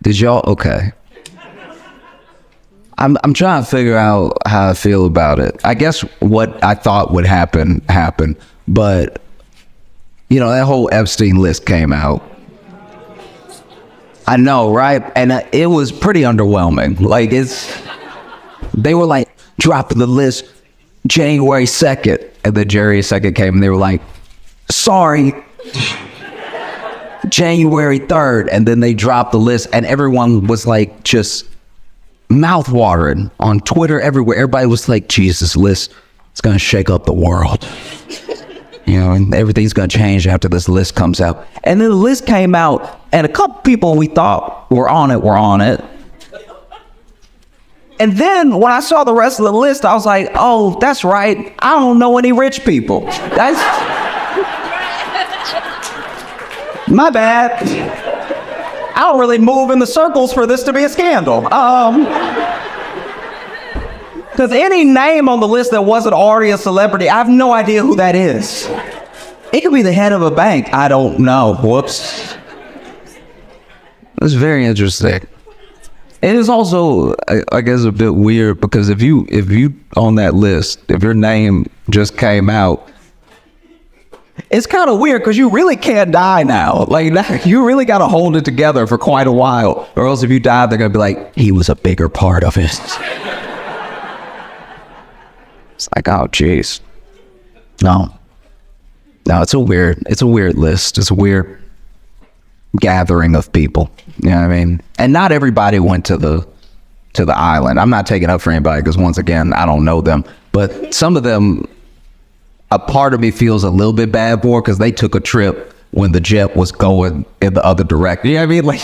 Did y'all? Okay. I'm trying to figure out how I feel about it. I guess what I thought would happen happened, but you know, that whole Epstein list came out. I know, right? And it was pretty underwhelming. Like they were like dropping the list January 2nd, and then January 2nd came and they were like, sorry, January 3rd, and then they dropped the list and everyone was like just mouth watering on Twitter everywhere. Everybody was like, Jesus, list, it's gonna shake up the world. You know, and everything's gonna change after this list comes out. And then the list came out and a couple people we thought were on it. And then when I saw the rest of the list, I was like, oh, that's right, I don't know any rich people. That's my bad. I don't really move in the circles for this to be a scandal. Because any name on the list that wasn't already a celebrity, I have no idea who that is. It could be the head of a bank. I don't know. Whoops. It's very interesting. It is also, I guess, a bit weird because if you on that list, if your name just came out, it's kind of weird because you really can't die now. Like, you really got to hold it together for quite a while. Or else if you die, they're going to be like, he was a bigger part of it. It's like, oh, jeez. No, it's a weird list. It's a weird gathering of people. You know what I mean? And not everybody went to the island. I'm not taking up for anybody because, once again, I don't know them. But some of them, a part of me feels a little bit bad for because they took a trip when the jet was going in the other direction. You know what I mean? Like,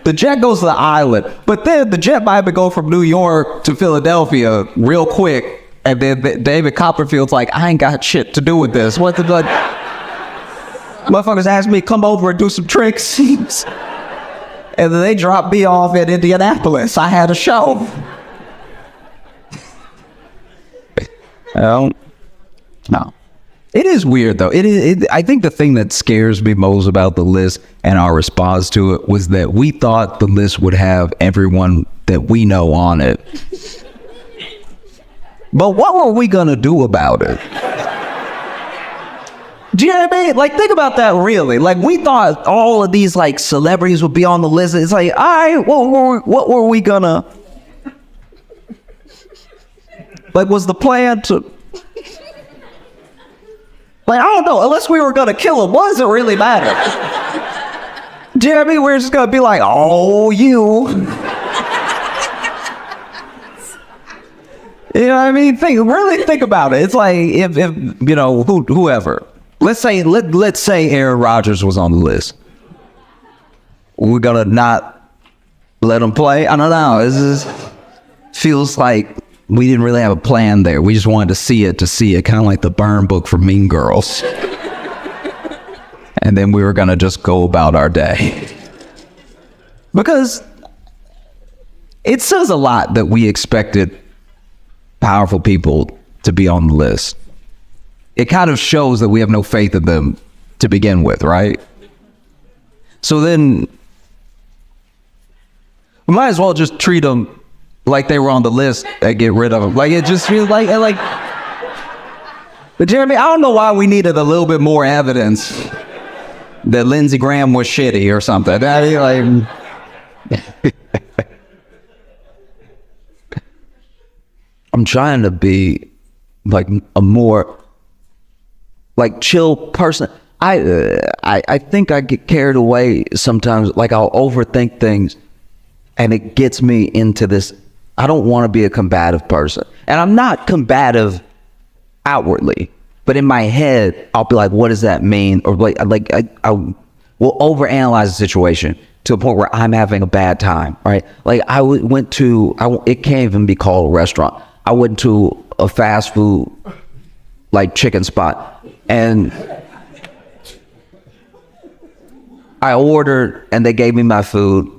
the jet goes to the island, but then the jet might go from New York to Philadelphia real quick, and then David Copperfield's like, I ain't got shit to do with this. What the like? Motherfuckers asked me to come over and do some tricks, and then they dropped me off in Indianapolis. I had a show. No. It is weird, though. I think the thing that scares me most about the list and our response to it was that we thought the list would have everyone that we know on it. But what were we going to do about it? Do you know what I mean? Like, think about that, really. Like, we thought all of these, like, celebrities would be on the list. It's like, all right, what were we going to... Like, was the plan to... Like, I don't know, unless we were going to kill him, what does it really matter? Do you know what I mean? We're just going to be like, oh, you. You know what I mean? Really think about it. It's like, if you know, whoever. Let's say Aaron Rodgers was on the list. We're going to not let him play? I don't know. It just feels like we didn't really have a plan there. We just wanted to see it, kind of like the burn book for Mean Girls. And then we were going to just go about our day. Because it says a lot that we expected powerful people to be on the list. It kind of shows that we have no faith in them to begin with, right? So then we might as well just treat them like they were on the list and get rid of them. Like, it just feels like... But Jeremy, I don't know why we needed a little bit more evidence that Lindsey Graham was shitty or something. I mean, like... I'm trying to be, like, a more, like, chill person. I think I get carried away sometimes. Like, I'll overthink things, and it gets me into this... I don't want to be a combative person. And I'm not combative outwardly, but in my head, I'll be like, what does that mean? Or I will overanalyze the situation to a point where I'm having a bad time, right? Like, it can't even be called a restaurant. I went to a fast food, like, chicken spot, and I ordered, and they gave me my food.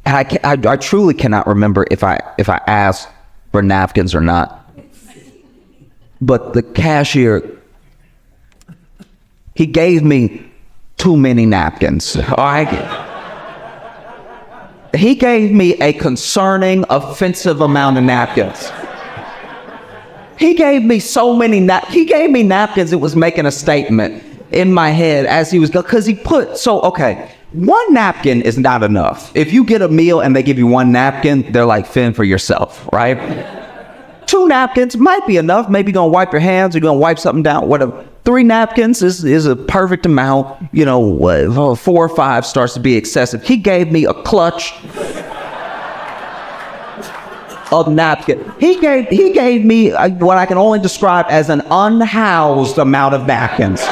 And I truly cannot remember if I asked for napkins or not. But the cashier, he gave me too many napkins. All right. He gave me a concerning, offensive amount of napkins. He gave me so many he gave me napkins, it was making a statement in my head as he was going, because he put, one napkin is not enough. If you get a meal and they give you one napkin, they're like, fend for yourself, right? 2 napkins might be enough. Maybe you're gonna wipe your hands, you're gonna wipe something down, whatever. 3 napkins is a perfect amount. 4 or 5 starts to be excessive. He gave me a clutch of napkin. He gave me what I can only describe as an unhoused amount of napkins.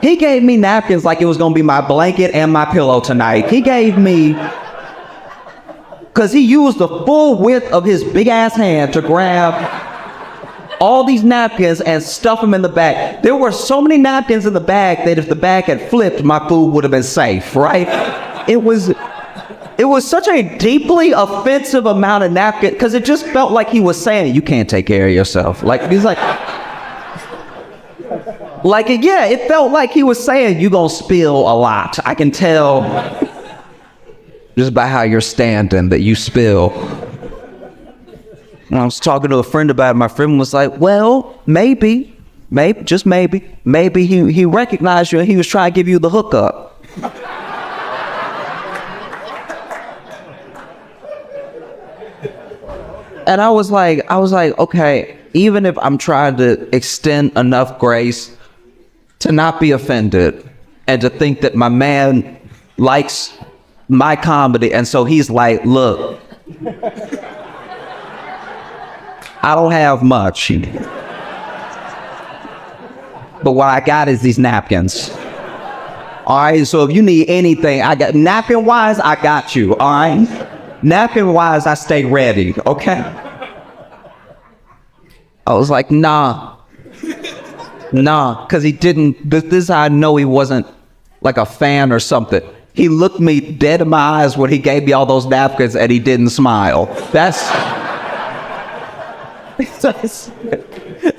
He gave me napkins like it was gonna be my blanket and my pillow tonight. He gave me, because he used the full width of his big ass hand to grab all these napkins and stuff them in the bag. There were so many napkins in the bag that if the bag had flipped, my food would have been safe, right? It was such a deeply offensive amount of napkin, because it just felt like he was saying, you can't take care of yourself. It felt like he was saying, you gonna spill a lot. I can tell just by how you're standing that you spill. And I was talking to a friend about it. My friend was like, well, maybe, just maybe he recognized you and he was trying to give you the hookup. And I was like, okay, even if I'm trying to extend enough grace to not be offended and to think that my man likes my comedy, and so he's like, look, I don't have much, but what I got is these napkins. All right, so if you need anything, I got napkin wise, I got you. All right, napkin wise, I stay ready. Okay. I was like, nah, because he didn't. This is how I know he wasn't like a fan or something. He looked me dead in my eyes when he gave me all those napkins and he didn't smile. That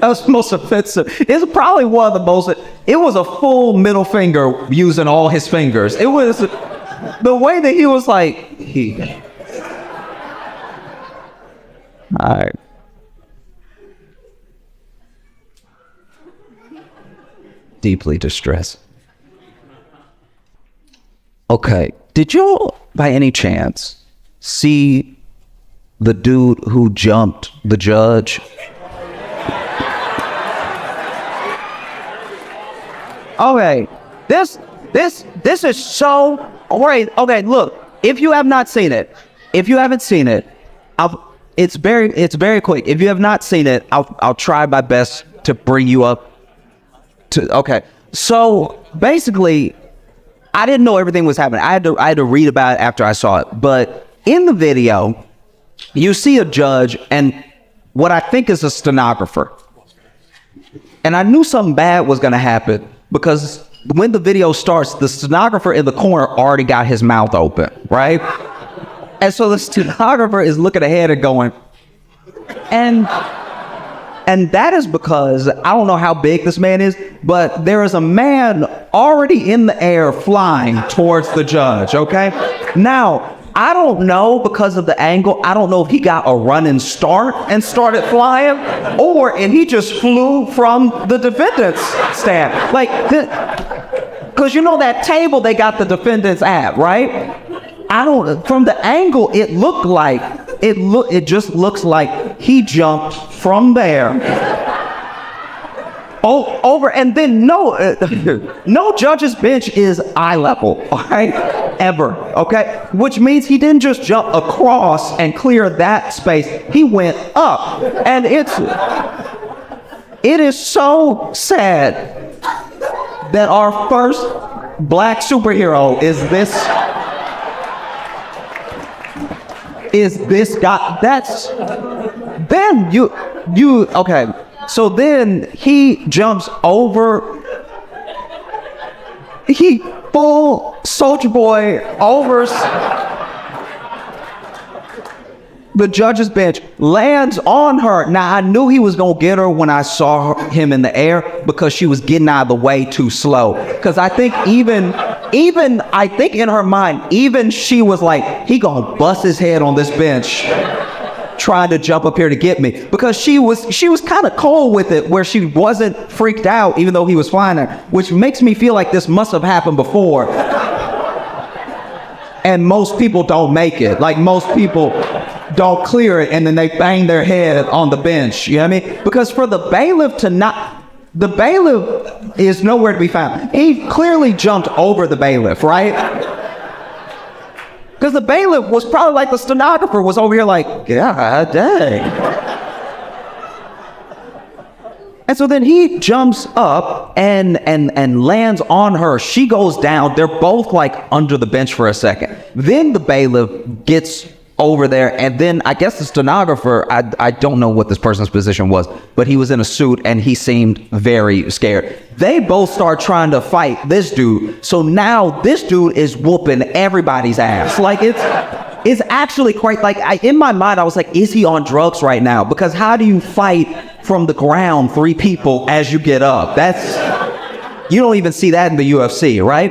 was the most offensive. It's probably one of the most, it was a full middle finger using all his fingers. It was the way that he was like, all right. Deeply distressed. Okay, did you, by any chance, see the dude who jumped the judge? Okay, this is so great. Okay, look, if you have not seen it, it's very quick. If you have not seen it, I'll try my best to bring you up to. Okay, so basically, I didn't know everything was happening. I had to read about it after I saw it. But in the video, you see a judge and what I think is a stenographer. And I knew something bad was going to happen because when the video starts, the stenographer in the corner already got his mouth open, right? And so the stenographer is looking ahead and going, and that is because I don't know how big this man is, but there is a man already in the air flying towards the judge, okay? Now, I don't know because of the angle, I don't know if he got a running start and started flying, or if he just flew from the defendant's stand. Because you know that table they got the defendants at, right? From the angle, it just looks like he jumped from there over, and then no judge's bench is eye level, all right, ever, okay? Which means he didn't just jump across and clear that space. He went up, and it is so sad that our first black superhero is this guy. Then okay, so then he jumps over, he full Soldier Boy over the judge's bench, lands on her. Now, I knew he was gonna get her when I saw him in the air because she was getting out of the way too slow. Because I think even even, I think in her mind, even she was like, he gonna bust his head on this bench trying to jump up here to get me, because she was kind of cold with it, where she wasn't freaked out even though he was flying her, which makes me feel like this must have happened before. And most people don't make it. Like, most people don't clear it and then they bang their head on the bench. You know what I mean? Because for the bailiff to not, the bailiff is nowhere to be found. He clearly jumped over the bailiff, right? Because the bailiff was probably like the stenographer was over here like, God dang. And so then he jumps up and lands on her. She goes down. They're both like under the bench for a second. Then the bailiff gets over there, and then I guess the stenographer, I don't know what this person's position was, but he was in a suit and he seemed very scared. They both start trying to fight this dude. So now this dude is whooping everybody's ass. Like, it's actually quite, like, in my mind, I was like, is he on drugs right now? Because how do you fight from the ground 3 people as you get up? You don't even see that in the UFC, right?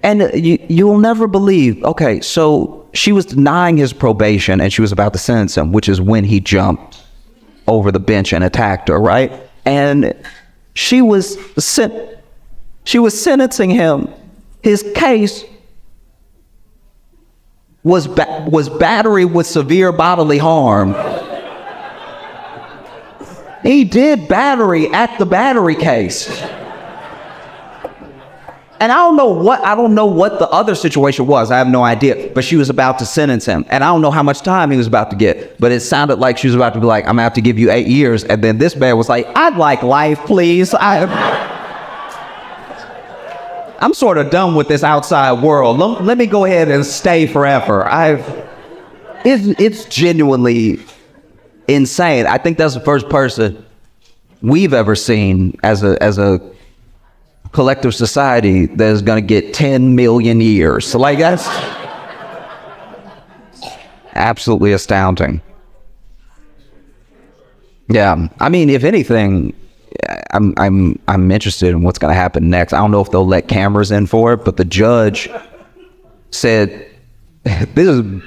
And you'll never believe, okay, so she was denying his probation and she was about to sentence him, which is when he jumped over the bench and attacked her, right? And she was sentencing him. His case was battery with severe bodily harm. He did battery at the battery case. And I don't know what the other situation was. I have no idea. But she was about to sentence him. And I don't know how much time he was about to get. But it sounded like she was about to be like, I'm going to have to give you 8 years. And then this man was like, I'd like life, please. I'm sort of done with this outside world. Let me go ahead and stay forever. It's genuinely insane. I think that's the first person we've ever seen as a collective society that is going to get 10 million years. So, like, that's absolutely astounding. Yeah, I mean, if anything, I'm interested in what's going to happen next. I don't know if they'll let cameras in for it, but the judge said, the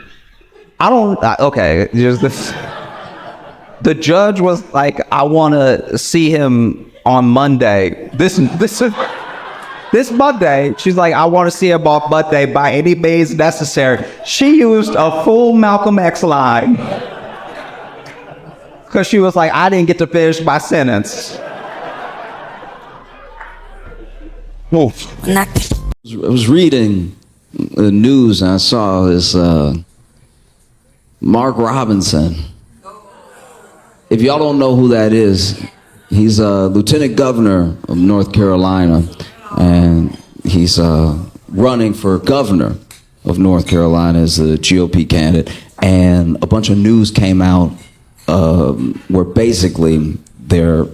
judge was like, I want to see him on Monday. This Monday, she's like, I want to see him on Monday by any means necessary. She used a full Malcolm X line. Because she was like, I didn't get to finish my sentence. I was reading the news and I saw this Mark Robinson. If y'all don't know who that is, he's a lieutenant governor of North Carolina, and he's running for governor of North Carolina as a GOP candidate. And a bunch of news came out where basically there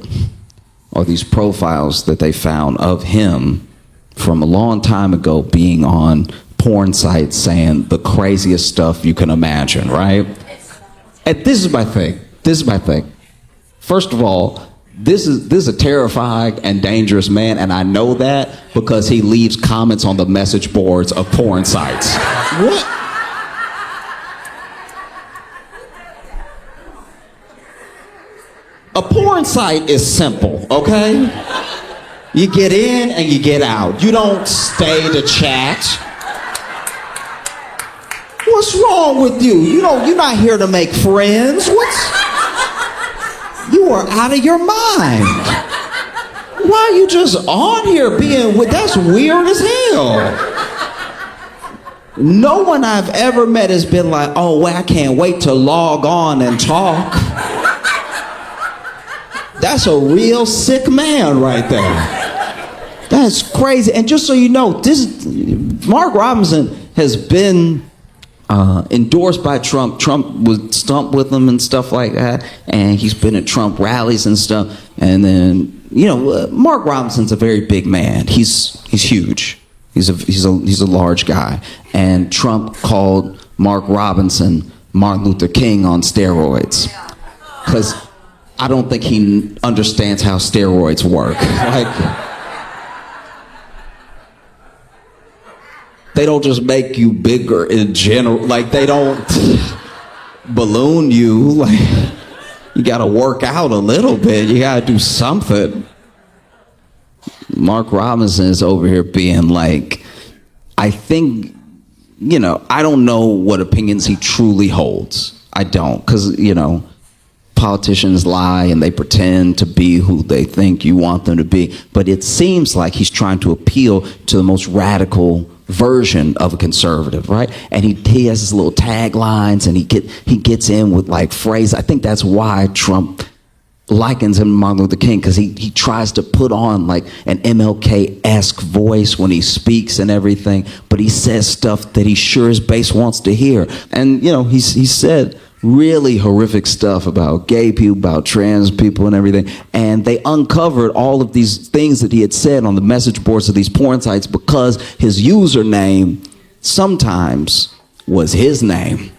are these profiles that they found of him from a long time ago being on porn sites saying the craziest stuff you can imagine, right? And this is my thing. First of all, this is a terrifying and dangerous man, and I know that because he leaves comments on the message boards of porn sites. What? A porn site is simple, okay? You get in and you get out. You don't stay to chat. What's wrong with you? You're not here to make friends. You are out of your mind. Why are you just on here being with? That's weird as hell. No one I've ever met has been like, oh, well, I can't wait to log on and talk. That's a real sick man right there. That's crazy. And just so you know, Mark Robinson has been endorsed by Trump. Trump would stump with him and stuff like that, and he's been at Trump rallies and stuff. And then, Mark Robinson's a very big man. He's huge. He's a large guy. And Trump called Mark Robinson Martin Luther King on steroids, because I don't think he understands how steroids work. they don't just make you bigger in general. Like, they don't balloon you. Like, you got to work out a little bit. You got to do something. Mark Robinson is over here being like, I think, I don't know what opinions he truly holds. I don't, because, politicians lie and they pretend to be who they think you want them to be. But it seems like he's trying to appeal to the most radical version of a conservative, right? And he has his little taglines, and he gets in with like phrases. I think that's why Trump likens him to Martin Luther King, because he tries to put on like an MLK-esque voice when he speaks and everything, but he says stuff that he sure his base wants to hear. And he said really horrific stuff about gay people, about trans people and everything, and they uncovered all of these things that he had said on the message boards of these porn sites because his username sometimes was his name.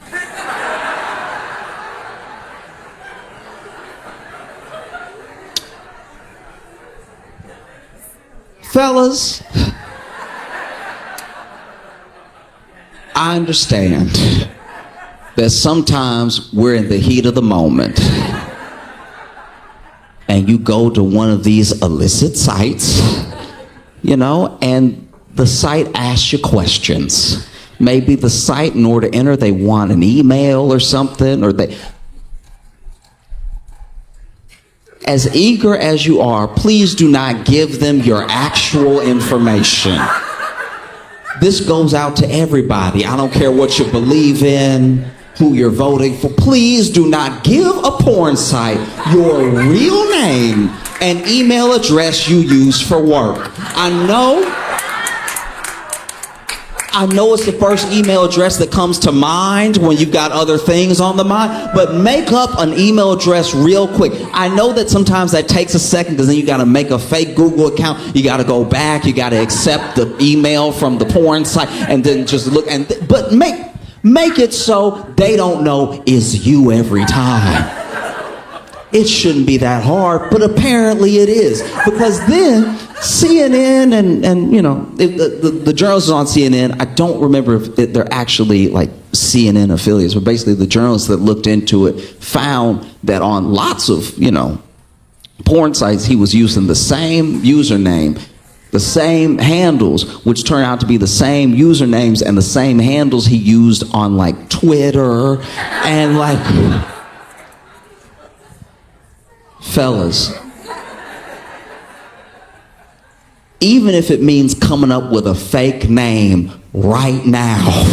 Fellas, I understand that sometimes we're in the heat of the moment and you go to one of these illicit sites, and the site asks you questions. Maybe the site, in order to enter, they want an email or something, or as eager as you are, please do not give them your actual information. This goes out to everybody. I don't care what you believe in, who you're voting for. Please do not give a porn site your real name and email address you use for work. I know it's the first email address that comes to mind when you've got other things on the mind, but make up an email address real quick. I know that sometimes that takes a second, because then you got to make a fake Google account. You got to go back. You got to accept the email from the porn site and then just look. But make it so they don't know it's you every time. It shouldn't be that hard, but apparently it is, because then CNN and the journalists on CNN, I don't remember if they're actually like CNN affiliates, but basically the journalists that looked into it found that on lots of porn sites he was using the same username, the same handles, which turn out to be the same usernames and the same handles he used on like Twitter and like. Fellas, even if it means coming up with a fake name right now,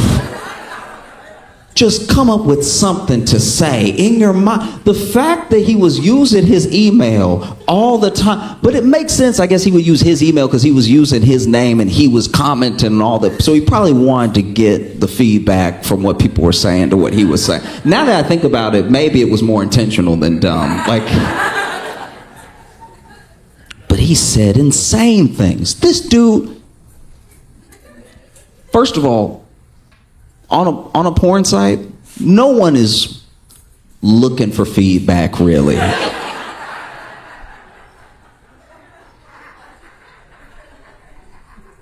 just come up with something to say in your mind. The fact that he was using his email all the time, but it makes sense. I guess he would use his email because he was using his name and he was commenting and all that. So he probably wanted to get the feedback from what people were saying to what he was saying. Now that I think about it, maybe it was more intentional than dumb. But he said insane things. This dude, first of all, on a porn site, no one is looking for feedback, really.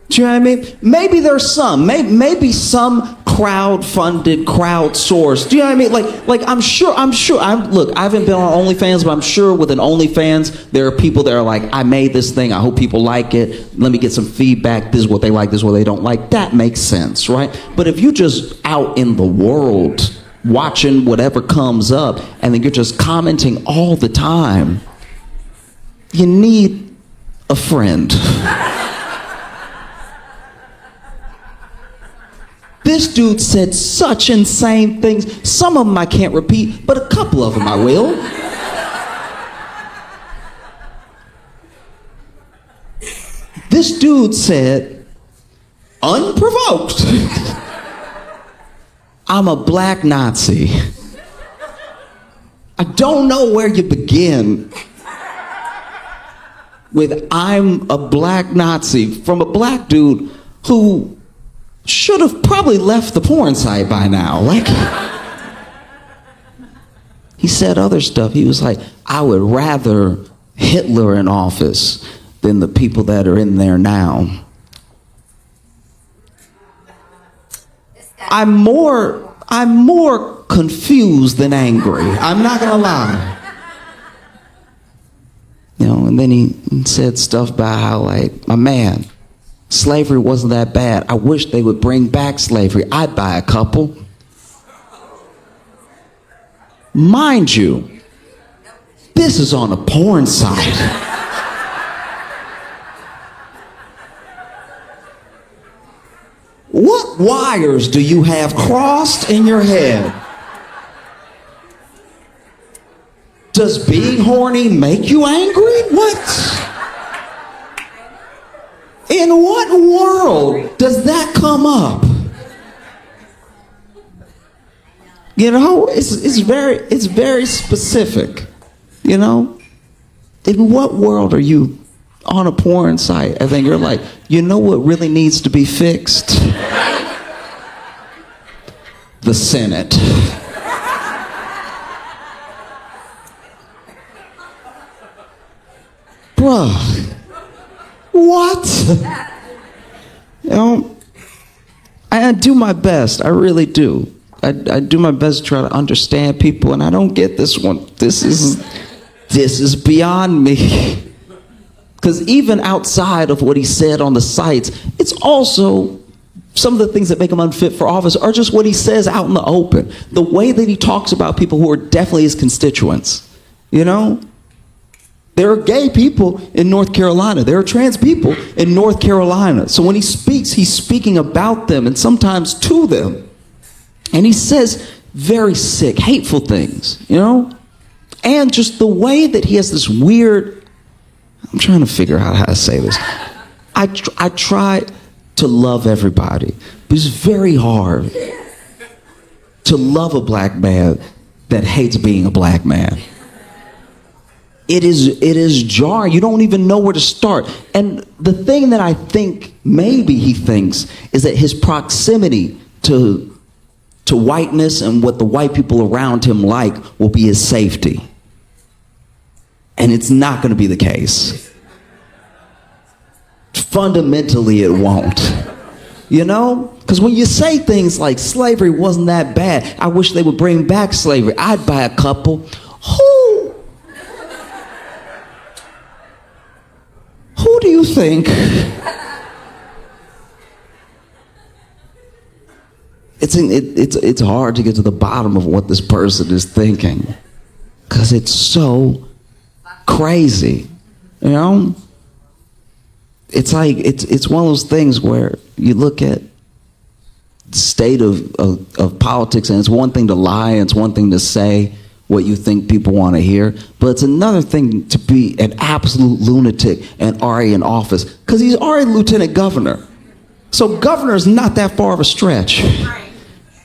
Do you know what I mean? Maybe there's some. Maybe some crowd-funded, crowd-sourced. Do you know what I mean? Like I'm sure. Look, I haven't been on OnlyFans, but I'm sure with an OnlyFans, there are people that are like, I made this thing. I hope people like it. Let me get some feedback. This is what they like. This is what they don't like. That makes sense, right? But if you're just out in the world watching whatever comes up, and then you're just commenting all the time, you need a friend. This dude said such insane things. Some of them I can't repeat, but a couple of them I will. This dude said, unprovoked, I'm a black Nazi. I don't know where you begin with I'm a black Nazi from a black dude who should have probably left the porn site by now. Like, he said other stuff. He was like, I would rather Hitler in office than the people that are in there now. I'm more confused than angry. I'm not gonna lie. You know, and then he said stuff about how, like, my man, slavery wasn't that bad. I wish they would bring back slavery. I'd buy a couple. Mind you, this is on a porn site. What wires do you have crossed in your head? Does being horny make you angry? What? In what world does that come up? You know, it's very specific. You know? In what world are you on a porn site and then you're like, you know what really needs to be fixed? The Senate. Bruh. What? You know, I do my best. I really do. I do my best to try to understand people, and I don't get this one. This is beyond me. Because even outside of what he said on the sites, it's also some of the things that make him unfit for office are just what he says out in the open. The way that he talks about people who are definitely his constituents. You know? There are gay people in North Carolina. There are trans people in North Carolina. So when he speaks, he's speaking about them and sometimes to them. And he says very sick, hateful things, you know? And just the way that he has this weird, I'm trying to figure out how to say this. I try to love everybody, but it's very hard to love a black man that hates being a black man. It is jarring. You don't even know where to start. And the thing that I think maybe he thinks is that his proximity to whiteness and what the white people around him like will be his safety. And it's not going to be the case. Fundamentally, it won't. You know? Because when you say things like slavery wasn't that bad, I wish they would bring back slavery, I'd buy a couple. Who do you think? It's hard to get to the bottom of what this person is thinking. Because it's so crazy. You know? It's like, it's one of those things where you look at the state of politics, and it's one thing to lie, and it's one thing to say what you think people want to hear, but it's another thing to be an absolute lunatic and already in office, because he's already lieutenant governor. So governor is not that far of a stretch.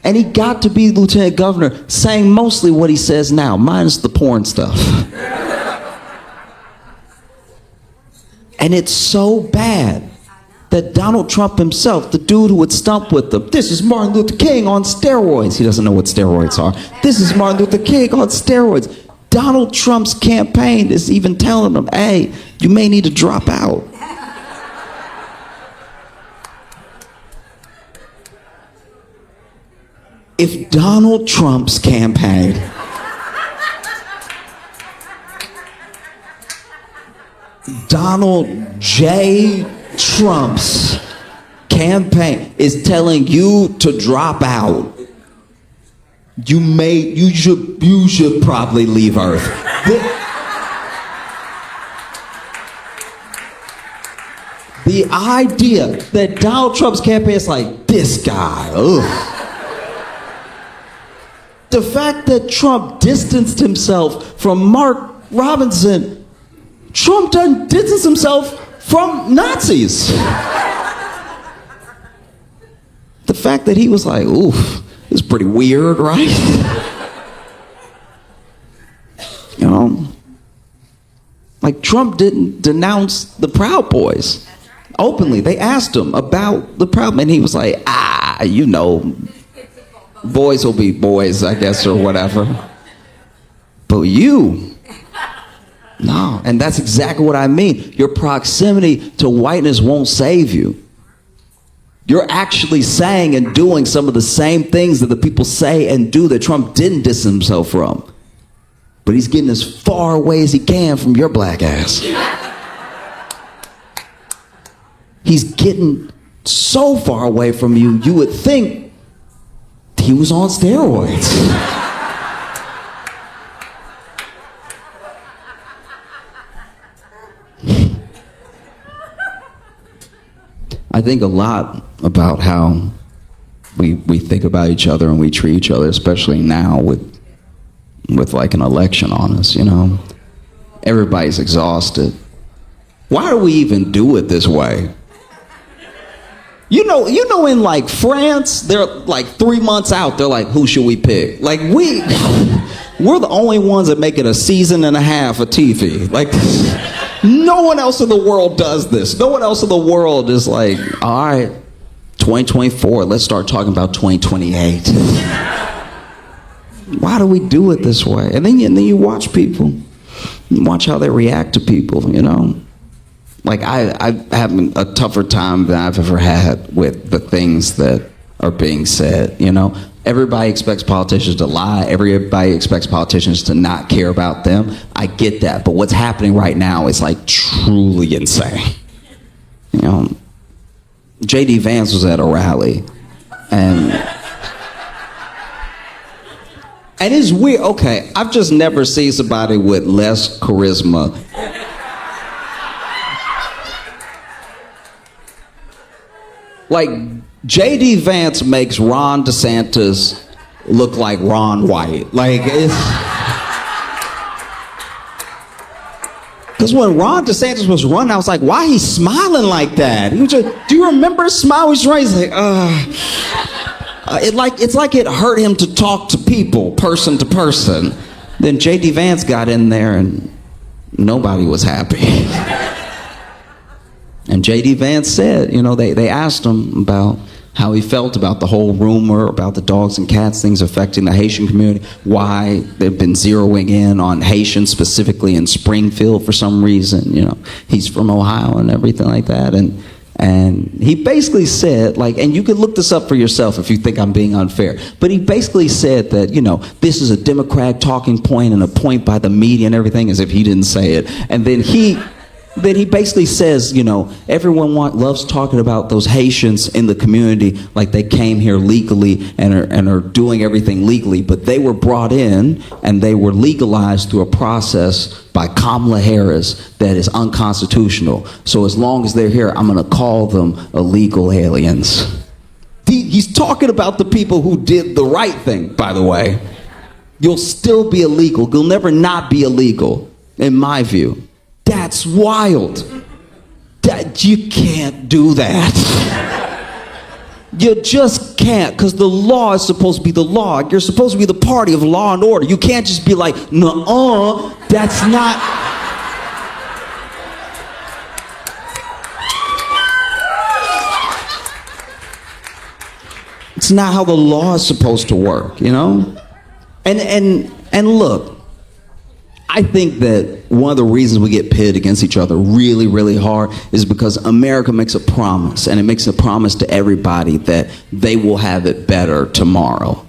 And he got to be lieutenant governor saying mostly what he says now, minus the porn stuff. And it's so bad that Donald Trump himself, the dude who would stump with them, this is Martin Luther King on steroids. He doesn't know what steroids are. This is Martin Luther King on steroids. Donald Trump's campaign is even telling him, hey, you may need to drop out. If Donald Trump's campaign Donald J. Trump's campaign is telling you to drop out, you should probably leave Earth. The idea that Donald Trump's campaign is like, this guy, ugh. The fact that Trump distanced himself from Mark Robinson, Trump doesn't distance himself from Nazis. The fact that he was like, oof, this is pretty weird, right? You know? Like, Trump didn't denounce the Proud Boys openly. They asked him about the Proud Men, and he was like, you know, boys will be boys, I guess, or whatever. But you, no. And that's exactly what I mean. Your proximity to whiteness won't save you. You're actually saying and doing some of the same things that the people say and do that Trump didn't distance himself from. But he's getting as far away as he can from your black ass. He's getting so far away from you, you would think he was on steroids. I think a lot about how we think about each other and we treat each other, especially now with like an election on us, you know. Everybody's exhausted. Why do we even do it this way? You know, in like France, they're like 3 months out, they're like, who should we pick? Like we're the only ones that make it a season and a half of TV. Like no one else in the world does this. No one else in the world is like, all right, 2024, let's start talking about 2028. Why do we do it this way? And then you watch people. You watch how they react to people, you know. Like I have a tougher time than I've ever had with the things that are being said, you know. Everybody expects politicians to lie. Everybody expects politicians to not care about them. I get that. But what's happening right now is like truly insane. You know, J.D. Vance was at a rally and it's weird. Okay, I've just never seen somebody with less charisma. Like, J.D. Vance makes Ron DeSantis look like Ron White. Like, it's... Because when Ron DeSantis was running, I was like, why he smiling like that? He was just, do you remember his smile? He's right. He's like, it's like it hurt him to talk to people, person to person. Then J.D. Vance got in there and nobody was happy. And J.D. Vance said, you know, they asked him about how he felt about the whole rumor about the dogs and cats things affecting the Haitian community, why they've been zeroing in on Haitians specifically in Springfield for some reason. You know, he's from Ohio and everything like that. And he basically said, like, and you can look this up for yourself if you think I'm being unfair, but he basically said that, you know, this is a Democrat talking point and a point by the media and everything, as if he didn't say it. And then he basically says, you know, everyone loves talking about those Haitians in the community like they came here legally and are doing everything legally, but they were brought in and they were legalized through a process by Kamala Harris that is unconstitutional. So as long as they're here, I'm going to call them illegal aliens. He's talking about the people who did the right thing, by the way. You'll still be illegal. You'll never not be illegal, in my view. That's wild. That you can't do that. You just can't, because the law is supposed to be the law. You're supposed to be the party of law and order. You can't just be like, nuh-uh, that's not. It's not how the law is supposed to work, you know? And look, I think that one of the reasons we get pitted against each other really, really hard is because America makes a promise, and it makes a promise to everybody that they will have it better tomorrow.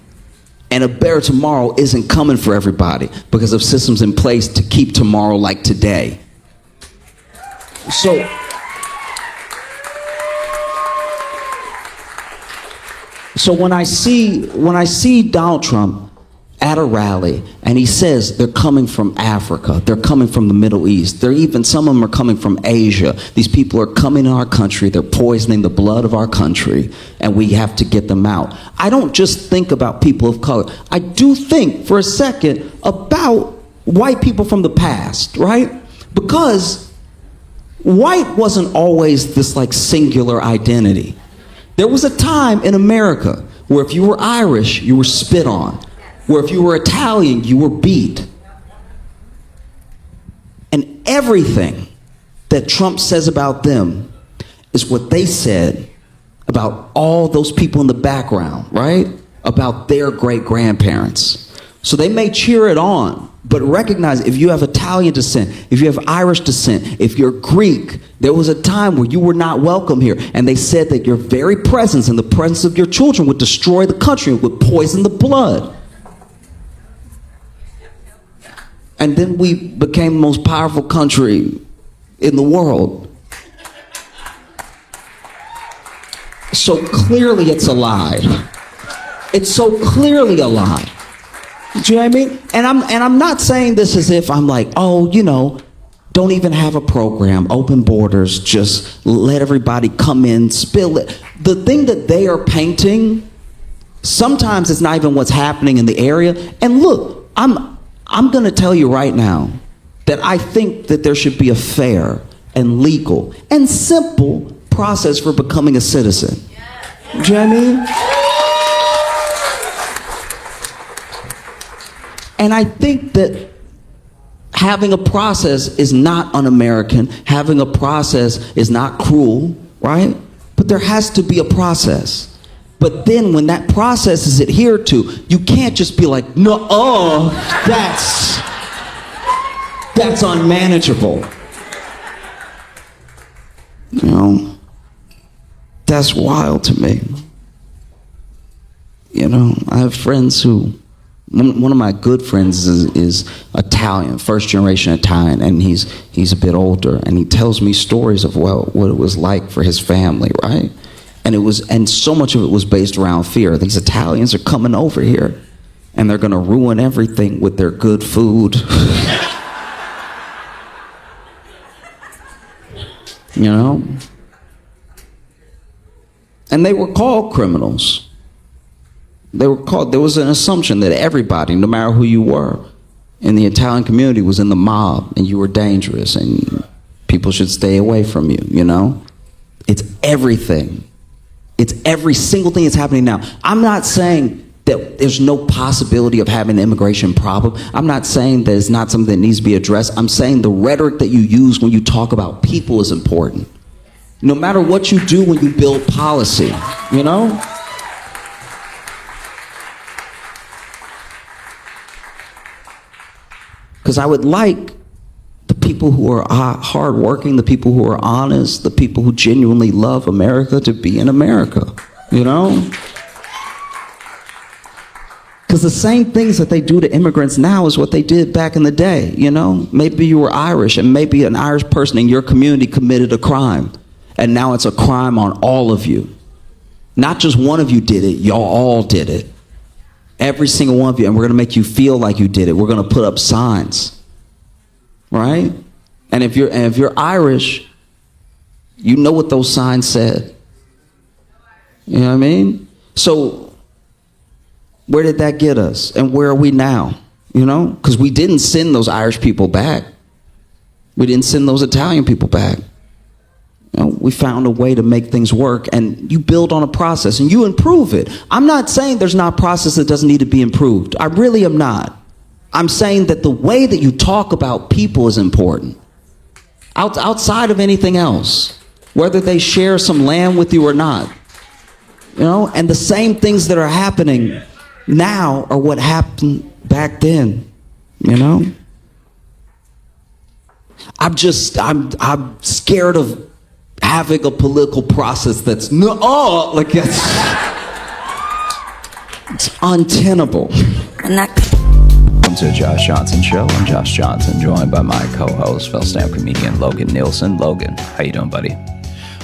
And a better tomorrow isn't coming for everybody because of systems in place to keep tomorrow like today. So when I see Donald Trump at a rally, and he says they're coming from Africa, they're coming from the Middle East, some of them are coming from Asia. These people are coming to our country, they're poisoning the blood of our country, and we have to get them out. I don't just think about people of color. I do think for a second about white people from the past, right? Because white wasn't always this like singular identity. There was a time in America where if you were Irish, you were spit on. Where if you were Italian, you were beat. And everything that Trump says about them is what they said about all those people in the background, right? About their great-grandparents. So they may cheer it on, but recognize if you have Italian Italian descent, if you have Irish descent, if you're Greek, there was a time where you were not welcome here. And they said that your very presence and the presence of your children would destroy the country, would poison the blood. And then we became the most powerful country in the world. So clearly it's a lie. It's so clearly a lie. Do you know what I mean? And I'm not saying this as if I'm like, oh, you know, don't even have a program, open borders, just let everybody come in, spill it. The thing that they are painting, sometimes it's not even what's happening in the area. And look, I'm going to tell you right now that I think that there should be a fair and legal and simple process for becoming a citizen. Do you know what I mean? And I think that having a process is not un-American. Having a process is not cruel, right? But there has to be a process. But then when that process is adhered to, you can't just be like, no, that's unmanageable. You know, that's wild to me. You know, I have friends who, one of my good friends is Italian, first generation Italian, and he's a bit older, and he tells me stories of what it was like for his family, right? And so much of it was based around fear. These Italians are coming over here, and they're gonna ruin everything with their good food. You know? And they were called criminals. There was an assumption that everybody, no matter who you were, in the Italian community was in the mob, and you were dangerous, and people should stay away from you, you know? It's everything. It's every single thing that's happening now. I'm not saying that there's no possibility of having an immigration problem. I'm not saying that it's not something that needs to be addressed. I'm saying the rhetoric that you use when you talk about people is important. No matter what you do when you build policy, you know? Because I would like the people who are hardworking, the people who are honest, the people who genuinely love America to be in America, you know? Because the same things that they do to immigrants now is what they did back in the day, you know? Maybe you were Irish, and maybe an Irish person in your community committed a crime, and now it's a crime on all of you. Not just one of you did it, y'all all did it. Every single one of you, and we're gonna make you feel like you did it. We're gonna put up signs, right? And if you're Irish, you know what those signs said. You know what I mean? So where did that get us? And where are we now? You know? Because we didn't send those Irish people back. We didn't send those Italian people back. You know, we found a way to make things work, and you build on a process and you improve it. I'm not saying there's not a process that doesn't need to be improved. I really am not. I'm saying that the way that you talk about people is important. Outside of anything else, whether they share some land with you or not. You know, and the same things that are happening now are what happened back then, you know? I'm scared of having a political process that's it's untenable. Welcome to the Josh Johnson Show. I'm Josh Johnson, joined by my co-host, fellow stand-up comedian Logan Nielsen. Logan, how you doing, buddy?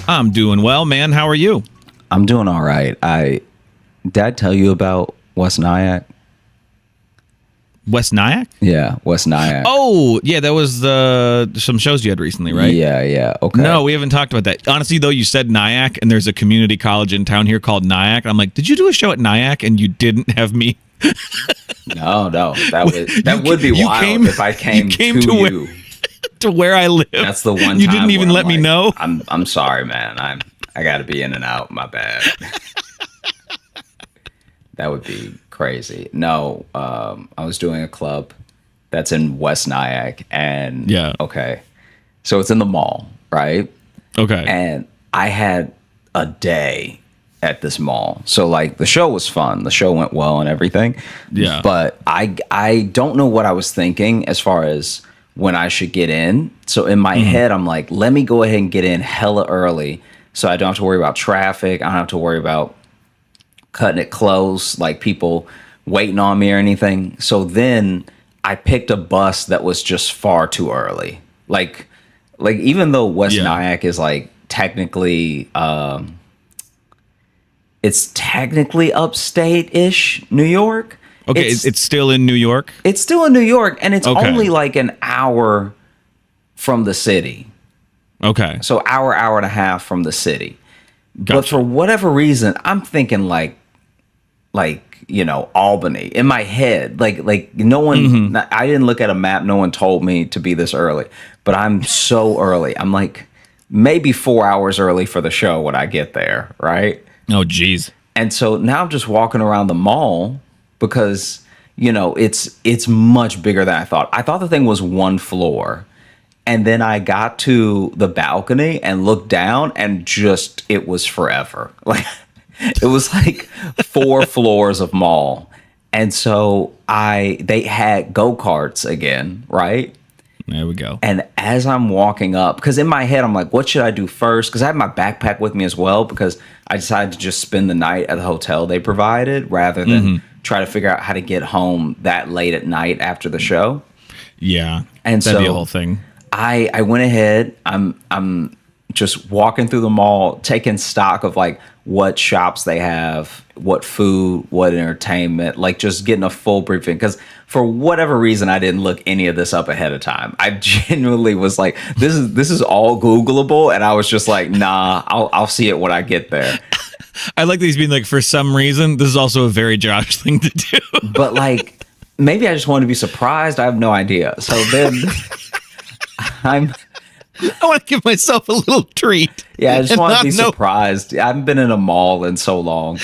I'm doing well, man. How are you? I'm doing all right. Did I tell you about West Nyack? West Nyack? Yeah, West Nyack. Oh, yeah, that was some shows you had recently, right? Yeah, okay. No, we haven't talked about that. Honestly, though, you said Nyack, and there's a community college in town here called Nyack. I'm like, did you do a show at Nyack and you didn't have me? No, that would be wild if I came to you. To where I live. That's the one time you didn't even let me know. I'm sorry, man. I got to be in and out. My bad. That would be crazy. No, I was doing a club that's in West Nyack, and yeah. Okay, so it's in the mall, right? Okay, and I had a day at this mall, so like the show was fun. The show went well and everything. Yeah, but I don't know what I was thinking as far as when I should get in. So in my head, I'm like, let me go ahead and get in hella early so I don't have to worry about traffic. I don't have to worry about cutting it close, like people waiting on me or anything. So then I picked a bus that was just far too early. Like even though West Nyack is like technically, it's technically upstate-ish New York. Okay, it's still in New York? It's still in New York, and it's only like an hour from the city. Okay. So hour and a half from the city. Gotcha. But for whatever reason, I'm thinking like Albany in my head. Like no one, I didn't look at a map. No one told me to be this early, but I'm so early. I'm like maybe 4 hours early for the show when I get there, right? Oh, geez. And so now I'm just walking around the mall because, it's much bigger than I thought. I thought the thing was one floor. And then I got to the balcony and looked down and it was forever. Like it was like 4 floors of mall. And so they had go-karts again, right? There we go. And as I'm walking up, because in my head, I'm like, what should I do first? Because I have my backpack with me as well, because I decided to just spend the night at the hotel they provided rather than try to figure out how to get home that late at night after the show. Yeah. And that'd be so a whole thing. I went ahead. I'm just walking through the mall, taking stock of like what shops they have, what food, what entertainment, like just getting a full briefing. Because for whatever reason, I didn't look any of this up ahead of time. I genuinely was like, this is all Googleable, and I was just like, nah, I'll see it when I get there. I like that he's being like, for some reason, this is also a very Josh thing to do. But like, maybe I just wanted to be surprised. I have no idea. So then I want to give myself a little treat. Yeah, I just want to be surprised. I haven't been in a mall in so long.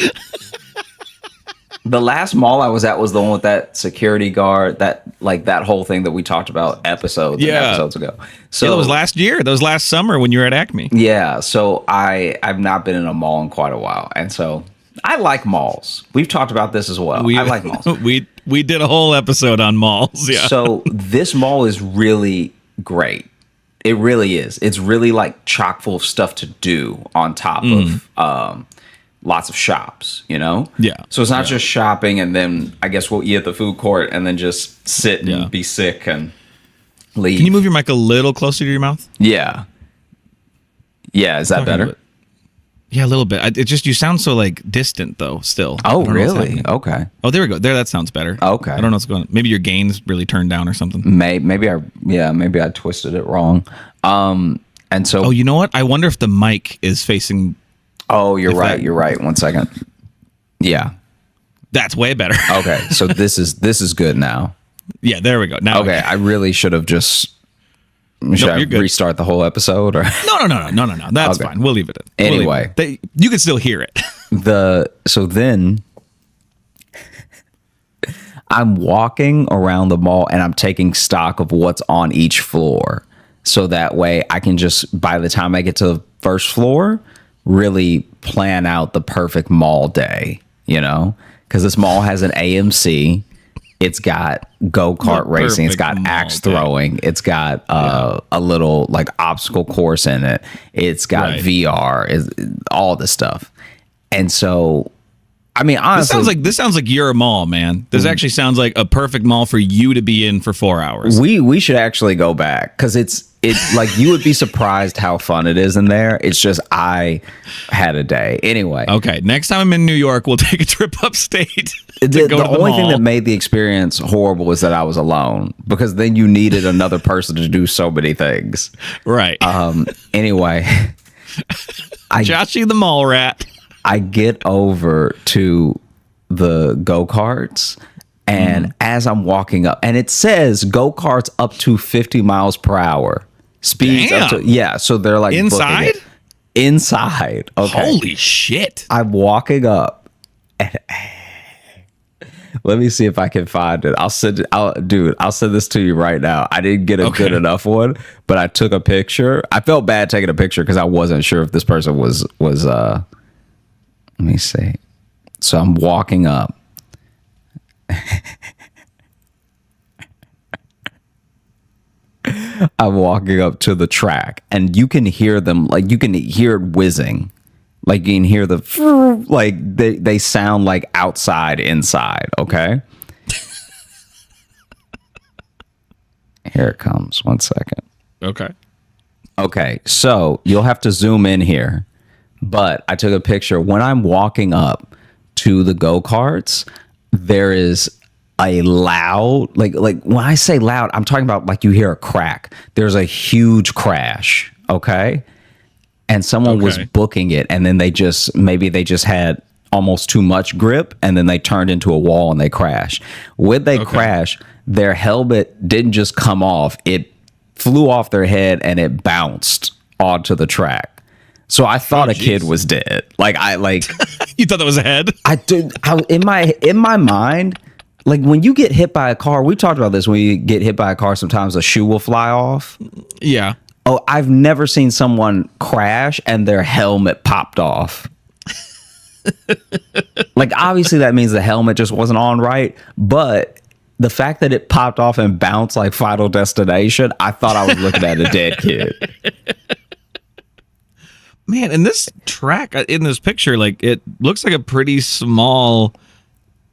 The last mall I was at was the one with that security guard, that whole thing that we talked about episodes ago. So that was last year. That was last summer when you were at Acme. Yeah, so I've not been in a mall in quite a while, and so I like malls. We've talked about this as well. I like malls. We did a whole episode on malls. Yeah. So this mall is really great. It really is. It's really like chock full of stuff to do on top of lots of shops, Yeah. So it's not just shopping and then I guess we'll eat at the food court and then just sit and be sick and leave. Can you move your mic a little closer to your mouth? Yeah. Yeah. Is that better? Yeah, a little bit. You sound so like distant though still. Oh, really? Okay. Oh, there we go. That sounds better. Okay. I don't know what's going on. Maybe your gain's really turned down or something. Maybe I twisted it wrong. And so. Oh, you know what? I wonder if the mic is facing. Oh, you're right. You're right. 1 second. Yeah. That's way better. Okay. So this is good now. Yeah, there we go. Now. Okay. I really should have just. Should I restart the whole episode? Or? No. That's fine. We'll leave it in. Anyway. You can still hear it. So then I'm walking around the mall and I'm taking stock of what's on each floor. So that way I can just, by the time I get to the first floor, really plan out the perfect mall day, because this mall has an AMC. It's got go-kart racing. It's got axe throwing. It's got a little like obstacle course in it. It's got VR, all this stuff. And so, I mean, honestly, this sounds like your mall, man. This actually sounds like a perfect mall for you to be in for 4 hours. We should actually go back because it's like you would be surprised how fun it is in there. It's just I had a day anyway. Okay, next time I'm in New York, we'll take a trip upstate. The only thing that made the experience horrible was that I was alone, because then you needed another person to do so many things. Right. Anyway, Joshy the mall rat. I get over to the go-karts, and as I'm walking up, and it says go-karts up to 50 miles per hour. Speeds up to, so they're like inside? Inside. Okay. Holy shit. I'm walking up, and let me see if I can find it. I'll send this to you right now. I didn't get a good enough one, but I took a picture. I felt bad taking a picture because I wasn't sure if this person was let me see. So I'm walking up. I'm walking up to the track, and you can hear them, like you can hear it whizzing, like you can hear the like they sound like outside, inside. Okay, here it comes. 1 second. Okay, so you'll have to zoom in here, but I took a picture. When I'm walking up to the go-karts, there is a loud, like when I say loud, I'm talking about like you hear a crack. There's a huge crash, okay? And someone was booking it, and then they just had almost too much grip, and then they turned into a wall and they crashed. When they crash, their helmet didn't just come off, it flew off their head and it bounced onto the track. So I thought a kid was dead. Like You thought that was a head? In my mind, like when you get hit by a car, we talked about this, when you get hit by a car, sometimes a shoe will fly off. Yeah. Oh, I've never seen someone crash and their helmet popped off. Like obviously that means the helmet just wasn't on right, but the fact that it popped off and bounced like Final Destination, I thought I was looking at a dead kid. Man, and this track in this picture, like it looks like a pretty small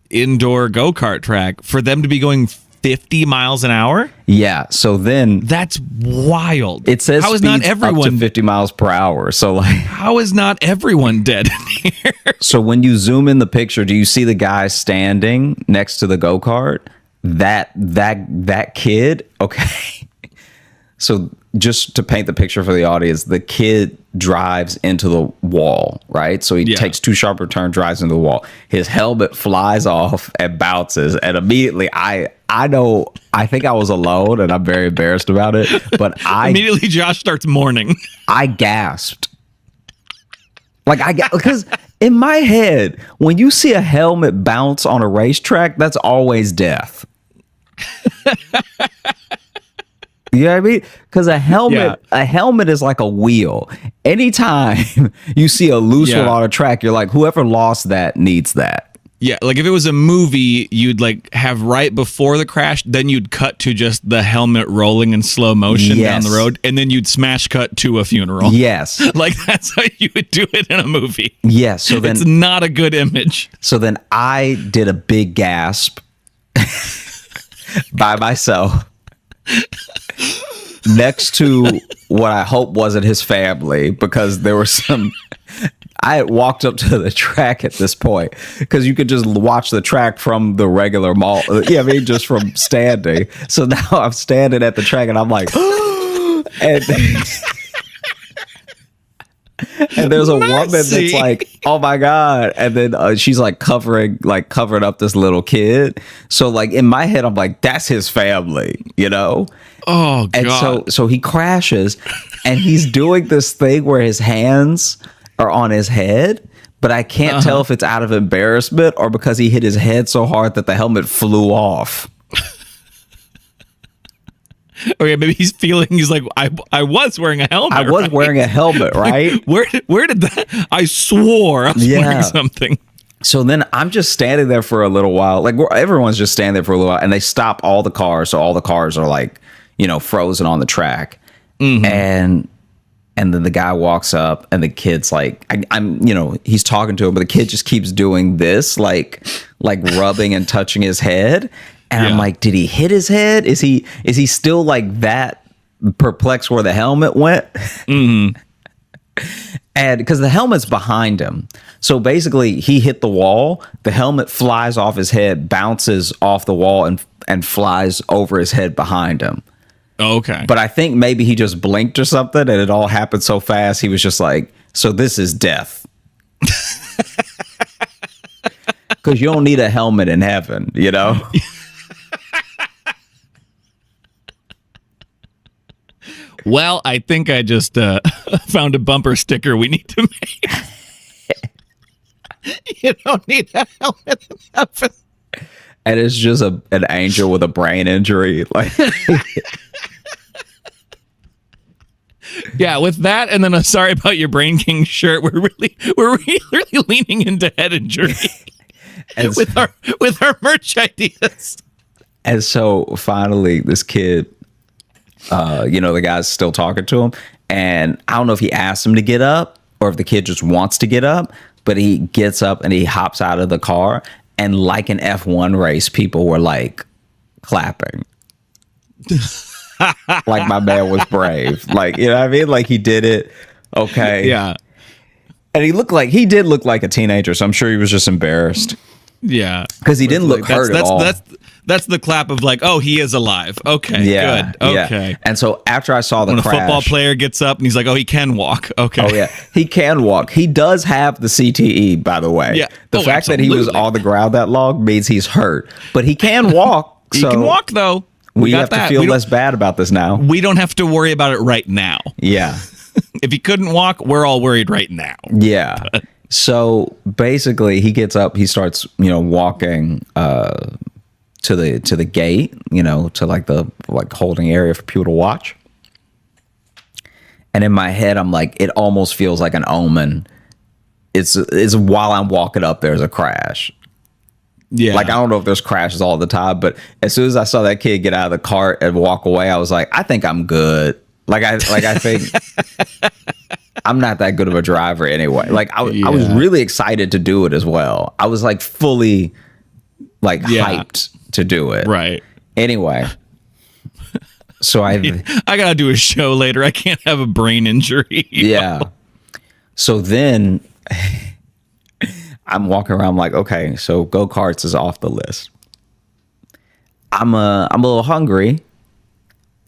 indoor go-kart track for them to be going 50 miles an hour. Yeah, so then that's wild. It says how is not everyone up to 50 miles per hour. So like, how is not everyone dead in here? So when you zoom in the picture, do you see the guy standing next to the go-kart? That kid, okay. So just to paint the picture for the audience, the kid drives into the wall, right? So he takes 2 sharper turns, drives into the wall. His helmet flies off and bounces, and immediately I think I was alone, and I'm very embarrassed about it. But immediately Josh starts mourning. I gasped, because in my head, when you see a helmet bounce on a racetrack, that's always death. You know what I mean? Because a helmet is like a wheel. Anytime you see a loose one on a track, you're like, whoever lost that needs that. Yeah, like if it was a movie, you'd like have right before the crash, then you'd cut to just the helmet rolling in slow motion down the road, and then you'd smash cut to a funeral. Yes. Like that's how you would do it in a movie. Yes. So then it's not a good image. So then I did a big gasp by myself next to what I hope wasn't his family, because there was some. I had walked up to the track at this point, because you could just watch the track from the regular mall. Yeah, I mean, just from standing. So now I'm standing at the track and I'm like, and there's a woman that's like, oh my God. And then she's like covering up this little kid. So like in my head, I'm like, that's his family, you know? Oh, God. And so he crashes and he's doing this thing where his hands are on his head, but I can't tell if it's out of embarrassment or because he hit his head so hard that the helmet flew off. Okay, maybe he's like, I was wearing a helmet. I was wearing a helmet, right? Like, where did that? I swore I was wearing something. So then I'm just standing there for a little while. Like everyone's just standing there for a little while, and they stop all the cars. So all the cars are like, frozen on the track. Mm-hmm. And then the guy walks up, and the kid's like, he's talking to him, but the kid just keeps doing this, like rubbing and touching his head. And I'm like, did he hit his head? Is he still like that perplexed where the helmet went? Mm-hmm. And because the helmet's behind him. So basically he hit the wall, the helmet flies off his head, bounces off the wall and flies over his head behind him. Okay. But I think maybe he just blinked or something, and it all happened so fast. He was just like, so this is death. Because you don't need a helmet in heaven, you know? Well, I think I just found a bumper sticker we need to make. You don't need a helmet in heaven. And it's just an angel with a brain injury. Like, yeah, with that, and then a sorry about your Brain King shirt, we're really leaning into head injury with our merch ideas. And so finally, this kid The guy's still talking to him. And I don't know if he asked him to get up or if the kid just wants to get up, but he gets up and he hops out of the car. And like an F1 race, people were like clapping. Like my man was brave. Like, you know what I mean? Like he did it. Okay. Yeah. And he did look like a teenager. So I'm sure he was just embarrassed. Yeah. Because he didn't look hurt at all. That's the clap of like, oh, he is alive. Okay, Yeah, good. yeah. Okay. And so after I saw the When crash, a football player gets up and he's like, oh, he can walk. Okay. oh yeah, he can walk. He does have the CTE, by the way. Yeah. The fact that he was absolutely. on the ground that long means he's hurt, but he can walk. He so can walk though. We got have to that. feel We don't- less bad about this now. We don't have to worry about it right now. Yeah, If he couldn't walk, we're all worried right now. yeah. So basically, he gets up. He starts, walking to the gate. To like the holding area for people to watch. And in my head, I'm like, it almost feels like an omen. It's while I'm walking up, there's a crash. Yeah. Like, I don't know if there's crashes all the time, but as soon as I saw that kid get out of the cart and walk away, I was like, I think I'm good. I think I'm not that good of a driver anyway. Like, I was really excited to do it as well. I was like fully hyped to do it. Right. Anyway. So I gotta do a show later. I can't have a brain injury. yeah. So then I'm walking around like, okay, so go-karts is off the list. I'm a little hungry.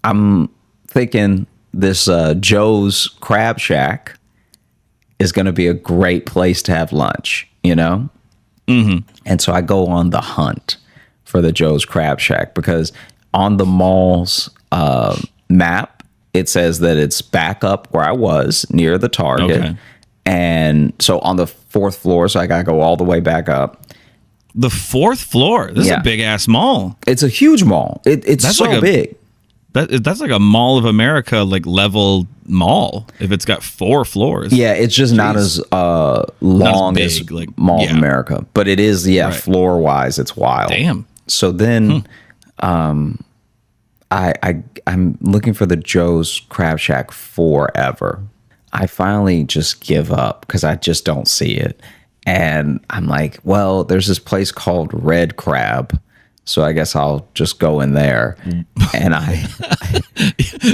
I'm thinking this Joe's Crab Shack is going to be a great place to have lunch, Mm-hmm. And so I go on the hunt for the Joe's Crab Shack because on the mall's map, it says that it's back up where I was near the Target. Okay. And so on the 4th floor, so I got to go all the way back up. The 4th floor. This is a big ass mall. It's a huge mall. It's That's so like a- big. That's like a Mall of America level mall. If it's got 4 floors. Yeah, it's just not as long big, as Mall of yeah. America, but it is Right. floor wise, it's wild. Damn. So then, I'm looking for the Joe's Crab Shack forever. I finally just give up because I just don't see it, and I'm like, well, there's this place called Red Crab. So I guess I'll just go in there, and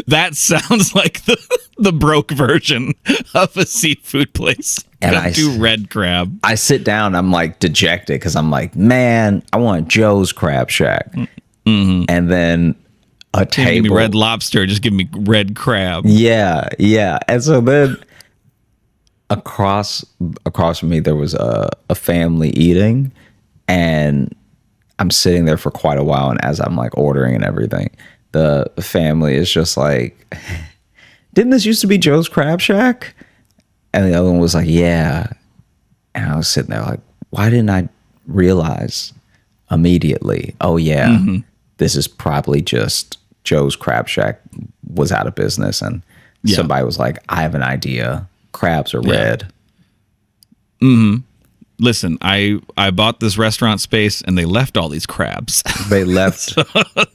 That sounds like the broke version of a seafood place. And Gotta I do red crab. I sit down. I'm like dejected because I'm like, man, I want Joe's Crab Shack, and then a Can't give me table. red lobster. Just give me red crab. Yeah, yeah. And so then across from me there was a family eating, and I'm sitting there for quite a while, and as I'm like ordering and everything, the family is just like, didn't this used to be Joe's Crab Shack? And the other one was like, yeah. And I was sitting there like, why didn't I realize immediately? Oh yeah, this is probably just Joe's Crab Shack was out of business, and somebody was like, I have an idea. Crabs are red. Listen, I bought this restaurant space and they left all these crabs. They left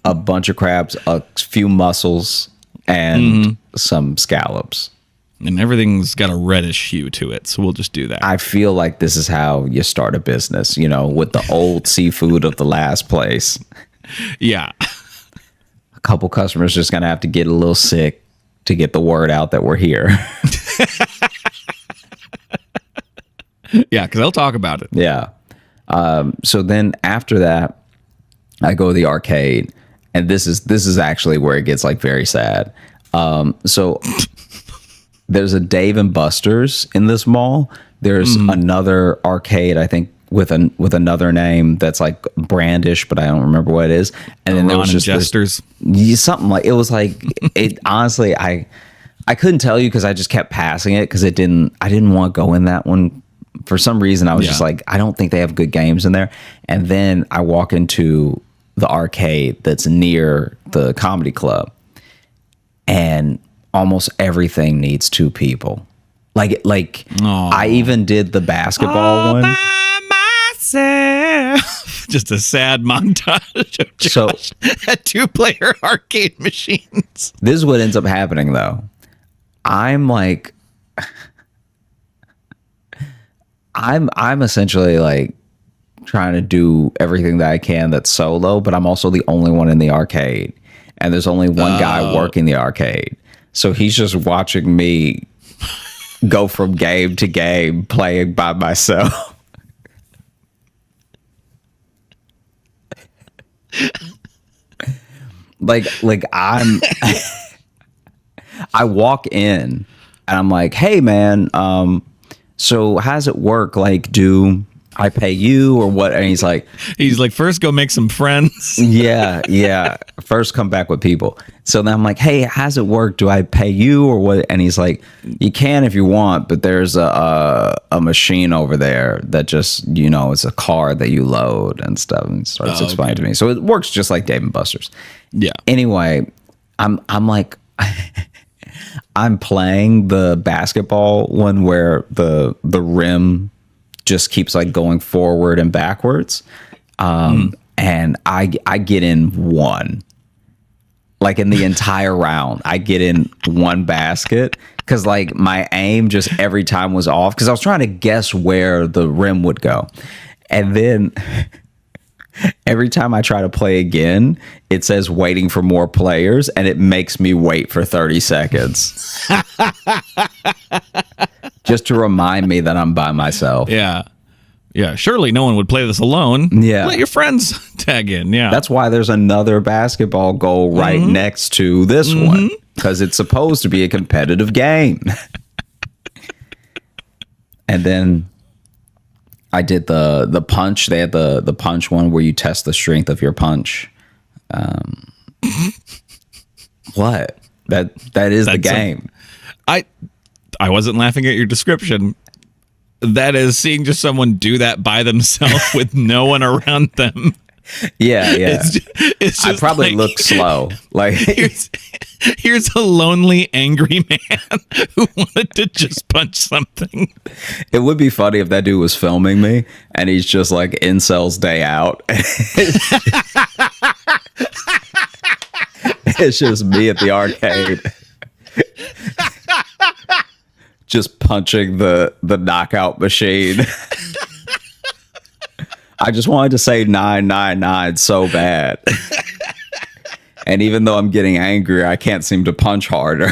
a bunch of crabs, a few mussels, and some scallops. And everything's got a reddish hue to it, so we'll just do that. I feel like this is how you start a business, with the old seafood of the last place. Yeah. A couple customers just going to have to get a little sick to get the word out that we're here. Yeah, because they'll talk about it. Yeah. So then after that, I go to the arcade, and this is actually where it gets very sad. So there's a Dave and Buster's in this mall. There's another arcade, I think, with another name that's like brandish, but I don't remember what it is. And then there was just Jesters. something like it was like it. Honestly, I couldn't tell you because I just kept passing it because I didn't want to go in that one. For some reason, I was just like, I don't think they have good games in there. And then I walk into the arcade that's near the comedy club, and almost everything needs 2 people. I even did the basketball one. By myself. laugh. Just a sad montage of Josh at 2-player arcade machines. This is what ends up happening, though. I'm like, I'm essentially like trying to do everything that I can that's solo, but I'm also the only one in the arcade, and there's only one guy working the arcade, so he's just watching me go from game to game playing by myself. like I'm I walk in and I'm like, hey man, so how's it work? Like, do I pay you or what? And he's like, first go make some friends. yeah. First come back with people. So then I'm like, hey, how's it work? Do I pay you or what? And he's like, you can if you want, but there's a machine over there that just, it's a card that you load and stuff, and starts explaining to me. So it works just like Dave and Buster's. Yeah. Anyway, I'm like, I'm playing the basketball one where the rim just keeps like going forward and backwards. And I get in one. Like in the entire round, I get in one basket because like my aim just every time was off because I was trying to guess where the rim would go. And then every time I try to play again, it says waiting for more players, and it makes me wait for 30 seconds. Just to remind me that I'm by myself. Yeah. Yeah. Surely no one would play this alone. Yeah. Let your friends tag in. Yeah. That's why there's another basketball goal right next to this one, because it's supposed to be a competitive game. And then I did the punch. They had the punch one where you test the strength of your punch. What? That is the game. I wasn't laughing at your description. That is seeing just someone do that by themselves with no one around them. Yeah. It's just I probably look slow. Like here's a lonely, angry man who wanted to just punch something. It would be funny if that dude was filming me and he's just like Incel's Day Out. It's just me at the arcade. Just punching the knockout machine. I just wanted to say 999 so bad. And even though I'm getting angrier, I can't seem to punch harder.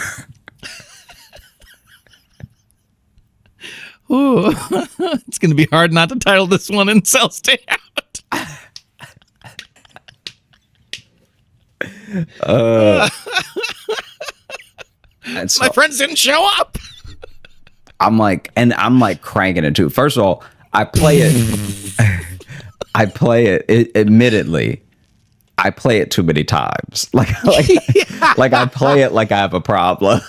Ooh, it's going to be hard not to title this one Incel Stay Out. So, my friends didn't show up. I'm like cranking it too. First of all, I play it. Admittedly, I play it too many times. Like I play it like I have a problem.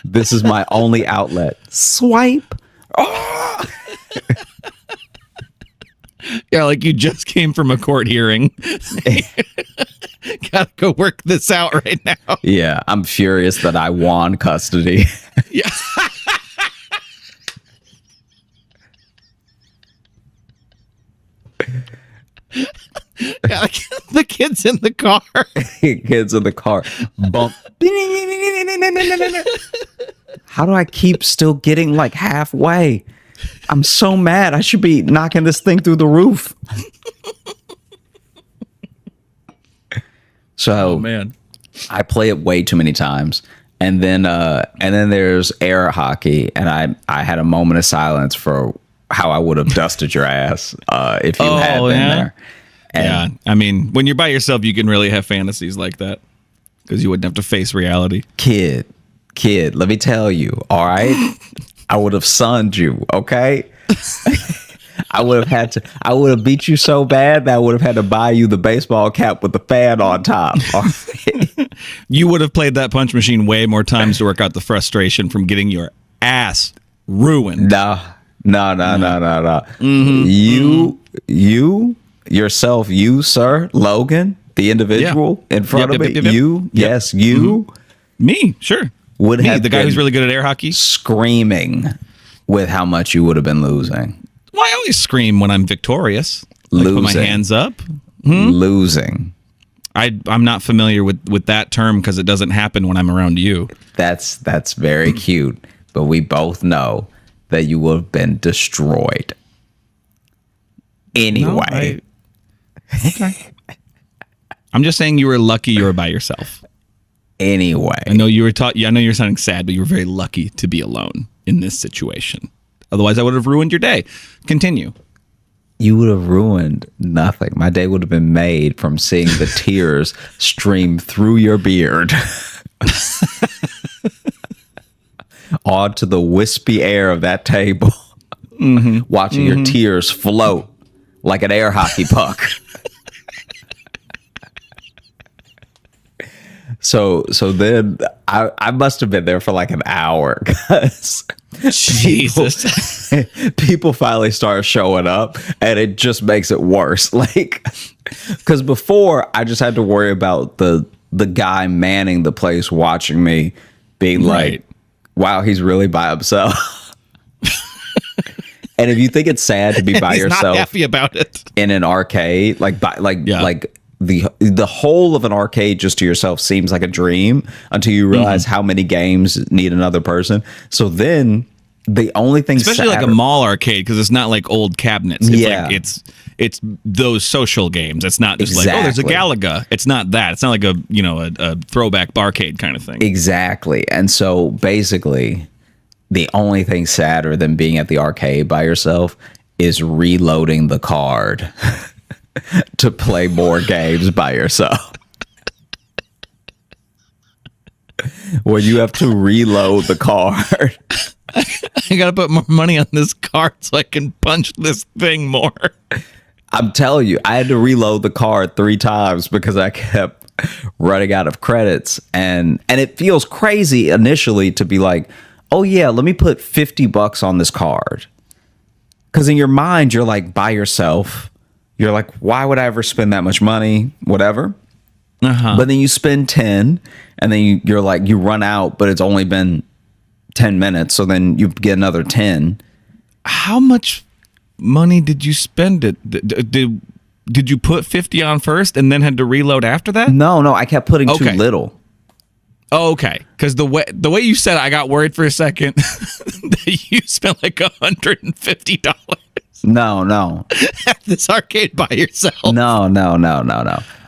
This is my only outlet. Swipe. Oh! Yeah, like you just came from a court hearing. Gotta go work this out right now. Yeah, I'm furious that I won custody. Yeah. Yeah, like the kids in the car. Kids in the car. Bump. How do I keep still getting like halfway? I'm so mad. I should be knocking this thing through the roof. So, man, I play it way too many times. And then there's air hockey, and I had a moment of silence for how I would have dusted your ass if you had been there. And yeah, I mean, when you're by yourself, you can really have fantasies like that because you wouldn't have to face reality. Kid, let me tell you, all right? I would have sunned you, okay? I would have beat you so bad that I would have had to buy you the baseball cap with the fan on top. You would have played that punch machine way more times to work out the frustration from getting your ass ruined. No. Yourself, you, sir, Logan, the individual in front of me, you, yes, you. Me, sure. Would me, have the guy been who's really good at air hockey. screaming with how much you would have been losing. Well, I always scream when I'm victorious. Like, put my Losing. hands up. Losing. I'm not familiar with that term because it doesn't happen when I'm around you. That's very cute. But we both know that you will have been destroyed. Anyway. Okay. I'm just saying you were lucky you were by yourself. Anyway. I know you were I know you're sounding sad, but you were very lucky to be alone in this situation. Otherwise, I would have ruined your day. Continue. You would have ruined nothing. My day would have been made from seeing the tears stream through your beard onto the wispy air of that table, watching your tears float like an air hockey puck. So then I must have been there for like an hour because Jesus. people finally start showing up and it just makes it worse. Like, because before I just had to worry about the guy manning the place watching me being Right. like, wow, he's really by himself. And if you think it's sad to be by He's yourself not happy about it. in an arcade, like the whole of an arcade just to yourself seems like a dream until you realize how many games need another person. So then the only thing, Especially like a mall arcade, because it's not like old cabinets. It's Yeah. like it's those social games. It's not just like, oh, there's a Exactly. Galaga. It's not that. It's not like a throwback barcade kind of thing. Exactly. And so basically, the only thing sadder than being at the arcade by yourself is reloading the card to play more games by yourself. Where you have to reload the card. I gotta put more money on this card so I can punch this thing more. I'm telling you, I had to reload the card 3 times because I kept running out of credits. And it feels crazy initially to be like, oh yeah, let me put $50 on this card. Because in your mind, you're like by yourself. You're like, why would I ever spend that much money? Whatever. But then you spend 10 and then you're like, you run out, but it's only been 10 minutes. So then you get another 10. How much money did you spend it? Did you put 50 on first and then had to reload after that? No, I kept putting too Okay. little. Oh, okay. Because the way you said it, I got worried for a second that you spent like $150 No. at this arcade by yourself. No.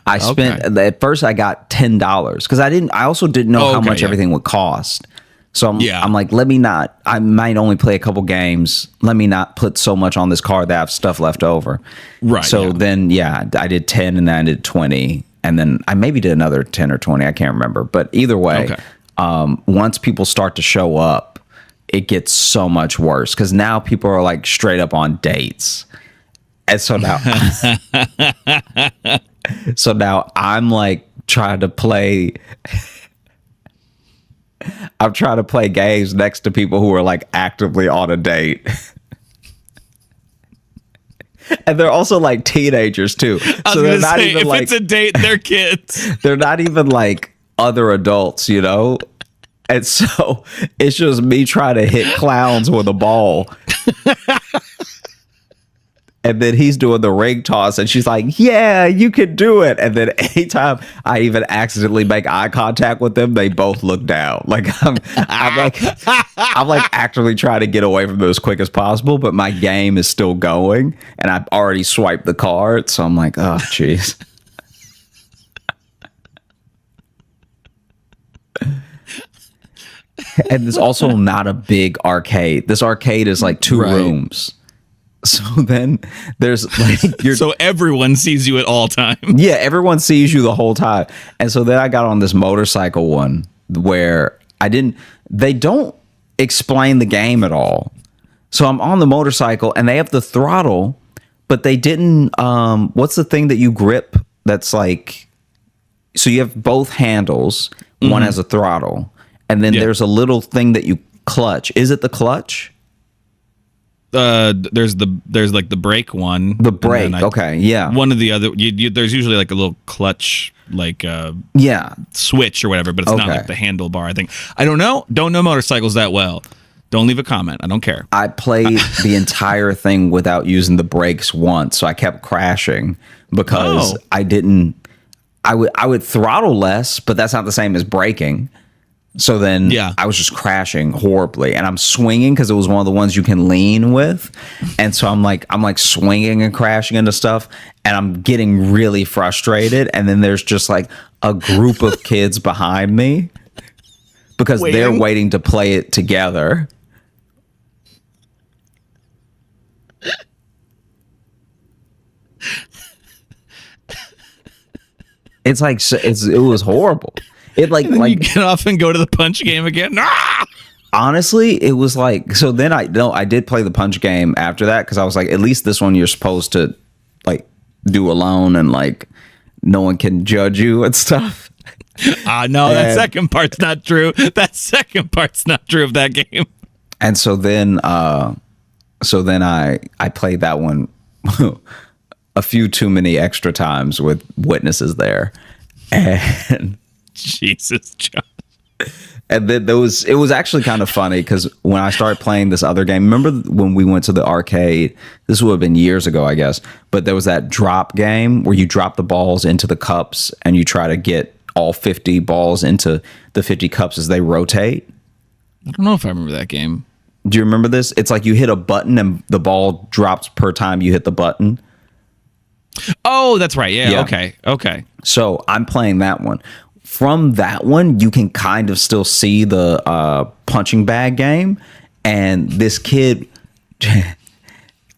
I spent at first I got $10 because I also didn't know how Okay, much yeah. everything would cost. So Yeah. I'm like, I might only play a couple games. Let me not put so much on this card that I have stuff left over. Right, So yeah. then, I did 10 and then I did 20. And then I maybe did another 10 or 20. I can't remember. But either way, Okay. Once people start to show up, it gets so much worse because now people are like straight up on dates. And so now, I'm like trying to play. I'm trying to play games next to people who are like actively on a date. And they're also like teenagers too. I was they're gonna not say, even if like it's a date, they're kids. they're not even like other adults, you know? And so it's just me trying to hit clowns with a ball. And then he's doing the ring toss and she's like, yeah, you can do it. And then anytime I even accidentally make eye contact with them, they both look down. Like I'm like actively trying to get away from them as quick as possible, but my game is still going and I've already swiped the card. So I'm like, oh, jeez. And it's also not a big arcade. This arcade is like 2 Right. rooms. So then there's like So everyone sees you at all times. yeah, everyone sees you the whole time. And so then I got on this motorcycle one where they don't explain the game at all. So I'm on the motorcycle and they have the throttle, but they didn't what's the thing that you grip that's like, so you have both handles, one has a throttle, and then Yeah. there's a little thing that you clutch. Is it the clutch? There's like the brake one. The and brake. then Okay, yeah. One of the other. There's usually like a little clutch, like Yeah. switch or whatever, but it's not Okay. like the handlebar. I think. I don't know. Don't know motorcycles that well. Don't leave a comment. I don't care. I played the entire thing without using the brakes once, so I kept crashing because I would throttle less, but that's not the same as braking. So then I was just crashing horribly, and I'm swinging because it was one of the ones you can lean with. And so I'm like swinging and crashing into stuff, and I'm getting really frustrated. And then there's just like a group of kids behind me because they're waiting to play it together. It was horrible. It like you get off and go to the punch game again. Ah! Honestly, it was like, so then I did play the punch game after that because I was like, at least this one you're supposed to like do alone and like no one can judge you and stuff. No, that second part's not true. That second part's not true of that game. And so then I played that one a few too many extra times with witnesses there. And Jesus, John. And then it was actually kind of funny because when I started playing this other game, remember when we went to the arcade? This would have been years ago, I guess. But there was that drop game where you drop the balls into the cups and you try to get all 50 balls into the 50 cups as they rotate. I don't know if I remember that game. Do you remember this? It's like you hit a button and the ball drops per time you hit the button. Oh, that's right. Yeah. Okay. So I'm playing that one. From that one, you can kind of still see the punching bag game. And this kid,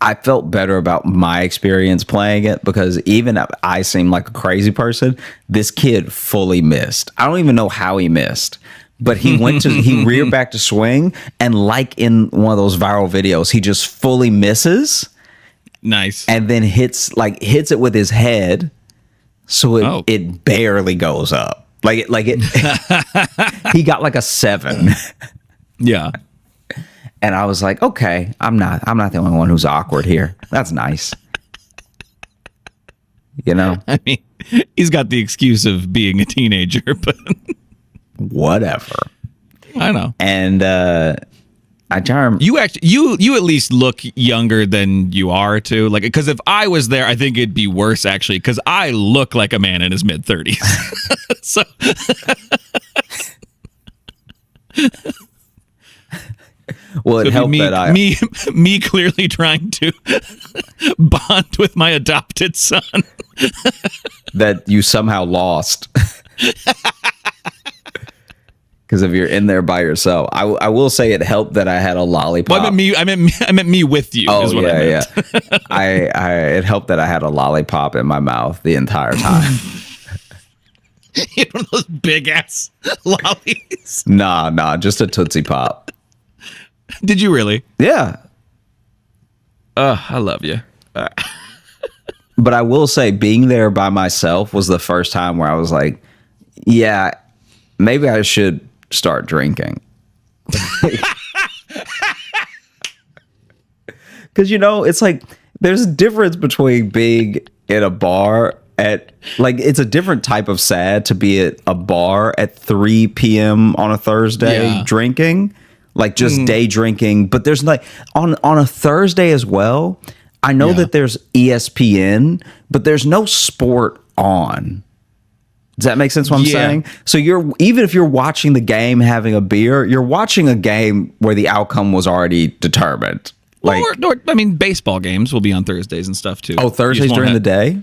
I felt better about my experience playing it because even if I seem like a crazy person, this kid fully missed. I don't even know how he missed. But he reared back to swing. And like in one of those viral videos, he just fully misses. Nice. And then hits it with his head, so it barely goes up. Like it he got like a 7. Yeah. And I was like, okay, I'm not the only one who's awkward here. That's nice. You know? I mean, he's got the excuse of being a teenager, but whatever. I know. And you at least look younger than you are too. Like, because if I was there, I think it'd be worse actually, because I look like a man in his mid-30s. So well, it helped that me clearly trying to bond with my adopted son that you somehow lost. Because if you're in there by yourself, I will say it helped that I had a lollipop. Well, I meant me with you. Oh, is what I meant. Yeah. It helped that I had a lollipop in my mouth the entire time. You know those big ass lollies? Nah, just a Tootsie Pop. Did you really? Yeah. I love you. But I will say, being there by myself was the first time where I was like, yeah, maybe I should start drinking. Because, it's like there's a difference between being in a bar it's a different type of sad to be at a bar at 3 p.m. on a Thursday drinking, like just day drinking. But there's like on a Thursday as well. I know that there's ESPN, but there's no sport on. Does that make sense what I'm saying? So even if you're watching the game having a beer, you're watching a game where the outcome was already determined. Like, I mean, baseball games will be on Thursdays and stuff too. Oh, Thursdays during the day?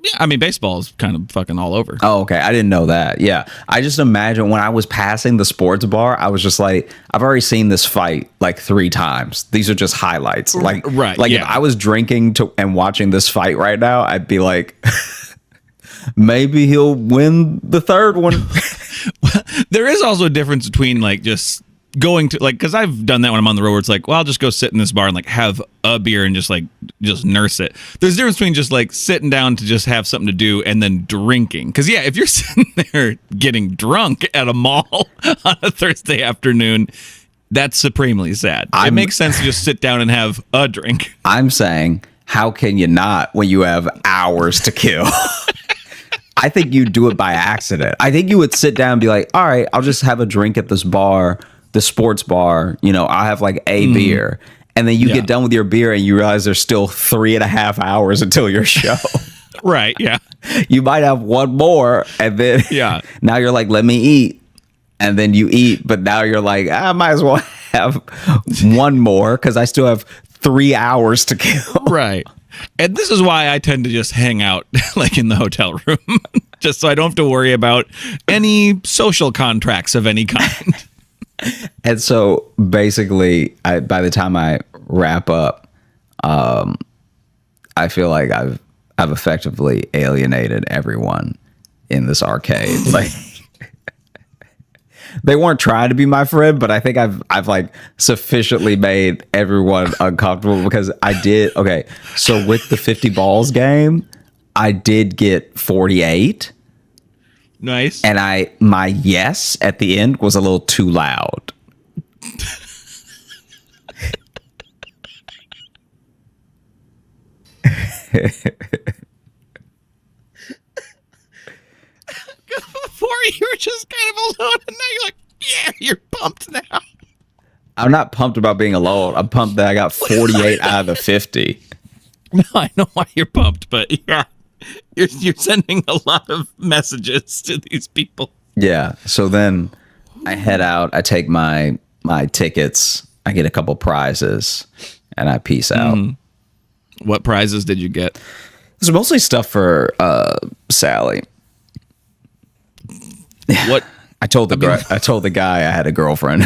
Yeah, I mean, baseball is kind of fucking all over. Oh, okay. I didn't know that. Yeah. I just imagine when I was passing the sports bar, I was just like, I've already seen this fight like 3 times. These are just highlights. Like, if I was drinking and watching this fight right now, I'd be like, maybe he'll win the third one. There is also a difference between like just going to like, because I've done that when I'm on the road where it's like, well, I'll just go sit in this bar and like have a beer and just nurse it. There's a difference between just like sitting down to just have something to do and then drinking. Because if you're sitting there getting drunk at a mall on a Thursday afternoon, that's supremely sad. It makes sense to just sit down and have a drink. I'm saying, how can you not when you have hours to kill? I think you'd do it by accident. I think you would sit down and be like, all right, I'll just have a drink at this bar the sports bar, you know, I have like a beer, and then you Yeah. get done with your beer and you realize there's still 3.5 hours until your show. Right. Yeah. You might have one more, and then Yeah. now you're like, let me eat, and then you eat, but now you're like, I might as well have one more because I still have 3 hours to kill. Right. And this is why I tend to just hang out like in the hotel room, just so I don't have to worry about any social contracts of any kind. And so basically, by the time I wrap up, I feel like I've effectively alienated everyone in this arcade. Like, they weren't trying to be my friend, but I think I've like sufficiently made everyone uncomfortable because I did. Okay, so with the 50 balls game, I did get 48, Nice. and my yes at the end was a little too loud. Before you were just kind of alone, and now you're like, yeah, you're pumped now. I'm not pumped about being alone. I'm pumped that I got 48 out of the 50. No, I know why you're pumped, but yeah, you're sending a lot of messages to these people. Yeah. So then I head out. I take my tickets. I get a couple prizes, and I peace out. What prizes did you get? It's mostly stuff for Sally. What? I told the guy I had a girlfriend.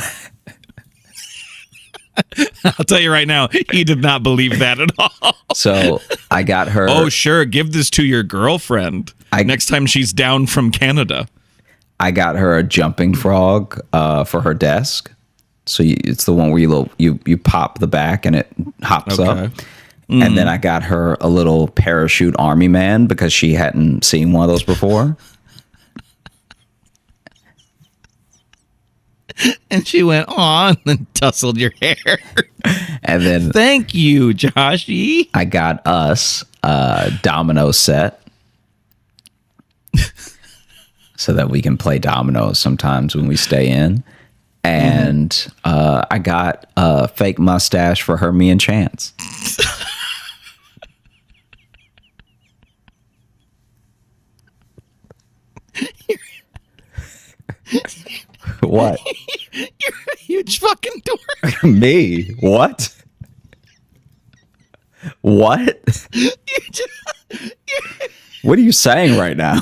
I'll tell you right now, he did not believe that at all. So I got her. Oh, sure. Give this to your girlfriend next time she's down from Canada. I got her a jumping frog for her desk. So it's the one where you pop the back and it hops up. And then I got her a little parachute army man because she hadn't seen one of those before. And she went on and tussled your hair. And then Thank you, Joshy. I got us a domino set so that we can play dominoes sometimes when we stay in. And I got a fake mustache for her, me, and Chance. What? You're a huge fucking dork. Me? What? What? What are you saying right now?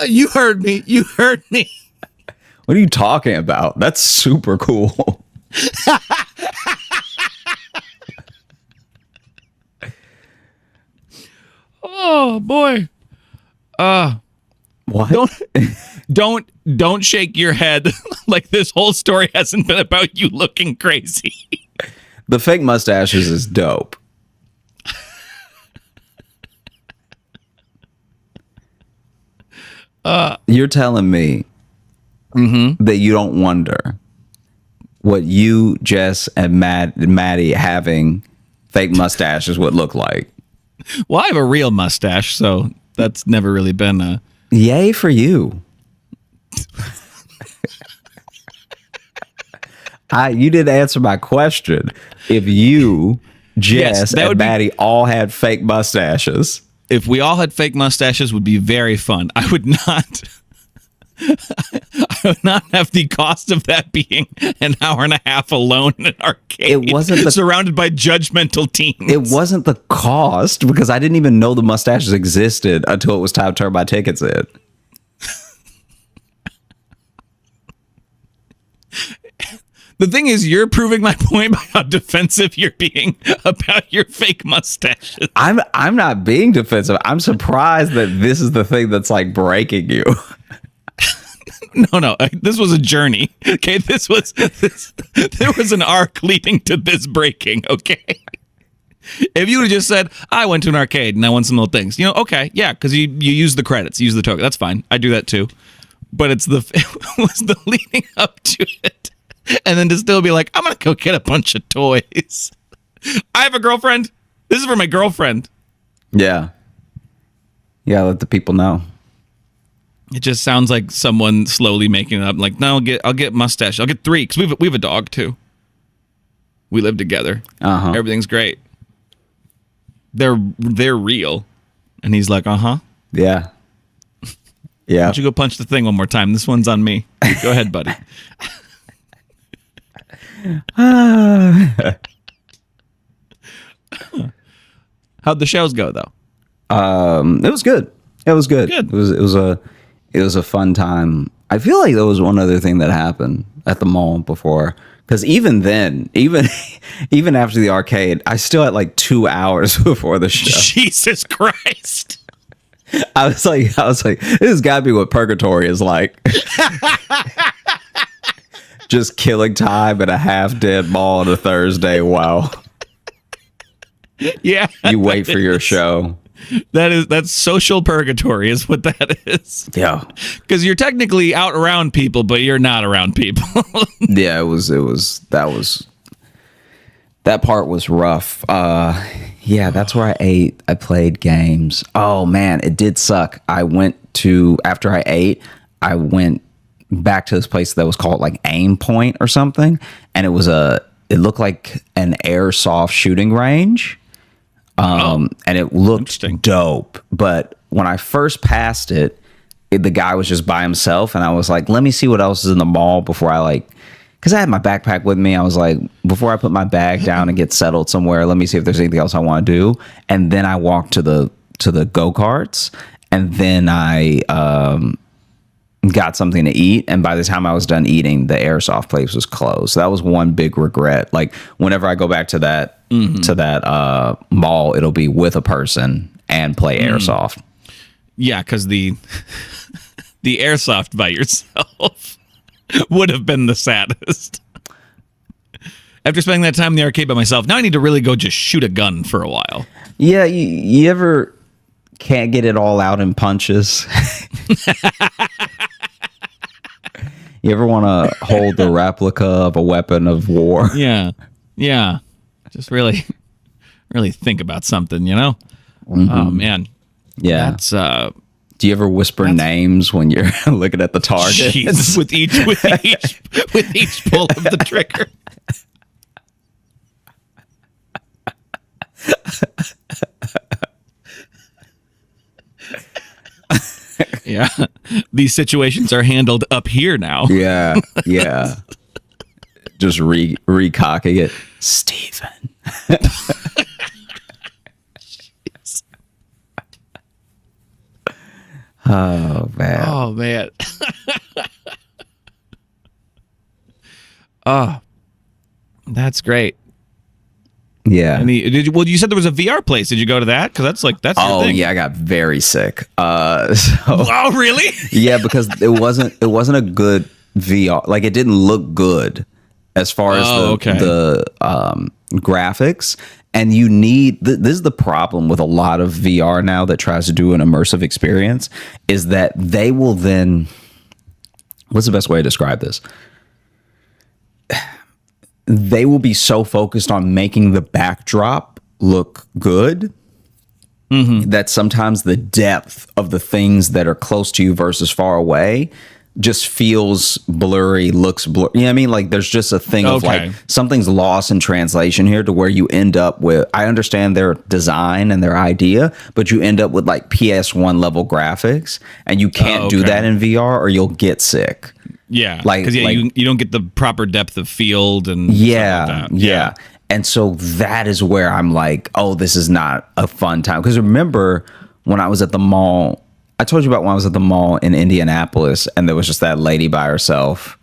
You heard me. You heard me. What are you talking about? That's super cool. Oh boy. What? Don't shake your head like this whole story hasn't been about you looking crazy. The fake mustaches is dope. You're telling me that you don't wonder what you, Jess, and Maddie having fake mustaches would look like. Well, I have a real mustache, so that's never really been a... Yay for you. You didn't answer my question. If you, Jess, that and would be- Maddie all had fake mustaches. If we all had fake mustaches, would be very fun. I would not... I would not have the cost of that being an hour and a half alone in an arcade. It wasn't surrounded by judgmental teens. It wasn't the cost because I didn't even know the mustaches existed until it was time to turn my tickets in. The thing is, you're proving my point by how defensive you're being about your fake mustaches. I'm not being defensive. I'm surprised that this is the thing that's like breaking you. No. This was a journey. Okay, there was an arc leading to this breaking. Okay, if you would have just said, "I went to an arcade and I won some little things," okay, yeah, because you use the credits, you use the token. That's fine. I do that too. But it was the leading up to it, and then to still be like, "I'm gonna go get a bunch of toys." I have a girlfriend. This is for my girlfriend. Yeah. Yeah, let the people know. It just sounds like someone slowly making it up. Like, no, I'll get mustache. I'll get 3 because we have a dog too. We live together. Everything's great. They're real, and he's like, Yeah. Yeah. Why don't you go punch the thing one more time? This one's on me. Go ahead, buddy. How'd the shows go though? It was good. It was good. Good. It was a fun time. I feel like there was one other thing that happened at the mall before. Because even then, even after the arcade, I still had like 2 hours before the show. Jesus Christ. I was like, this has got to be what purgatory is like. Just killing time at a half dead mall on a Thursday. Wow. Yeah. You wait for your show. That's social purgatory is what that is. Yeah. Because you're technically out around people, but you're not around people. Yeah, that part was rough. Yeah, that's where I ate. I played games. Oh man, it did suck. After I ate, I went back to this place that was called like Aim Point or something. And it looked like an airsoft shooting range. And it looked dope. But when I first passed it, the guy was just by himself. And I was like, let me see what else is in the mall before because I had my backpack with me. I was like, before I put my bag down and get settled somewhere, let me see if there's anything else I want to do. And then I walked to the go-karts, and then I got something to eat. And by the time I was done eating, the airsoft place was closed. So that was one big regret. Like whenever I go back to that mall, it'll be with a person and play airsoft. Yeah, because the airsoft by yourself would have been the saddest. After spending that time in the arcade by myself, now I need to really go just shoot a gun for a while. Yeah, you ever can't get it all out in punches? You ever want to hold the replica of a weapon of war? Yeah. Just really think about something, you know? Oh, man. Yeah. That's Do you ever whisper names when you're looking at the target? Jeez, with each pull of the trigger. Yeah, these situations are handled up here now. Yeah. Just recocking it, Steven. Oh man. Oh, that's great. Yeah. And you said there was a VR place. Did you go to that? Because that's your thing. Yeah, I got very sick. Oh, really? Yeah, because it wasn't a good VR. Like it didn't look good as far as the graphics. And you need this is the problem with a lot of VR now that tries to do an immersive experience is that they will then. What's the best way to describe this? They will be so focused on making the backdrop look good that sometimes the depth of the things that are close to you versus far away just feels blurry, looks blurry. You know what I mean? Like there's just a thing of like something's lost in translation here to where you end up with, I understand their design and their idea, but you end up with like PS1 level graphics and you can't do that in VR or you'll get sick. Yeah, because you don't get the proper depth of field and stuff like that. Yeah. And so that is where I'm like, oh, this is not a fun time. Because remember when I was at the mall, I told you about when I was at the mall in Indianapolis and there was just that lady by herself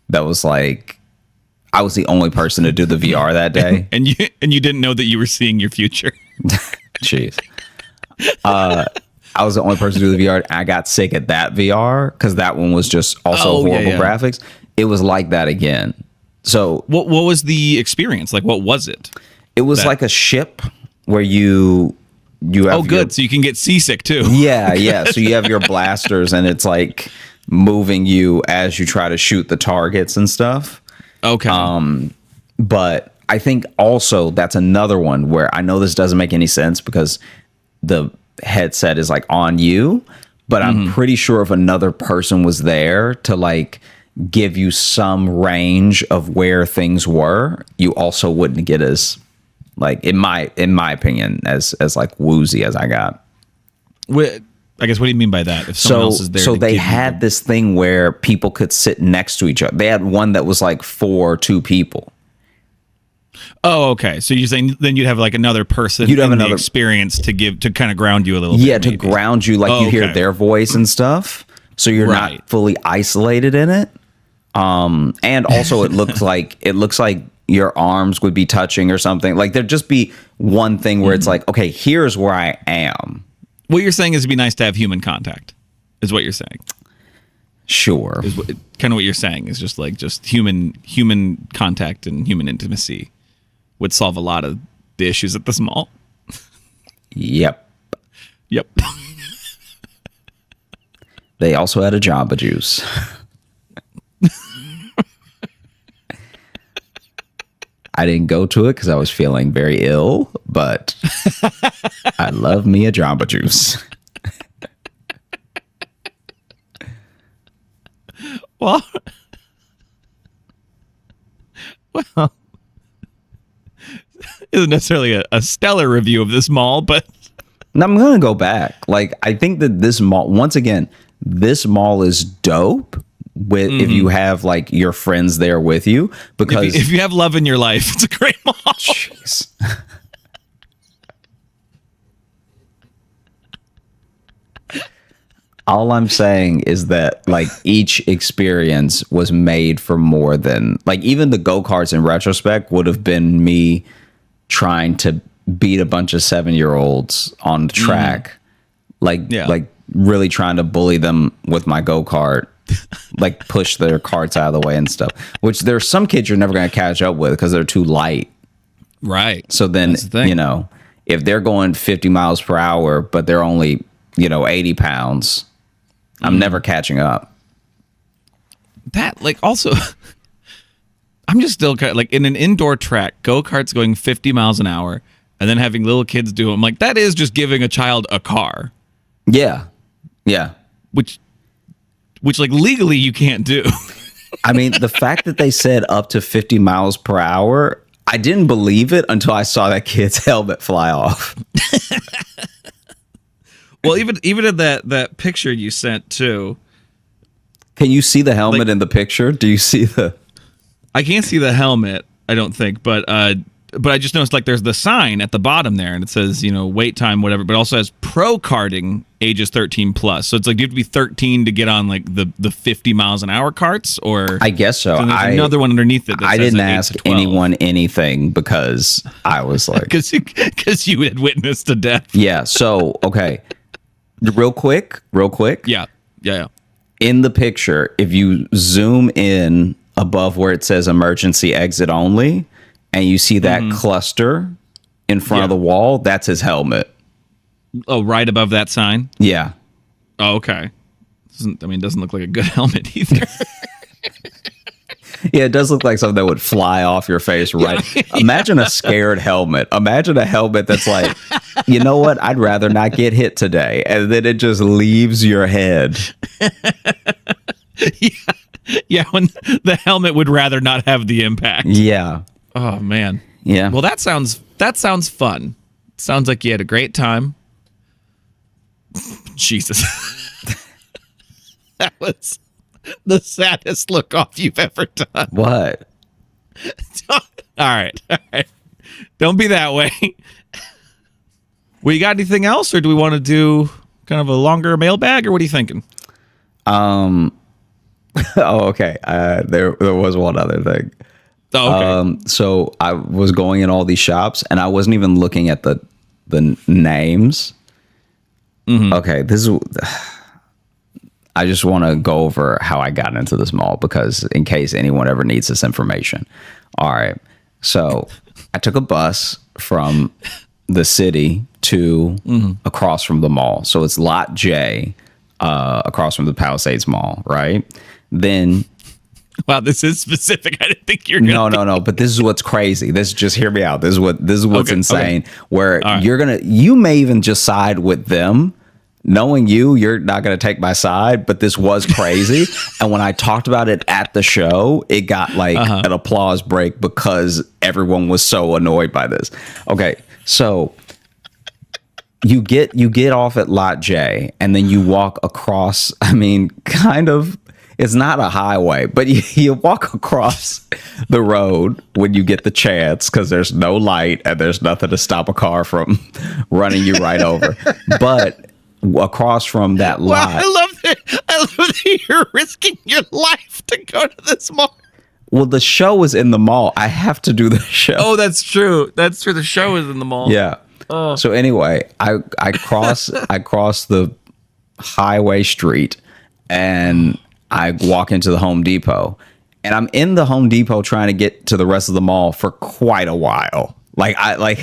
that was like, I was the only person to do the VR that day. and you didn't know that you were seeing your future. Jeez. I was the only person to do the VR. I got sick at that VR because that one was just also horrible graphics. It was like that again. So what was the experience? Like, what was it? It was like a ship where you have good. So you can get seasick too. Yeah. So you have your blasters and it's like moving you as you try to shoot the targets and stuff. Okay. But I think also that's another one where I know this doesn't make any sense because the headset is like on you, but I'm pretty sure if another person was there to like give you some range of where things were, you also wouldn't get as like in my opinion as like woozy as I got. I guess what do you mean by that? If someone else is there, so to they give you had this thing where people could sit next to each other. They had one that was like for 2 people. Oh, okay. So you're saying then you'd have like another person You'd have in the another experience to give to kind of ground you a little bit. Yeah, to maybe. ground you, like Oh, you hear okay. their voice and stuff, so you're Right. not fully isolated in it. And also it looks like your arms would be touching or something. Like there'd just be one thing where it's like, okay, here's where I am. What you're saying is it'd be nice to have human contact. Is what you're saying. Sure. Is kind of what you're saying is just human contact and human intimacy would solve a lot of the issues at this mall. Yep. Yep. They also had a Jamba Juice. I didn't go to it because I was feeling very ill, but I love me a Jamba Juice. Well, isn't necessarily a stellar review of this mall, but And I'm gonna go back. Like I think that this mall, once again, this mall is dope with if you have like your friends there with you because if you have love in your life, it's a great mall. jeez. All I'm saying is that like each experience was made for more than like even the go-karts in retrospect would have been me trying to beat a bunch of 7-year-olds on the track. Like really trying to bully them with my go-kart, like push their carts out of the way and stuff. Which there's some kids you're never gonna catch up with because they're too light. Right. So then, That's the thing. you know, if they're going 50 miles per hour, but they're only, 80 pounds, I'm never catching up. That like also I'm just still kind of like in an indoor track, go-karts going 50 miles an hour and then having little kids do them. Like that is just giving a child a car, Yeah. Yeah. which like legally you can't do. I mean, the fact that they said up to 50 miles per hour, I didn't believe it until I saw that kid's helmet fly off. Well, even in that picture you sent too. Can you see the helmet Like- in the picture? Do you see the... I can't see the helmet, I don't think, but I just noticed like there's the sign at the bottom there and it says, wait time, whatever, but it also has pro karting ages 13 plus. So it's like, do you have to be 13 to get on like the 50 miles an hour carts or I guess so. there's another one underneath it that I says didn't like 8 ask to 12. anyone anything because I was like... Because you had witnessed a death. Yeah, so, okay. Real quick. Yeah. In the picture, if you zoom in above where it says emergency exit only, and you see that cluster in front of the wall, that's his helmet. Oh, right above that sign. Yeah. Oh, okay. Doesn't look like a good helmet either. Yeah, it does look like something that would fly off your face, right? Imagine a scared helmet. Imagine a helmet that's like, you know what? I'd rather not get hit today. And then it just leaves your head. Yeah, when the helmet would rather not have the impact. Yeah. Oh man. Yeah. Well, that sounds fun. Sounds like you had a great time. Jesus. That was the saddest look off you've ever done. What? All right. Don't be that way. Well, you got anything else, or do we want to do kind of a longer mailbag, or what are you thinking? Oh, okay. There was one other thing. Oh, okay. So I was going in all these shops, and I wasn't even looking at the names. Okay, this is. I just want to go over how I got into this mall because in case anyone ever needs this information. All right. So I took a bus from the city to across from the mall. So it's Lot J across from the Palisades Mall, right? Then Wow, this is specific. I didn't think you're gonna. no. But this is what's crazy. Just hear me out. This is what's Okay, insane. okay. Where All right. you may even just side with them knowing you're not going to take my side, but this was crazy. And when I talked about it at the show, it got like an applause break because everyone was so annoyed by this. Okay, so you get off at Lot J, and then you walk across. I mean, kind of. It's not a highway, but you walk across the road when you get the chance because there's no light and there's nothing to stop a car from running you right over. But across from that lot. Wow, I love that you're risking your life to go to this mall. Well, the show is in the mall. I have to do the show. Oh, that's true. That's true. The show is in the mall. Yeah. Oh. So anyway, I cross the highway street and I walk into the Home Depot, and I'm in the Home Depot trying to get to the rest of the mall for quite a while. Like I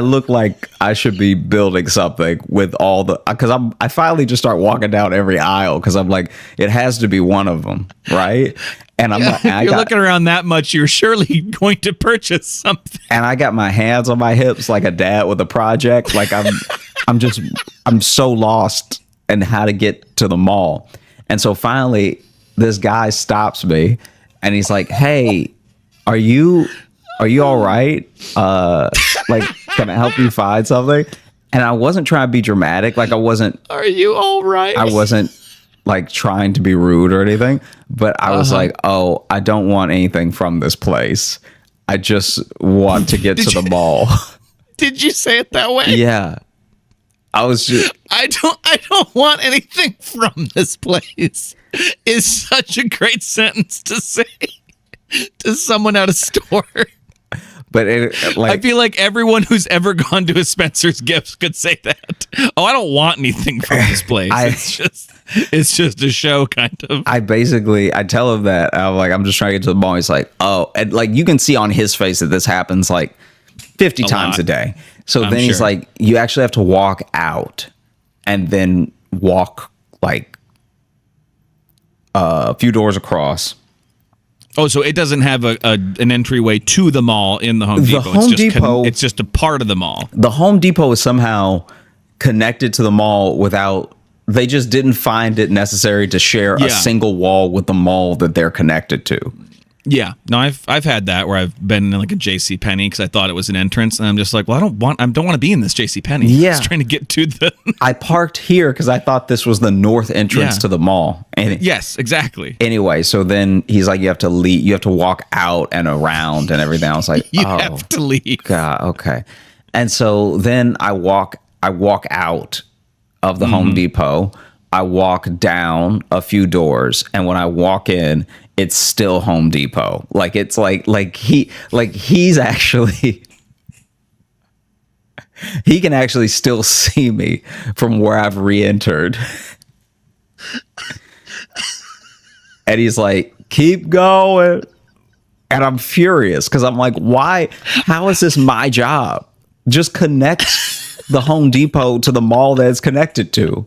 look like I should be building something with all the, because I finally just start walking down every aisle because I'm like, it has to be one of them, right? And you're looking around that much, you're surely going to purchase something. And I got my hands on my hips like a dad with a project. Like I'm so lost in how to get to the mall. And so finally, this guy stops me, and he's like, "Hey, are you all right? Like, can I help you find something?" And I wasn't trying to be dramatic. Like, I wasn't. Are you all right? I wasn't like trying to be rude or anything. But I was like, "Oh, I don't want anything from this place. I just want to get to the mall." Did you say it that way? Yeah. I was just. I don't want anything from this place. Is such a great sentence to say to someone at a store. But I feel like everyone who's ever gone to a Spencer's Gifts could say that. Oh, I don't want anything from this place. It's just a show, kind of. I tell him that I'm just trying to get to the mall. He's like, oh, and like you can see on his face that this happens like 50 times a day. So then he's like, you actually have to walk out and then walk like a few doors across. Oh, so it doesn't have an entryway to the mall in the Home Depot. It's just a part of the mall. The Home Depot is somehow connected to the mall without. They just didn't find it necessary to share a single wall with the mall that they're connected to. Yeah, no, I've had that where I've been in like a J.C. Penney because I thought it was an entrance, and I'm just like, well, I don't want to be in this J.C. Penney. Yeah, I was trying to get to the. I parked here because I thought this was the north entrance to the mall. And yes, exactly. Anyway, so then he's like, you have to leave. You have to walk out and around and everything. I was like, you have to leave. God, okay. And so then I walk out of the Home Depot. I walk down a few doors, and when I walk in, it's still Home Depot. Like it's like he's actually he can actually still see me from where I've re-entered. And he's like, keep going. And I'm furious because I'm like, why? How is this my job? Just connect the Home Depot to the mall that it's connected to.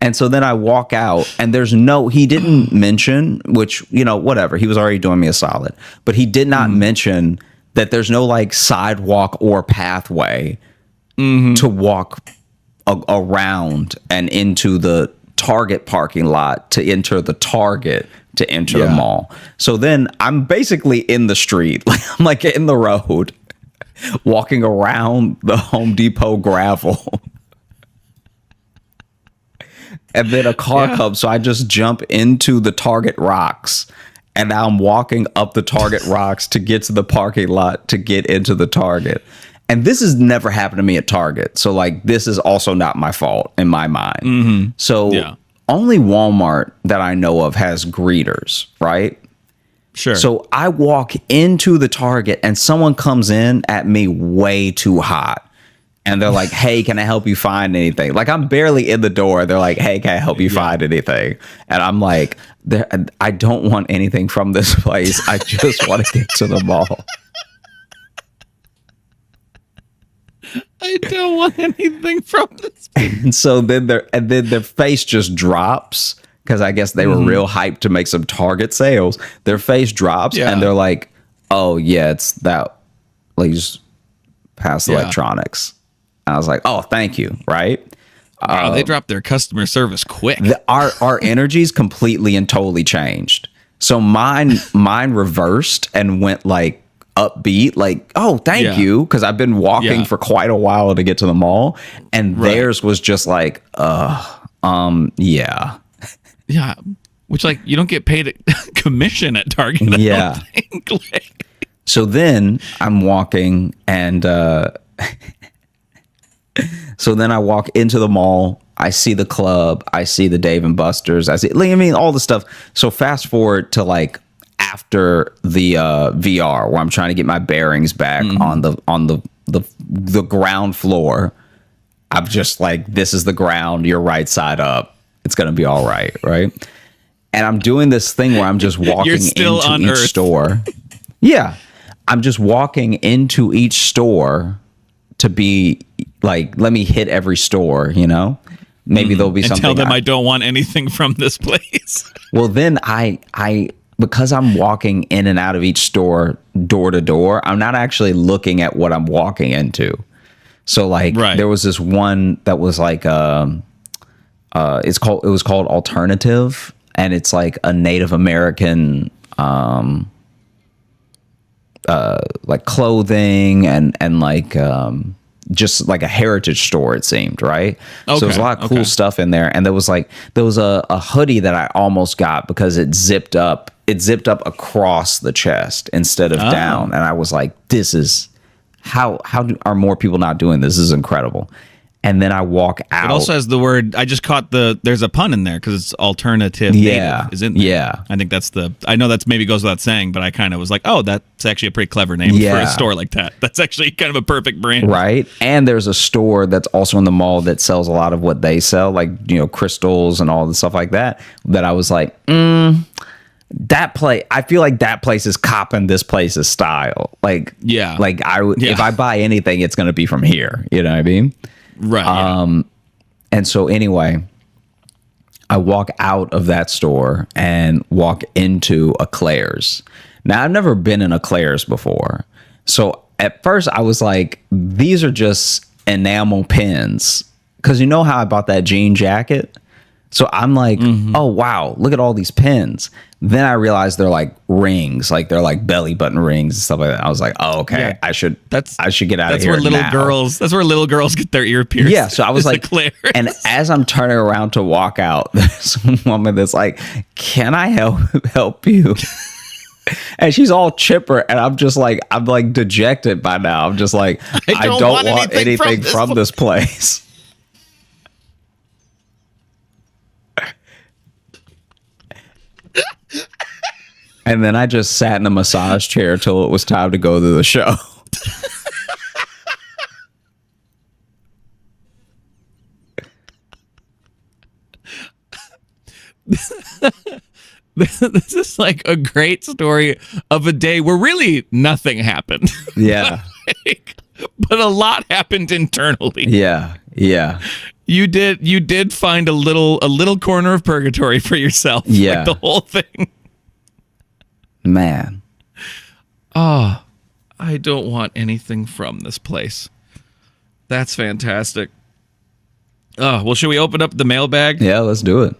And so then I walk out, and he didn't mention, which, whatever. He was already doing me a solid. But he did not mention that there's no like sidewalk or pathway to walk around and into the Target parking lot to enter the Target to enter the mall. So then I'm basically in the street. Like I'm like in the road, walking around the Home Depot gravel. And then a car comes, so I just jump into the Target rocks, and now I'm walking up the Target rocks to get to the parking lot to get into the Target. And this has never happened to me at Target, so like this is also not my fault in my mind. So only Walmart that I know of has greeters, right? Sure. So I walk into the Target, and someone comes in at me way too hot. And they're like, hey, can I help you find anything? Like, I'm barely in the door. They're like, hey, can I help you find anything? And I'm like, I don't want anything from this place. I just want to get to the mall. I don't want anything from this place. And so then their face just drops because I guess they were real hyped to make some Target sales. Their face drops and they're like, oh, yeah, it's that. Like, just pass electronics. I was like, oh, thank you. Right. Wow, they dropped their customer service quick. Our energies completely and totally changed. So mine reversed and went like upbeat, like, oh, thank you, because I've been walking for quite a while to get to the mall, and theirs was just like, yeah. Yeah, which like you don't get paid a commission at Target. Yeah. So then I'm walking, and so then I walk into the mall. I see the club. I see the Dave and Buster's. I mean, all the stuff. So fast forward to like after the VR, where I'm trying to get my bearings back on the ground floor. I'm just like, this is the ground. You're right side up. It's gonna be all right, right? And I'm doing this thing where I'm just walking into each store. Yeah, I'm just walking into each store to be like, let me hit every store, you know? Maybe there'll be something. Tell them I don't want anything from this place. Well, then I because I'm walking in and out of each store, door to door, I'm not actually looking at what I'm walking into. So like there was this one that was like it was called Alternative, and it's like a Native American like clothing and like just like a heritage store, it seemed, right? So there's a lot of cool stuff in there, and there was a hoodie that I almost got because it zipped up across the chest instead of down, and I was like, this is are more people not doing this? This is incredible. And then I walk out. It also has the word. I just caught there's a pun in there because it's alternative. Yeah, native, isn't there? Yeah. I think I know that's maybe goes without saying, but I kind of was like, oh, that's actually a pretty clever name for a store like that. That's actually kind of a perfect brand, right? And there's a store that's also in the mall that sells a lot of what they sell, like, you know, crystals and all the stuff like that. That I was like, that place. I feel like that place is copping this place's style. Like, like if I buy anything, it's going to be from here. You know what I mean? Right. And so anyway, I walk out of that store and walk into a Claire's. Now, I've never been in a Claire's before. So at first I was like, these are just enamel pins. Because you know how I bought that jean jacket? So I'm like, oh, wow, look at all these pins. Then I realized they're like rings, like they're like belly button rings and stuff like that. I was like, oh, okay, Yeah. I should get out of here. That's where little girls get their ear pierced. Yeah, so I was like, and as I'm turning around to walk out, there's a woman that's like, can I help you? And she's all chipper, and I'm like dejected by now. I'm just like, I don't want anything from this place. And then I just sat in a massage chair till it was time to go to the show. This is like a great story of a day where really nothing happened. Yeah. But a lot happened internally. Yeah. Yeah. You did find a little corner of purgatory for yourself. Yeah. Like the whole thing. Man. Oh, I don't want anything from this place. That's fantastic. Oh, well, should we open up the mailbag? Yeah, let's do it.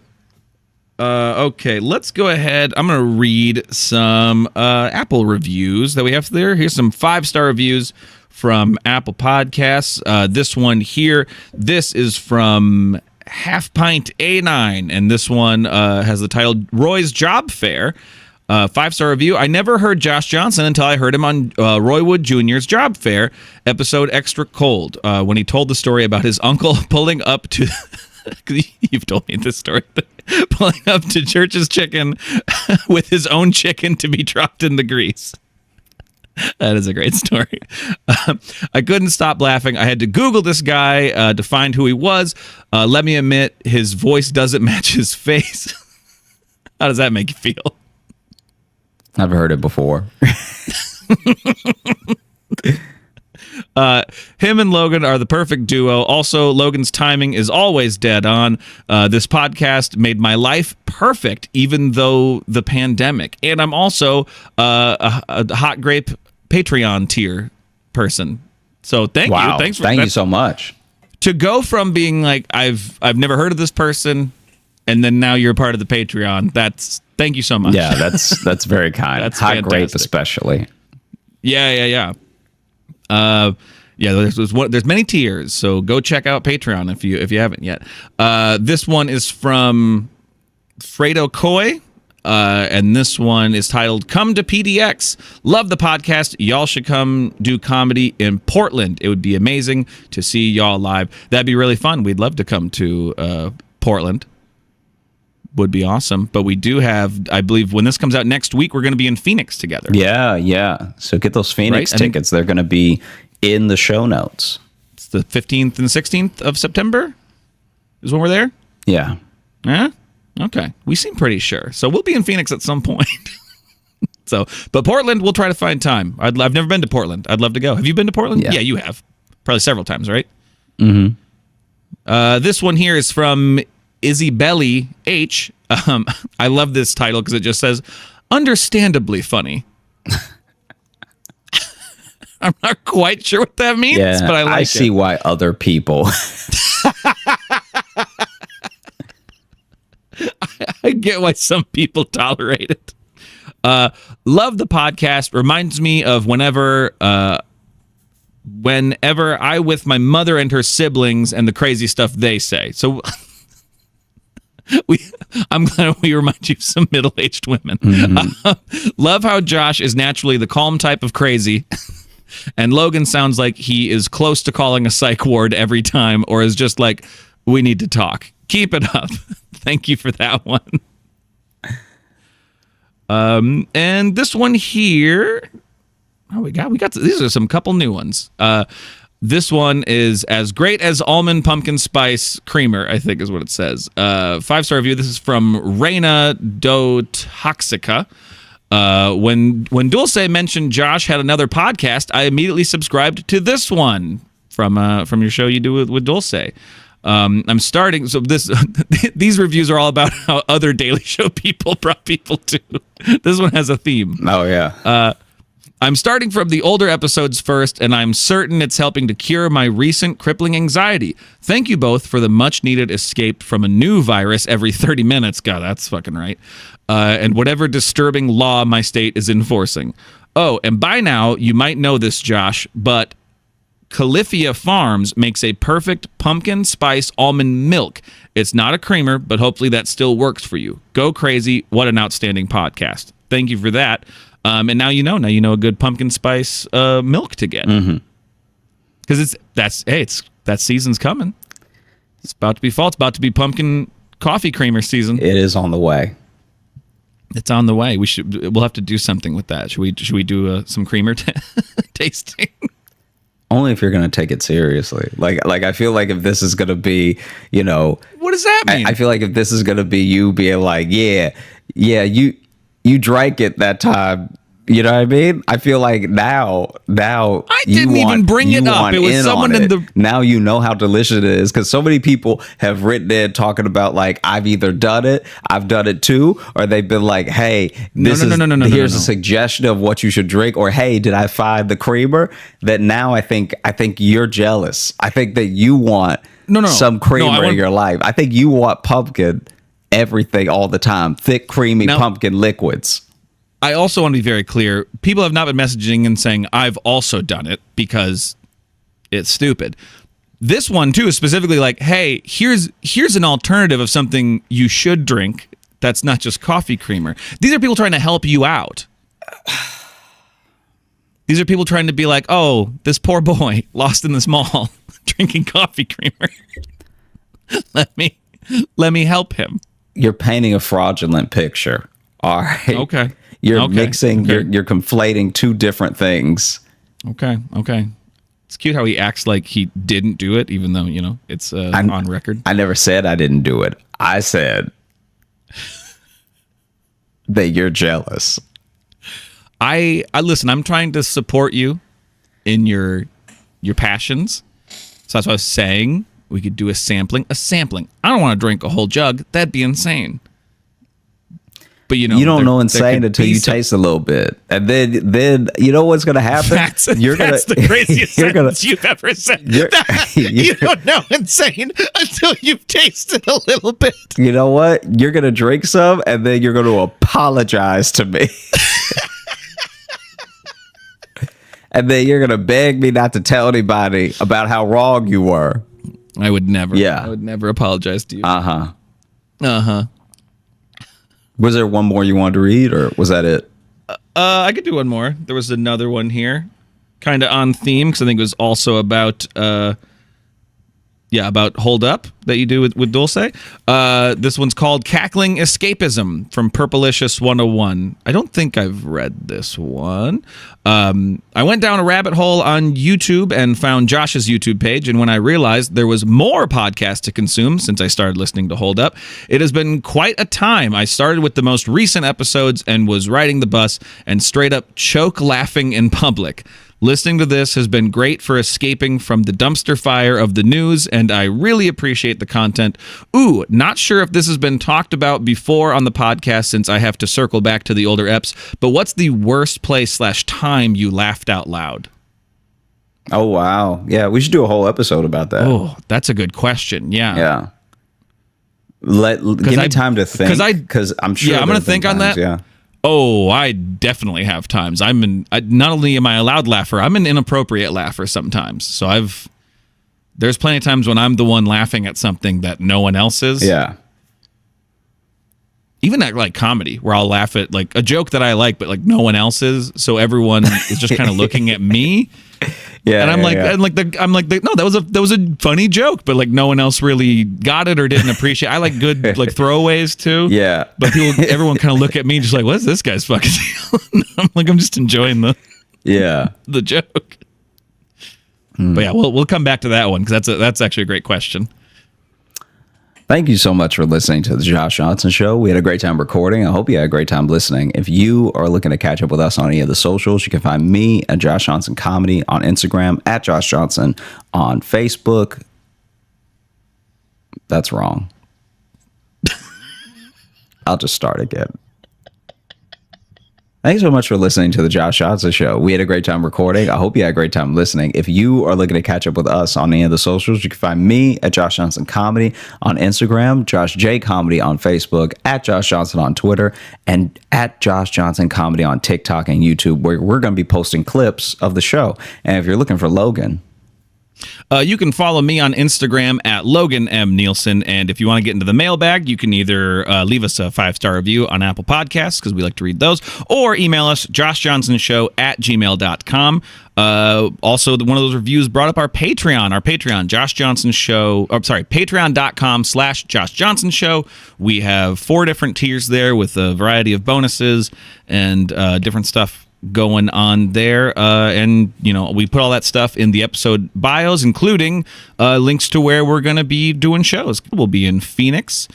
Okay, let's go ahead. I'm going to read some Apple reviews that we have there. Here's some 5-star reviews from Apple Podcasts. This one here, this is from Half Pint A9, and this one has the title Roy's Job Fair. 5-star review. I never heard Josh Johnson until I heard him on Roy Wood Jr.'s Job Fair episode Extra Cold when he told the story about his uncle pulling up to... You've told me this story. Pulling up to Church's Chicken with his own chicken to be dropped in the grease. That is a great story. I couldn't stop laughing. I had to Google this guy to find who he was. Let me admit, his voice doesn't match his face. How does that make you feel? I've heard it before. Him and Logan are the perfect duo. Also, Logan's timing is always dead on. This podcast made my life perfect, even though the pandemic. And I'm also a Hot Grape Patreon tier person. So thank you. Thank you so much. to go from being like I've never heard of this person, and then now you're a part of the Patreon. Thank you so much. Yeah, that's very kind. That's Hot fantastic. grape especially. Yeah. There's many tiers, so go check out Patreon if you haven't yet. This one is from Fredo Coy. And this one is titled "Come to PDX. Love the podcast. Y'all should come do comedy in Portland. It would be amazing to see y'all live. That'd be really fun. We'd love to come to Portland. Would be awesome. But we do have, I believe, when this comes out next week, we're going to be in Phoenix together. Yeah. So get those Phoenix Right? tickets. They're going to be in the show notes. It's the 15th and 16th of September is when we're there. Yeah. Yeah. Okay. We seem pretty sure. So we'll be in Phoenix at some point. But Portland, we'll try to find time. I've never been to Portland. I'd love to go. Have you been to Portland? Yeah. Yeah, you have. Probably several times, right? Mm-hmm. This one here is from Izzy Belly H. I love this title because it just says, understandably funny. I'm not quite sure what that means, Yeah. but I like it. I see why other people. I get why some people tolerate it. Love the podcast. Reminds me of whenever I with my mother and her siblings and the crazy stuff they say. So I'm glad we remind you of some middle-aged women. Mm-hmm. Love how Josh is naturally the calm type of crazy. And Logan sounds like he is close to calling a psych ward every time, or is just like, we need to talk. Keep it up. Thank you for that one. And this one here. Oh, we got these are some couple new ones. This one is as great as almond pumpkin spice creamer, I think is what it says. 5-star review. This is from Reina Do Toxica. When Dulce mentioned Josh had another podcast, I immediately subscribed to this one from your show you do with Dulce. I'm starting. So these reviews are all about how other Daily Show people brought people to. This one has a theme. Oh yeah. I'm starting from the older episodes first, and I'm certain it's helping to cure my recent crippling anxiety. Thank you both for the much-needed escape from a new virus every 30 minutes. God, that's fucking right. And whatever disturbing law my state is enforcing. Oh, and by now, you might know this, Josh, but Califia Farms makes a perfect pumpkin spice almond milk. It's not a creamer, but hopefully that still works for you. Go crazy. What an outstanding podcast. Thank you for that. And now you know a good pumpkin spice milk to get. Because that season's coming. It's about to be fall. It's about to be pumpkin coffee creamer season. It is on the way. It's on the way. We'll have to do something with that. Should we do some creamer tasting? Only if you're going to take it seriously. Like I feel like if this is going to be, What does that mean? I feel like if this is going to be you being like, yeah, you drank it that time. You know what I mean? I feel like now I didn't even bring it up. It was someone in the. Now you know how delicious it is, because so many people have written in talking about like, I've either done it, I've done it too, or they've been like, hey, here's a suggestion of what you should drink, or hey, did I find the creamer? That now I think you're jealous. I think that you want some creamer in your life. I think you want pumpkin everything all the time, thick, creamy pumpkin liquids. I also want to be very clear. People have not been messaging and saying, I've also done it, because it's stupid. This one, too, is specifically like, hey, here's an alternative of something you should drink that's not just coffee creamer. These are people trying to help you out. These are people trying to be like, oh, this poor boy lost in this mall drinking coffee creamer. Let me help him. You're painting a fraudulent picture. All right. Okay. You're mixing, you're conflating two different things. Okay. It's cute how he acts like he didn't do it, even though, it's on record. I never said I didn't do it. I said that you're jealous. I listen, I'm trying to support you in your passions. So that's what I was saying. We could do a sampling. I don't want to drink a whole jug. That'd be insane. But you don't there- know there insane could until be you some- taste a little bit, and then you know what's gonna happen. That's the craziest sentence you've ever said. You don't know insane until you've tasted a little bit. You know what? You're gonna drink some, and then you're gonna apologize to me. And then you're gonna beg me not to tell anybody about how wrong you were. I would never. Yeah. I would never apologize to you. Uh-huh. Was there one more you wanted to read, or was that it? I could do one more. There was another one here, kind of on theme, because I think it was also about about Hold Up that you do with Dulce. This one's called Cackling Escapism from Purplicious 101. I don't think I've read this one. I went down a rabbit hole on YouTube and found Josh's YouTube page, and when I realized there was more podcasts to consume since I started listening to Hold Up, it has been quite a time. I started with the most recent episodes and was riding the bus and straight up choke laughing in public. Listening to this has been great for escaping from the dumpster fire of the news, and I really appreciate the content. Ooh, not sure if this has been talked about before on the podcast since I have to circle back to the older eps, but what's the worst place/time you laughed out loud? Oh wow, yeah, we should do a whole episode about that. Oh, that's a good question. Yeah. Yeah. Give me time to think, because I'm sure. Yeah, I'm gonna there's been think on times, that. Yeah. Oh, I definitely have times. Not only am I a loud laugher, I'm an inappropriate laugher sometimes. So there's plenty of times when I'm the one laughing at something that no one else is. Yeah. Even at like comedy, where I'll laugh at like a joke that I like, but like no one else is. So everyone is just kind of looking at me. Yeah. And I'm like, yeah. no, that was a funny joke, but like no one else really got it or didn't appreciate. I like good like throwaways too. Yeah. But everyone kind of look at me just like, what's this guy's fucking deal? I'm just enjoying the joke. But yeah, we'll come back to that one because that's actually a great question. Thank you so much for listening to the Josh Johnson Show. We had a great time recording. I hope you had a great time listening. If you are looking to catch up with us on any of the socials, you can find me at Josh Johnson Comedy on Instagram, at Josh Johnson on Facebook. That's wrong. I'll just start again. Thanks so much for listening to the Josh Johnson Show. We had a great time recording. I hope you had a great time listening. If you are looking to catch up with us on any of the socials, you can find me at Josh Johnson Comedy on Instagram, Josh J Comedy on Facebook, at Josh Johnson on Twitter, and at Josh Johnson Comedy on TikTok and YouTube, where we're going to be posting clips of the show. And if you're looking for Logan, you can follow me on Instagram at Logan M. Nielsen. And if you want to get into the mailbag, you can either leave us a 5-star review on Apple Podcasts, because we like to read those, or email us, joshjohnsonshow@gmail.com. Also, one of those reviews brought up our Patreon, Josh Johnson Show, patreon.com/Josh Johnson Show. We have 4 different tiers there with a variety of bonuses and different stuff going on there, and we put all that stuff in the episode bios, including links to where we're going to be doing shows. We'll be in Phoenix.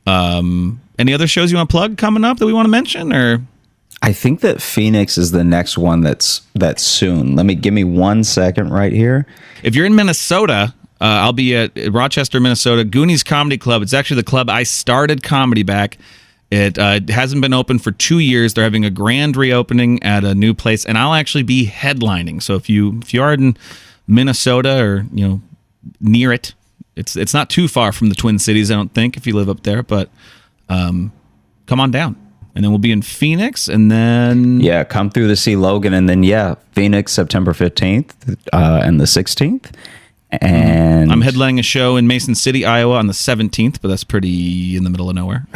Any other shows you want to plug coming up that we want to mention? Or I think that Phoenix is the next one that's soon. Give me 1 second right here. if you're in Minnesota, I'll be at Rochester, Minnesota, Goonies Comedy Club. It's actually the club I started comedy back. It hasn't been open for 2 years. They're having a grand reopening at a new place, and I'll actually be headlining. So if you are in Minnesota or near it, it's not too far from the Twin Cities, I don't think, if you live up there. But come on down, and then we'll be in Phoenix, and then come through to see Logan, and then Phoenix September 15th and the 16th. And I'm headlining a show in Mason City, Iowa on the 17th, but that's pretty in the middle of nowhere.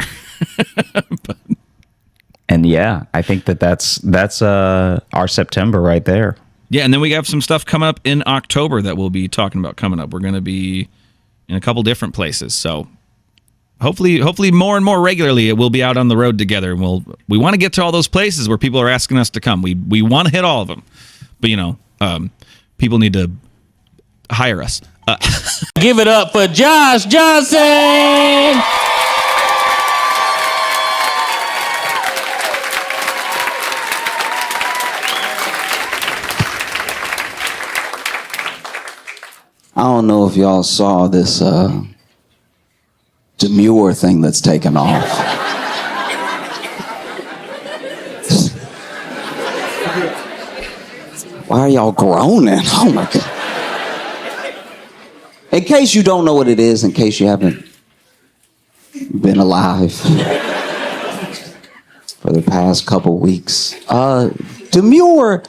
And I think that's our September right there. Yeah, and then we have some stuff coming up in October that we'll be talking about coming up. We're going to be in a couple different places, so hopefully more and more regularly we'll be out on the road together. And we want to get to all those places where people are asking us to come. We want to hit all of them, but people need to hire us. Give it up for Josh Johnson! I don't know if y'all saw this demure thing that's taken off. Why are y'all groaning? Oh my God. In case you don't know what it is, in case you haven't been alive for the past couple weeks, demure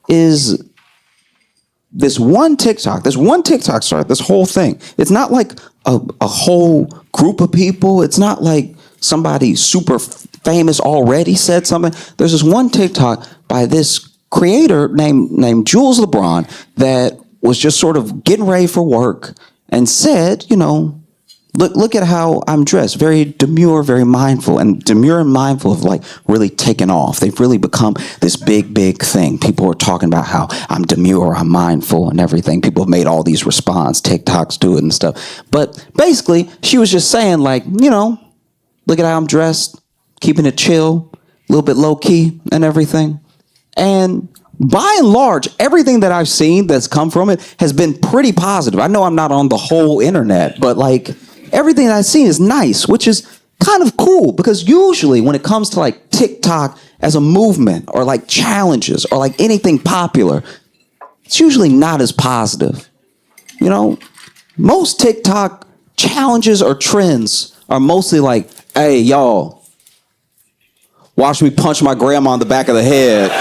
is this one TikTok star, this whole thing. It's not like a whole group of people. It's not like somebody super famous already said something. There's this one TikTok by this creator named Jules LeBron that was just sort of getting ready for work and said, you know, look at how I'm dressed. Very demure, very mindful, and demure and mindful have like really taken off. They've really become this big thing. People are talking about how I'm demure, I'm mindful and everything. People have made all these response, TikToks do it and stuff. But basically, she was just saying like, you know, look at how I'm dressed, keeping it chill, a little bit low key and everything. And by and large, everything that I've seen that's come from it has been pretty positive. I know I'm not on the whole internet, but like everything I've seen is nice, which is kind of cool because usually when it comes to like TikTok as a movement or like challenges or like anything popular, it's usually not as positive. You know, most TikTok challenges or trends are mostly like, hey, y'all, watch me punch my grandma on the back of the head.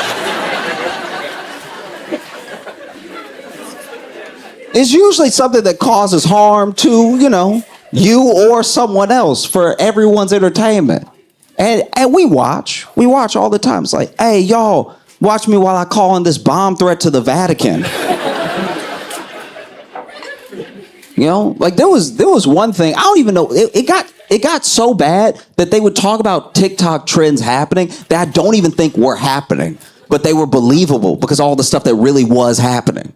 It's usually something that causes harm to, you know, you or someone else for everyone's entertainment. And we watch all the time. It's like, hey, y'all, watch me while I call in this bomb threat to the Vatican. You know, like there was one thing, I don't even know, it got so bad that they would talk about TikTok trends happening that I don't even think were happening, but they were believable because all the stuff that really was happening.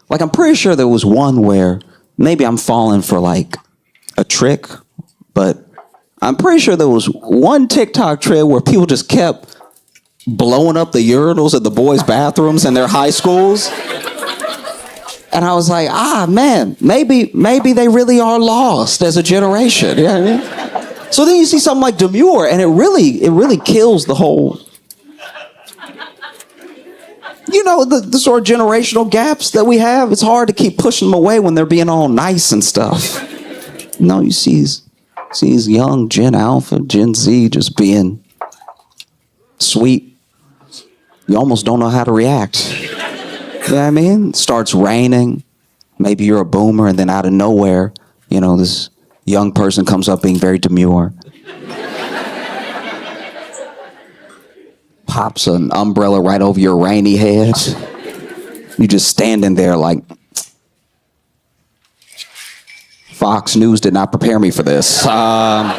Like, I'm pretty sure there was one where maybe I'm falling for like a trick, but I'm pretty sure there was one TikTok trend where people just kept blowing up the urinals at the boys' bathrooms in their high schools. And I was like, man, maybe they really are lost as a generation. You know what I mean? So then you see something like demure, and it really kills the whole, you know, the sort of generational gaps that we have. It's hard to keep pushing them away when they're being all nice and stuff. No, you see these young Gen Alpha, Gen Z just being sweet. You almost don't know how to react. You know what I mean? It starts raining. Maybe you're a boomer, and then out of nowhere, you know, this young person comes up being very demure. Pops an umbrella right over your rainy head. You just standing there like, Fox News did not prepare me for this. I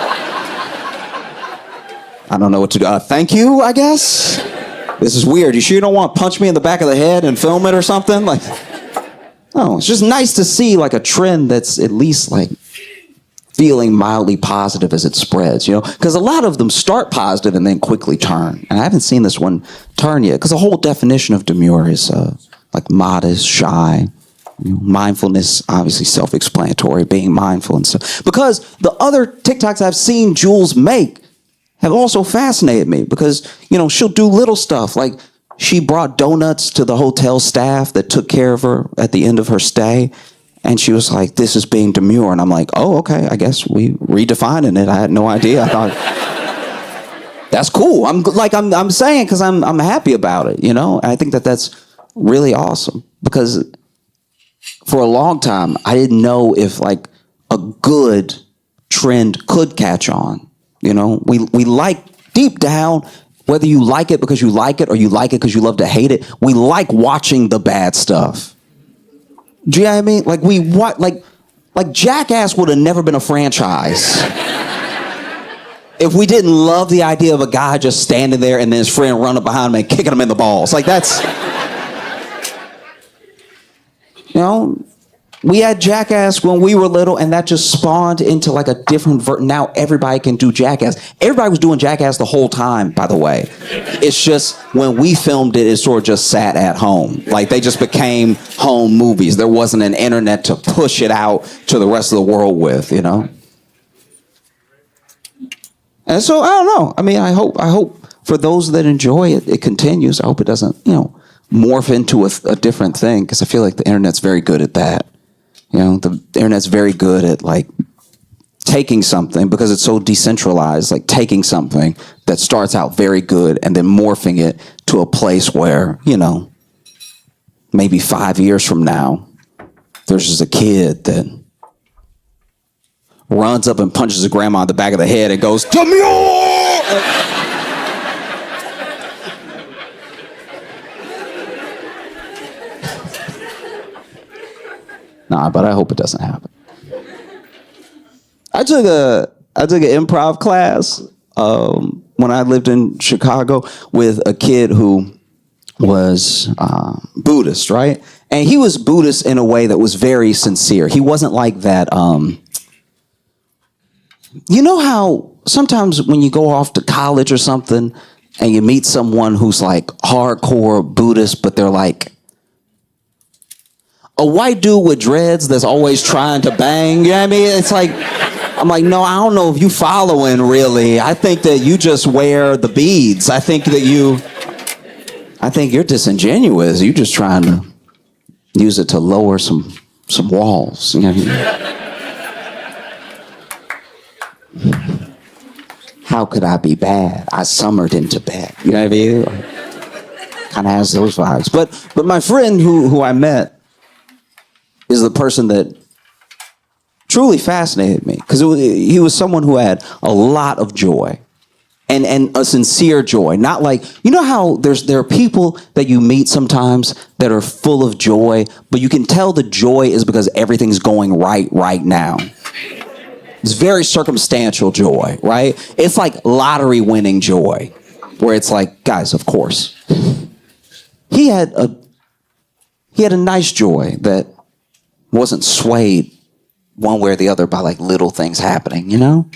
don't know what to do. Thank you, I guess. This is weird. You sure you don't want to punch me in the back of the head and film it or something? Like, oh, it's just nice to see like a trend that's at least like feeling mildly positive as it spreads, you know? Because a lot of them start positive and then quickly turn. And I haven't seen this one turn yet, because the whole definition of demure is like modest, shy. You know, mindfulness, obviously self-explanatory, being mindful and stuff. Because the other TikToks I've seen Jules make have also fascinated me, because, you know, she'll do little stuff like she brought donuts to the hotel staff that took care of her at the end of her stay. And she was like, this is being demure. And I'm like, oh, okay, I guess we redefining it. I had no idea. I thought, that's cool. I'm saying, because I'm happy about it, you know? And I think that's really awesome, because for a long time, I didn't know if like a good trend could catch on. You know, we like deep down, whether you like it because you like it or you like it because you love to hate it, we like watching the bad stuff. Do you know what I mean? Like like Jackass would have never been a franchise if we didn't love the idea of a guy just standing there and then his friend running up behind him and kicking him in the balls. Like that's, you know, we had Jackass when we were little, and that just spawned into like a different now everybody can do Jackass. Everybody was doing Jackass the whole time, by the way. It's just when we filmed it, it sort of just sat at home. Like they just became home movies. There wasn't an internet to push it out to the rest of the world with, you know? And so I don't know. I mean, I hope for those that enjoy it, it continues. I hope it doesn't, you know, morph into a different thing, because I feel like the internet's very good at that. You know, the internet's very good at like taking something, because it's so decentralized, like taking something that starts out very good and then morphing it to a place where, you know, maybe 5 years from now, there's just a kid that runs up and punches his grandma in the back of the head and goes, "Demure!" Nah, but I hope it doesn't happen. I took an improv class when I lived in Chicago with a kid who was Buddhist, right? And he was Buddhist in a way that was very sincere. He wasn't like that. You know how sometimes when you go off to college or something and you meet someone who's like hardcore Buddhist, but they're like a white dude with dreads that's always trying to bang, you know what I mean? It's like, I'm like, no, I don't know if you following really. I think that you just wear the beads. I think you're disingenuous. You're just trying to use it to lower some walls. You know what I mean? How could I be bad? I summered into bed. You know what I mean? Kind of has those vibes. But my friend who I met is the person that truly fascinated me, because he was someone who had a lot of joy and a sincere joy. Not like, you know how there are people that you meet sometimes that are full of joy, but you can tell the joy is because everything's going right now. It's very circumstantial joy, right? It's like lottery winning joy, where it's like, guys, of course. He had a nice joy that wasn't swayed one way or the other by like little things happening, you know?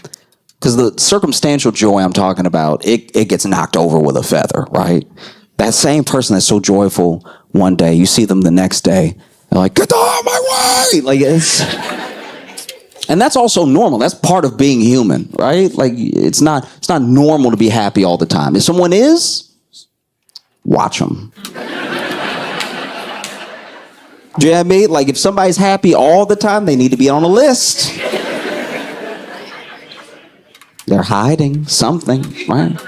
Because the circumstantial joy I'm talking about, it gets knocked over with a feather, right? That same person that's so joyful one day, you see them the next day, they're like, "Get out of my way!" Like and that's also normal. That's part of being human, right? Like it's not normal to be happy all the time. If someone is, watch them. Do you know what I mean? Like if somebody's happy all the time, they need to be on a list. They're hiding something, right?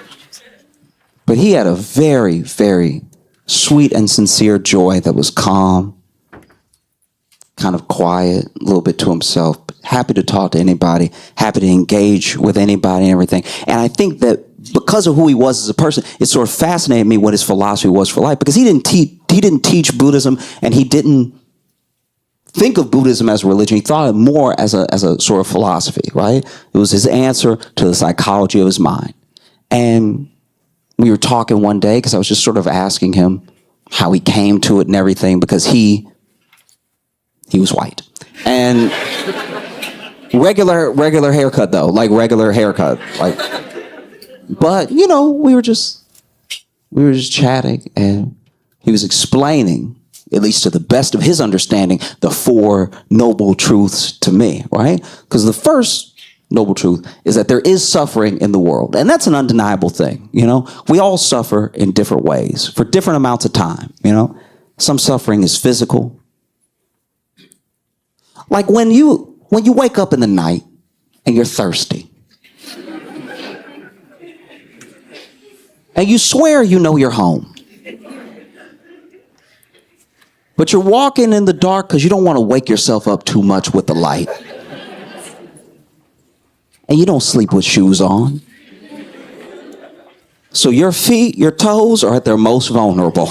But he had a very, very sweet and sincere joy that was calm, kind of quiet, a little bit to himself, happy to talk to anybody, happy to engage with anybody and everything. And I think that because of who he was as a person, it sort of fascinated me what his philosophy was for life, because he didn't teach Buddhism, and he didn't think of Buddhism as a religion. He thought of it more as a sort of philosophy, right? It was his answer to the psychology of his mind. And we were talking one day, because I was just sort of asking him how he came to it and everything, because he was white. And regular haircut though, like regular haircut. Like, but you know, we were just chatting, and he was explaining, at least to the best of his understanding, the 4 noble truths to me, right? Because the first noble truth is that there is suffering in the world. And that's an undeniable thing, you know? We all suffer in different ways for different amounts of time, you know? Some suffering is physical. Like when you wake up in the night and you're thirsty. And you swear you know you're home. But you're walking in the dark because you don't want to wake yourself up too much with the light. And you don't sleep with shoes on. So your feet, your toes are at their most vulnerable.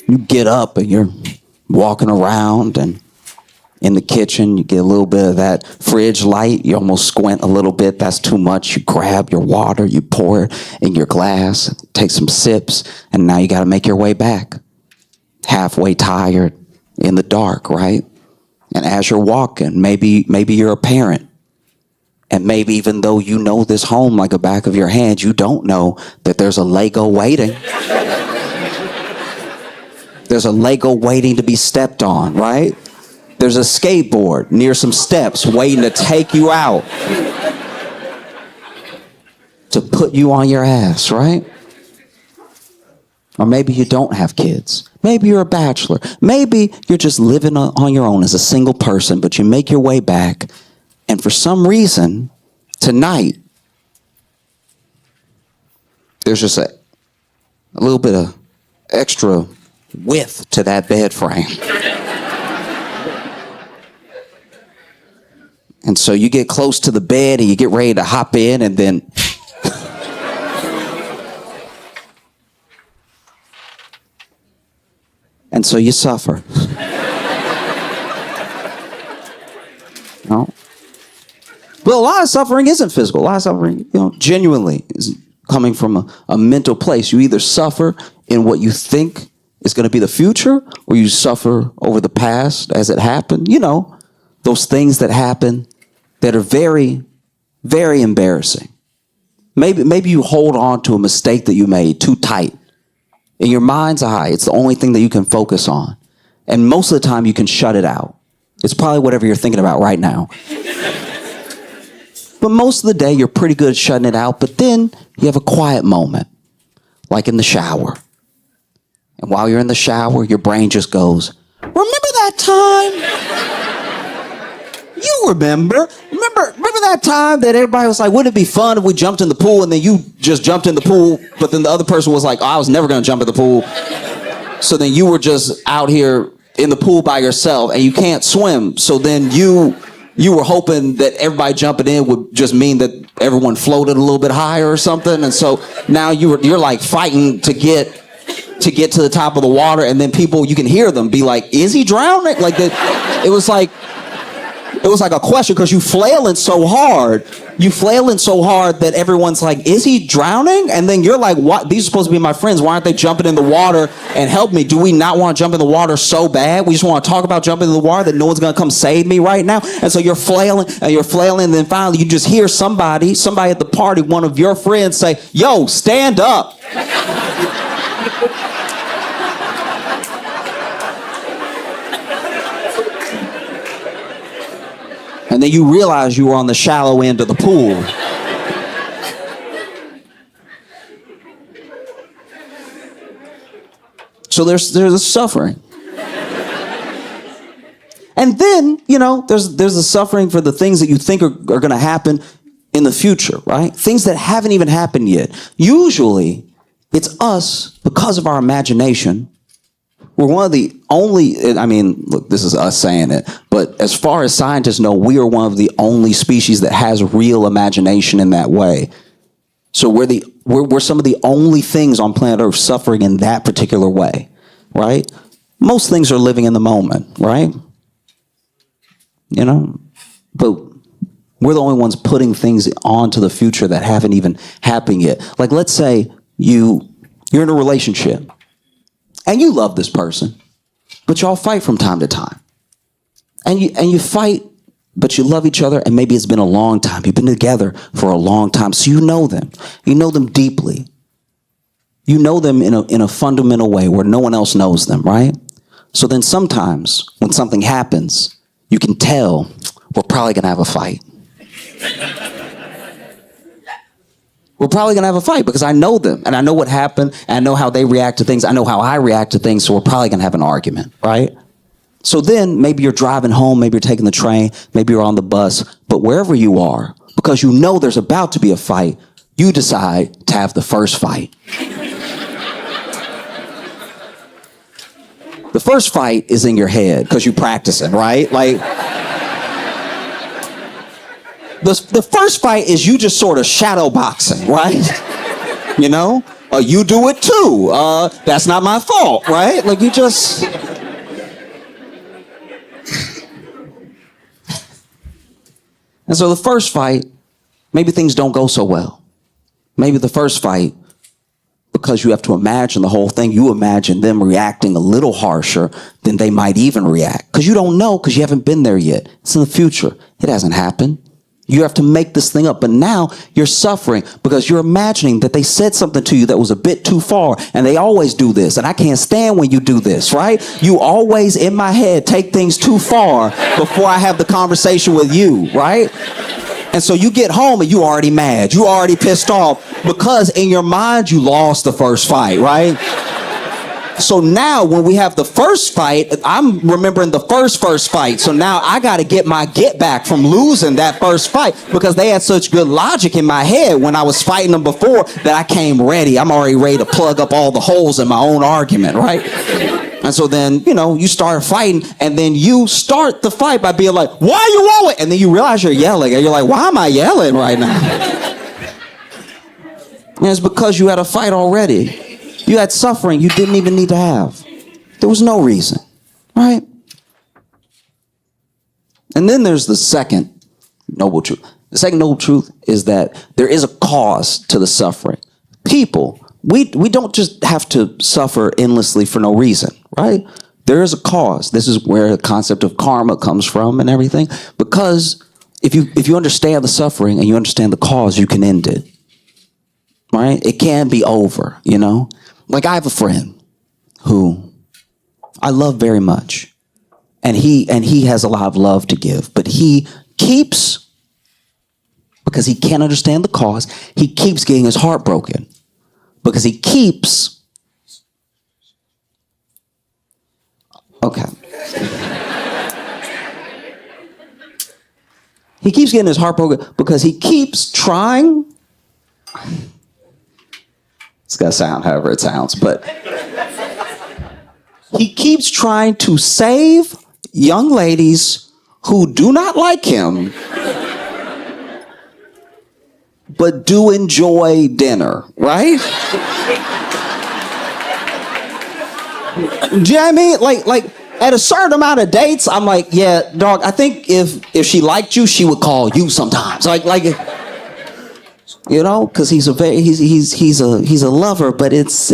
You get up and you're walking around, and in the kitchen, you get a little bit of that fridge light. You almost squint a little bit. That's too much. You grab your water, you pour it in your glass, take some sips, and now you got to make your way back. Halfway tired, in the dark, right? And as you're walking, maybe you're a parent. And maybe even though you know this home like the back of your hand, you don't know that there's a Lego waiting. There's a Lego waiting to be stepped on, right? There's a skateboard near some steps waiting to take you out, to put you on your ass, right? Or maybe you don't have kids. Maybe you're a bachelor. Maybe you're just living on your own as a single person, but you make your way back. And for some reason, tonight, there's just a little bit of extra width to that bed frame. And so you get close to the bed and you get ready to hop in, and then and so you suffer. No. But a lot of suffering isn't physical. A lot of suffering, genuinely is coming from a mental place. You either suffer in what you think is going to be the future, or you suffer over the past as it happened. Those things that happen that are very, very embarrassing. Maybe you hold on to a mistake that you made too tight. In your mind's eye, it's the only thing that you can focus on. And most of the time, you can shut it out. It's probably whatever you're thinking about right now. But most of the day, you're pretty good at shutting it out. But then you have a quiet moment, like in the shower. And while you're in the shower, your brain just goes, remember that time? You remember that time that everybody was like, wouldn't it be fun if we jumped in the pool, and then you just jumped in the pool, but then the other person was like, I was never going to jump in the pool. So then you were just out here in the pool by yourself and you can't swim. So then you were hoping that everybody jumping in would just mean that everyone floated a little bit higher or something. And so now you're like fighting to get to the top of the water, and then people, you can hear them be like, is he drowning? It was like a question, because you flailing so hard that everyone's like, is he drowning? And then you're like, what? These are supposed to be my friends. Why aren't they jumping in the water and help me? Do we not want to jump in the water so bad? We just want to talk about jumping in the water that no one's going to come save me right now. And so you're flailing, and then finally you just hear somebody at the party, one of your friends say, yo, stand up. And then you realize you were on the shallow end of the pool. So there's a suffering. And then, there's a suffering for the things that you think are going to happen in the future, right? Things that haven't even happened yet. Usually, it's us, because of our imagination. We're one of the only, look, this is us saying it, but as far as scientists know, we are one of the only species that has real imagination in that way. So we're some of the only things on planet Earth suffering in that particular way, right? Most things are living in the moment, right? But we're the only ones putting things onto the future that haven't even happened yet. Like, let's say you're in a relationship. And you love this person, but y'all fight from time to time. And you fight, but you love each other, and maybe it's been a long time. You've been together for a long time, so you know them. You know them deeply. You know them in a fundamental way where no one else knows them, right? So then sometimes when something happens, you can tell we're probably going to have a fight. We're probably going to have a fight because I know them and I know what happened and I know how they react to things. I know how I react to things, so we're probably going to have an argument, right? So then maybe you're driving home, maybe you're taking the train, maybe you're on the bus, but wherever you are, because you know there's about to be a fight, you decide to have the first fight. The first fight is in your head because you're practicing, right? The first fight is you just sort of shadow boxing, right? You do it too. That's not my fault, right? You just... And so the first fight, maybe things don't go so well. Maybe the first fight, because you have to imagine the whole thing, you imagine them reacting a little harsher than they might even react. Because you don't know, because you haven't been there yet. It's in the future. It hasn't happened. You have to make this thing up. But now you're suffering because you're imagining that they said something to you that was a bit too far. And they always do this. And I can't stand when you do this, right? You always, in my head, take things too far before I have the conversation with you, right? And so you get home and you already mad. You already pissed off because in your mind, you lost the first fight, right? So now when we have the first fight, I'm remembering the first fight. So now I got to get my get back from losing that first fight because they had such good logic in my head when I was fighting them before that I came ready. I'm already ready to plug up all the holes in my own argument, right? And so then, you start fighting and then you start the fight by being like, why are you yelling? And then you realize you're yelling and you're like, why am I yelling right now? And it's because you had a fight already. You had suffering you didn't even need to have. There was no reason, right? And then there's the second noble truth. The second noble truth is that there is a cause to the suffering. People, we don't just have to suffer endlessly for no reason, right? There is a cause. This is where the concept of karma comes from and everything. Because if you understand the suffering and you understand the cause, you can end it, right? It can be over, Like I have a friend who I love very much, and he has a lot of love to give, but he keeps, because he can't understand the cause, he keeps getting his heart broken because he keeps, he keeps getting his heart broken because he keeps trying. It's gonna sound however it sounds, but he keeps trying to save young ladies who do not like him, but do enjoy dinner, right? Do you know what I mean? Like at a certain amount of dates, I'm like, yeah, dog, I think if she liked you, she would call you sometimes. Like. Because he's a lover, but it's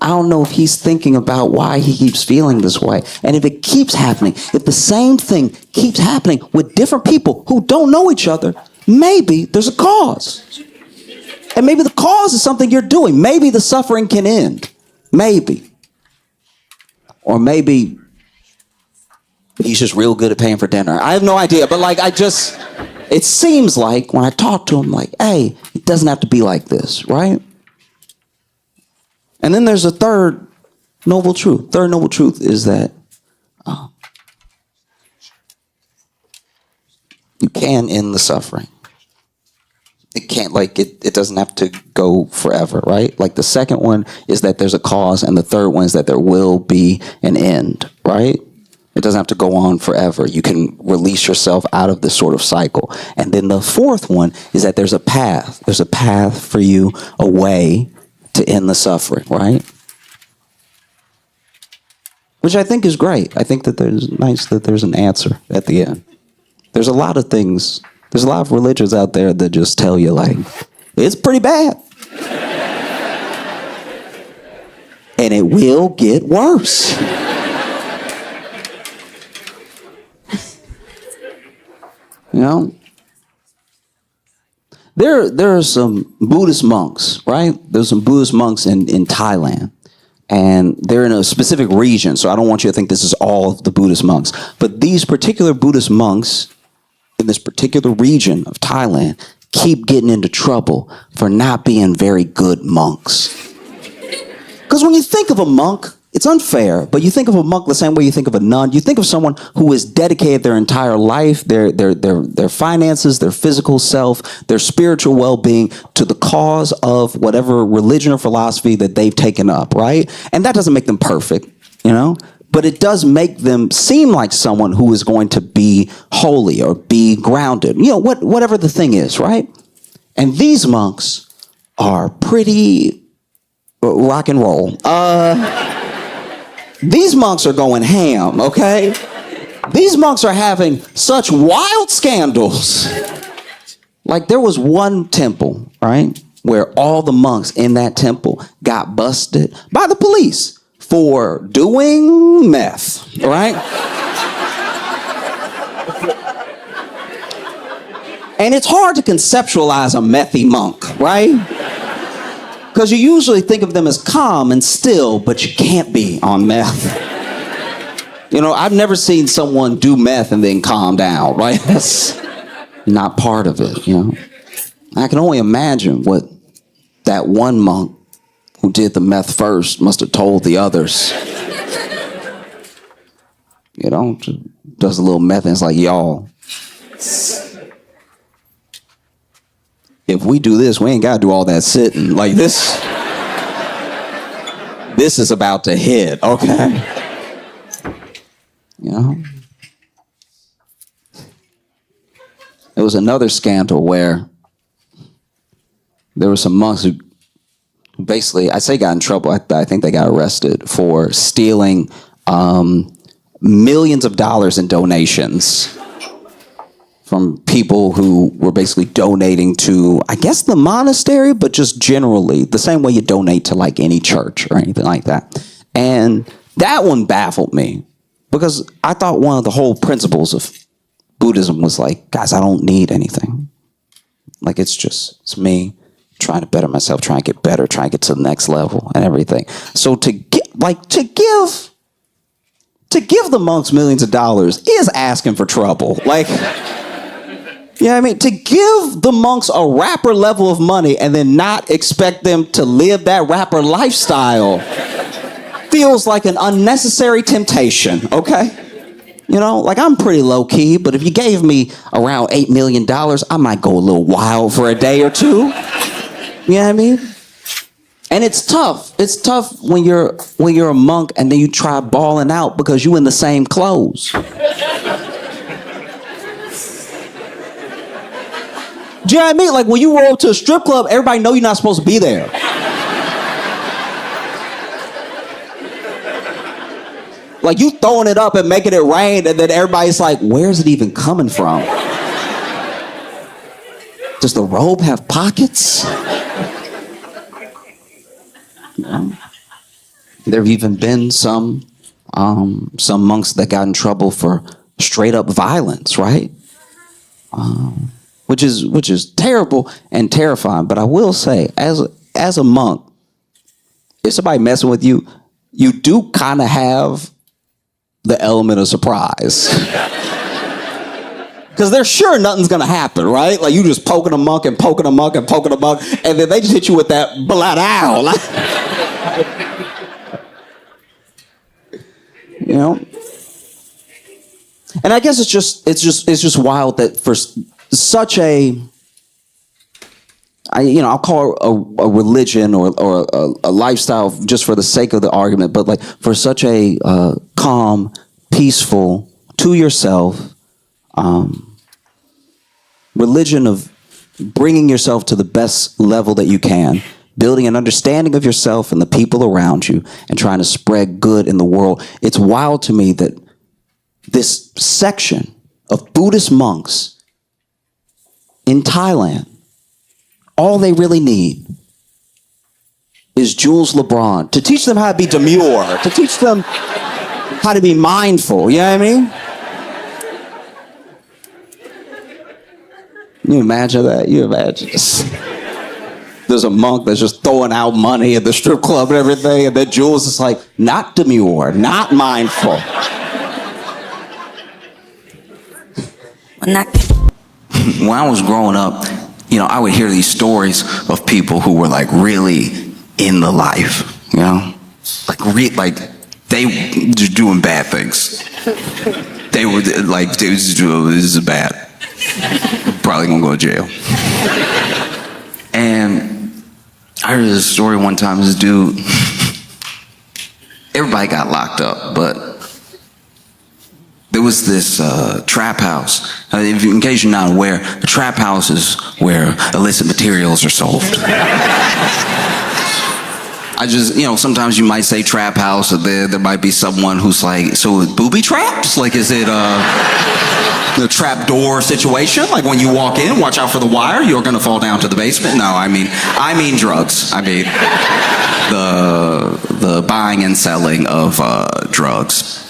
I don't know if he's thinking about why he keeps feeling this way. And if it keeps happening, if the same thing keeps happening with different people who don't know each other, maybe there's a cause. And maybe the cause is something you're doing. Maybe the suffering can end. Maybe. Or maybe he's just real good at paying for dinner. I have no idea, but it seems like when I talk to him, like, hey, it doesn't have to be like this, right? And then there's a third noble truth. Third noble truth is that you can end the suffering. It can't, it doesn't have to go forever, right? Like the second one is that there's a cause, and the third one is that there will be an end, right? It doesn't have to go on forever. You can release yourself out of this sort of cycle. And then the fourth one is that there's a path. There's a path for you, a way to end the suffering, right? Which I think is great. I think that there's an answer at the end. There's a lot of things, there's a lot of religions out there that just tell you, it's pretty bad. And it will get worse. There are some Buddhist monks, right? There's some Buddhist monks in Thailand, and they're in a specific region, so I don't want you to think this is all of the Buddhist monks. But these particular Buddhist monks in this particular region of Thailand keep getting into trouble for not being very good monks. Because when you think of a monk, it's unfair, but you think of a monk the same way you think of a nun. You think of someone who has dedicated their entire life, their finances, their physical self, their spiritual well-being to the cause of whatever religion or philosophy that they've taken up, right? And that doesn't make them perfect, but it does make them seem like someone who is going to be holy or be grounded, whatever the thing is, right? And these monks are pretty rock and roll. These monks are going ham, okay? These monks are having such wild scandals. Like there was one temple, right, where all the monks in that temple got busted by the police for doing meth, right? And it's hard to conceptualize a methy monk, right? Because you usually think of them as calm and still, but you can't be on meth. I've never seen someone do meth and then calm down, right? That's not part of it, I can only imagine what that one monk who did the meth first must have told the others. You know, does a little meth and it's like, y'all, if we do this, we ain't got to do all that sitting. Like this is about to hit, okay? You know? There was another scandal where there were some monks who basically, I say got in trouble, I think they got arrested for stealing millions of dollars in donations from people who were basically donating to, I guess, the monastery, but just generally, the same way you donate to like any church or anything like that. And that one baffled me because I thought one of the whole principles of Buddhism was like, guys, I don't need anything. Like, it's me trying to better myself, trying to get better, trying to get to the next level and everything. So to give the monks millions of dollars is asking for trouble. Like, yeah, I mean, to give the monks a rapper level of money and then not expect them to live that rapper lifestyle feels like an unnecessary temptation, okay? You know, like I'm pretty low key, but if you gave me around $8 million, I might go a little wild for a day or two. You know what I mean? And it's tough. It's tough when you're a monk and then you try balling out because you in the same clothes. Do you know what I mean? Like when you roll up to a strip club, everybody know you're not supposed to be there. Like you throwing it up and making it rain, and then everybody's like, where's it even coming from? Does the robe have pockets? You know? There have even been some monks that got in trouble for straight up violence, right? Which is terrible and terrifying. But I will say, as a monk, if somebody messing with you, you do kind of have the element of surprise. Because they're sure nothing's gonna happen, right? Like you just poking a monk and poking a monk and poking a monk, and then they just hit you with that bladao. You know? And I guess it's just wild that for such I'll call it a religion or a lifestyle just for the sake of the argument, but like for such a calm, peaceful, to yourself religion of bringing yourself to the best level that you can, building an understanding of yourself and the people around you, and trying to spread good in the world. It's wild to me that this section of Buddhist monks in Thailand, all they really need is Jules LeBron to teach them how to be demure, to teach them how to be mindful. You know what I mean? You imagine that? You imagine this. There's a monk that's just throwing out money at the strip club and everything, and then Jules is like, not demure, not mindful. When I was growing up, I would hear these stories of people who were like really in the life, like they just doing bad things. They were like, this is bad. Probably gonna go to jail. And I heard this story one time. This dude, everybody got locked up, but there was this trap house. In case you're not aware, a trap house is where illicit materials are sold. Sometimes you might say trap house, or there might be someone who's like, so booby traps? Like, is it the trap door situation? Like when you walk in, watch out for the wire, you're gonna fall down to the basement? No, I mean drugs. I mean the buying and selling of drugs.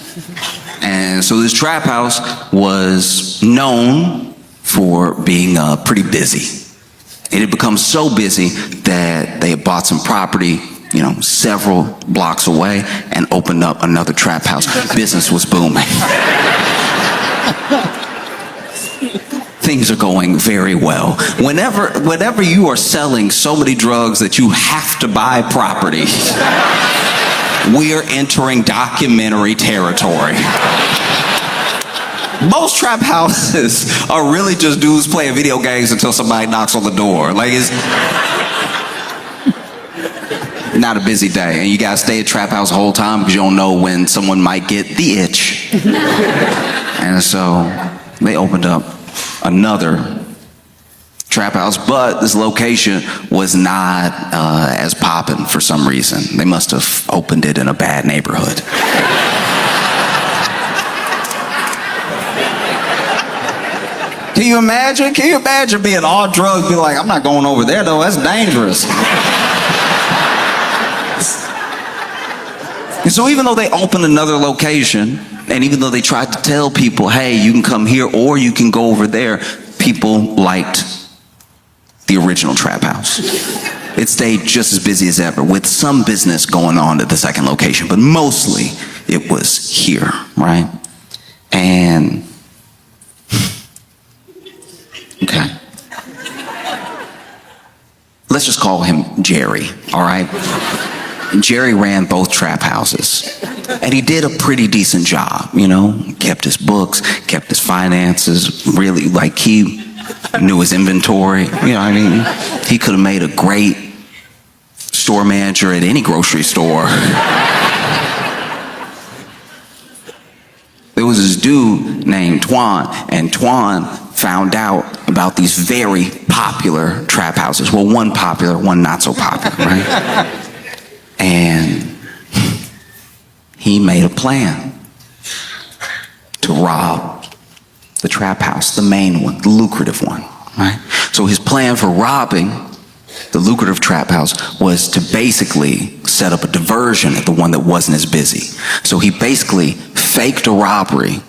And so this trap house was known for being pretty busy. It had become so busy that they had bought some property, several blocks away, and opened up another trap house. Business was booming. things are going very well. Whenever you are selling so many drugs that you have to buy property, we are entering documentary territory. Most trap houses are really just dudes playing video games until somebody knocks on the door. Like, it's not a busy day, and you gotta stay at trap house the whole time because you don't know when someone might get the itch. And so they opened up another trap house, but this location was not as poppin' for some reason. They must have opened it in a bad neighborhood. Can you imagine? Can you imagine being on drugs, be like, I'm not going over there though, that's dangerous. And so even though they opened another location, and even though they tried to tell people, hey, you can come here or you can go over there, people liked the original trap house. It stayed just as busy as ever, with some business going on at the second location, but mostly it was here, right? And, okay. Let's just call him Jerry, all right? Jerry ran both trap houses, and he did a pretty decent job, you know, kept his books, kept his finances, really, like, he knew his inventory, you know what I mean? He could have made a great store manager at any grocery store. There was this dude named Twan, and Twan found out about these very popular trap houses. Well, one popular, one not so popular, right? And he made a plan to rob the trap house, the main one, the lucrative one, right? So his plan for robbing the lucrative trap house was to basically set up a diversion at the one that wasn't as busy. So he basically faked a robbery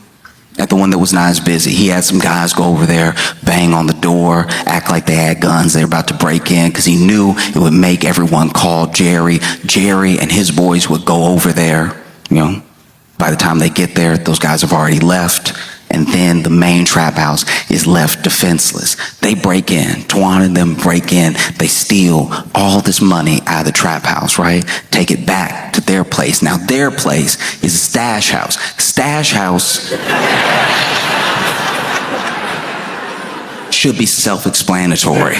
at the one that was not as busy. He had some guys go over there, bang on the door, act like they had guns, they were about to break in, because he knew it would make everyone call Jerry. Jerry and his boys would go over there, you know. By the time they get there, those guys have already left, and then the main trap house is left defenseless. They break in, Twan and them break in, they steal all this money out of the trap house, right? Take it back to their place. Now their place is a stash house. Stash house should be self-explanatory.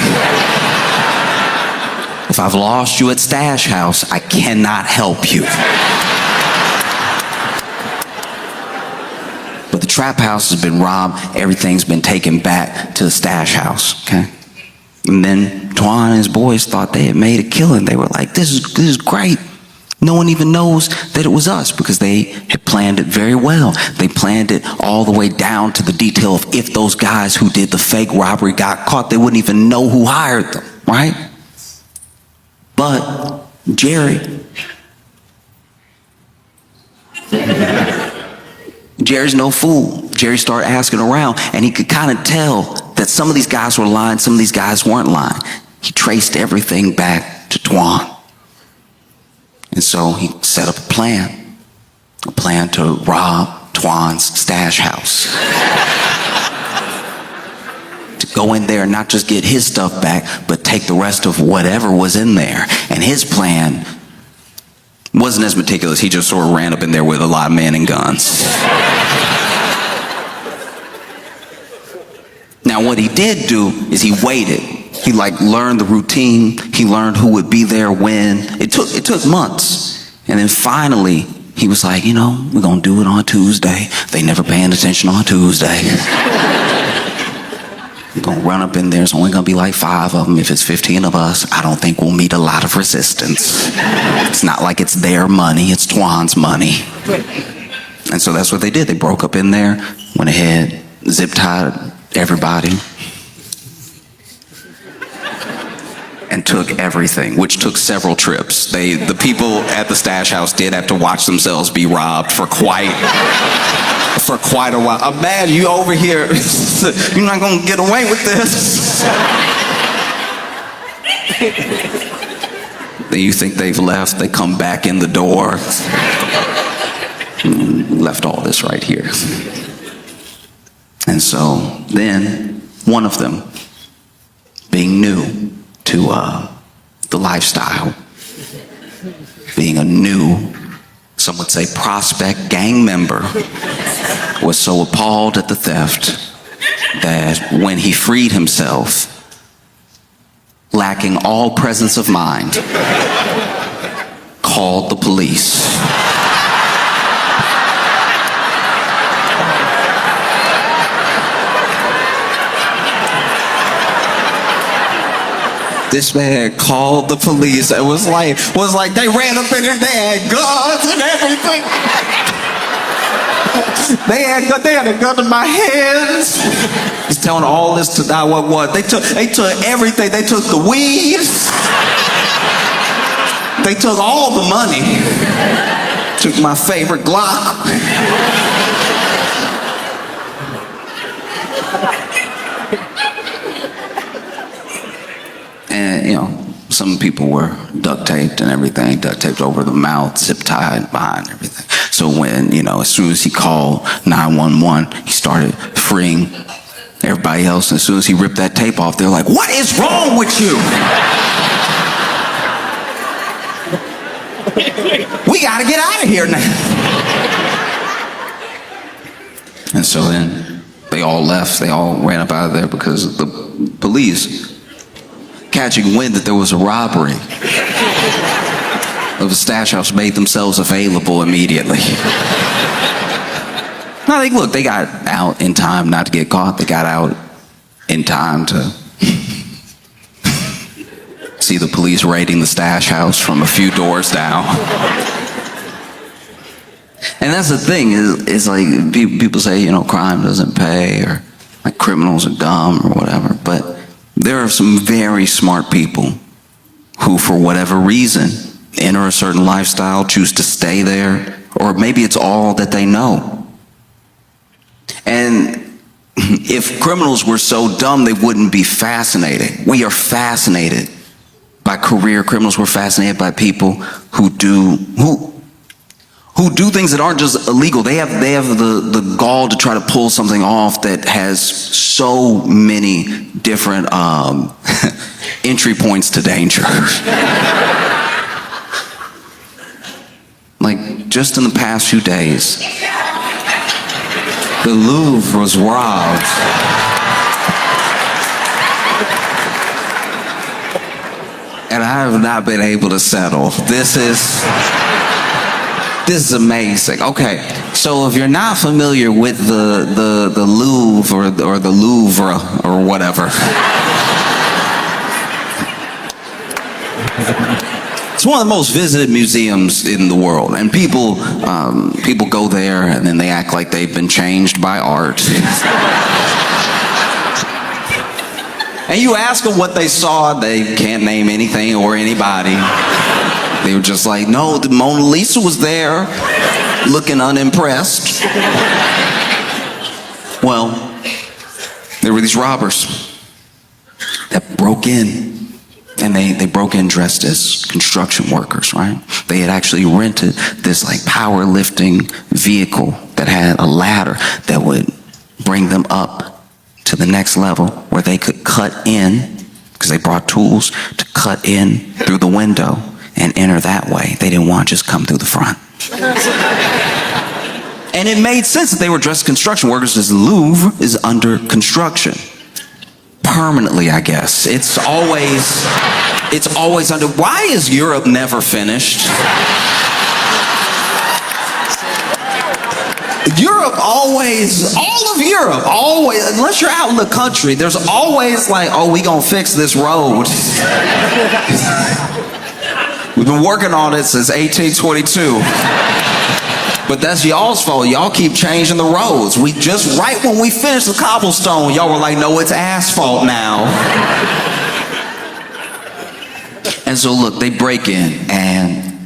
If I've lost you at stash house, I cannot help you. But the trap house has been robbed, everything's been taken back to the stash house, okay? And then Twan and his boys thought they had made a killing. They were like, this is great. No one even knows that it was us, because they had planned it very well. They planned it all the way down to the detail of if those guys who did the fake robbery got caught, they wouldn't even know who hired them, right? But Jerry's no fool. Jerry started asking around, and he could kind of tell that some of these guys were lying, some of these guys weren't lying. He traced everything back to Twan. And so he set up a plan to rob Twan's stash house. To go in there and not just get his stuff back, but take the rest of whatever was in there. And his plan wasn't as meticulous. He just sort of ran up in there with a lot of men and guns. Now what he did do is he waited. He learned the routine. He learned who would be there when. It took months. And then finally he was like, you know, we're gonna do it on Tuesday. They never paying attention on Tuesday. We're gonna run up in there. It's only gonna be like 5 of them. If it's 15 of us, I don't think we'll meet a lot of resistance. It's not like it's their money, it's Twan's money. And so that's what they did. They broke up in there, went ahead, zip-tied everybody, and took everything, which took several trips. The people at the stash house did have to watch themselves be robbed for quite a while. Imagine you over here, you're not gonna get away with this. Then you think they've left, they come back in the door. Left all this right here. And so then One of them being new to the lifestyle, being a new, some would say prospect gang member, was so appalled at the theft that when he freed himself, lacking all presence of mind, called the police. This man called the police. It was like they ran up in there, they had guns and everything. They had a gun in my hands. He's telling all this to 911. They took everything. They took the weed. They took all the money. Took my favorite Glock. And, you know, some people were duct taped and everything, duct taped over the mouth, zip tied behind everything. So when, you know, as soon as he called 911, he started freeing everybody else. And as soon as he ripped that tape off, they're like, "What is wrong with you? We gotta get out of here now." And so then they all left. They all ran up out of there because the police, catching wind that there was a robbery of a stash house, made themselves available immediately. No, they got out in time not to get caught. They got out in time to see the police raiding the stash house from a few doors down. And that's the thing, is like people say, you know, crime doesn't pay, or like criminals are dumb or whatever, but there are some very smart people who, for whatever reason, enter a certain lifestyle, choose to stay there, or maybe it's all that they know. And if criminals were so dumb, they wouldn't be fascinated. We are fascinated by career criminals. We're fascinated by people who do things that aren't just illegal. They have the gall to try to pull something off that has so many different entry points to danger. Like, just in the past few days, the Louvre was robbed. And I have not been able to settle. This is amazing. Okay, so if you're not familiar with the Louvre or the Louvre or whatever, it's one of the most visited museums in the world, and people go there and then they act like they've been changed by art. And you ask them what they saw, they can't name anything or anybody. They were just like, "No, the Mona Lisa was there, looking unimpressed." Well, there were these robbers that broke in. And they broke in dressed as construction workers, right? They had actually rented this like powerlifting vehicle that had a ladder that would bring them up to the next level where they could cut in, because they brought tools to cut in through the window and enter that way. They didn't want to just come through the front. And it made sense that they were dressed as construction workers, as the Louvre is under construction. Permanently, I guess. It's always under. Why is Europe never finished? All of Europe, always, unless you're out in the country, there's always like, "Oh, we gonna fix this road." We've been working on it since 1822. But that's y'all's fault. Y'all keep changing the roads. We just, right when we finished the cobblestone, y'all were like, "No, it's asphalt now." And so look, they break in, and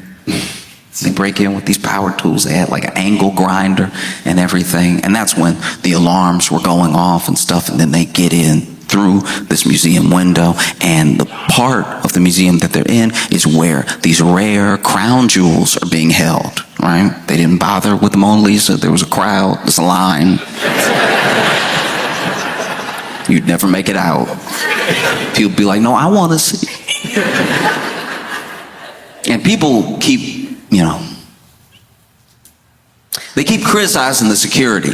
they break in with these power tools. They had like an angle grinder and everything. And that's when the alarms were going off and stuff. And then they get in through this museum window, and the part of the museum that they're in is where these rare crown jewels are being held, right? They didn't bother with the Mona Lisa. There was a crowd, there's a line. You'd never make it out. People be like, no, I want to see. And people keep, they keep criticizing the security.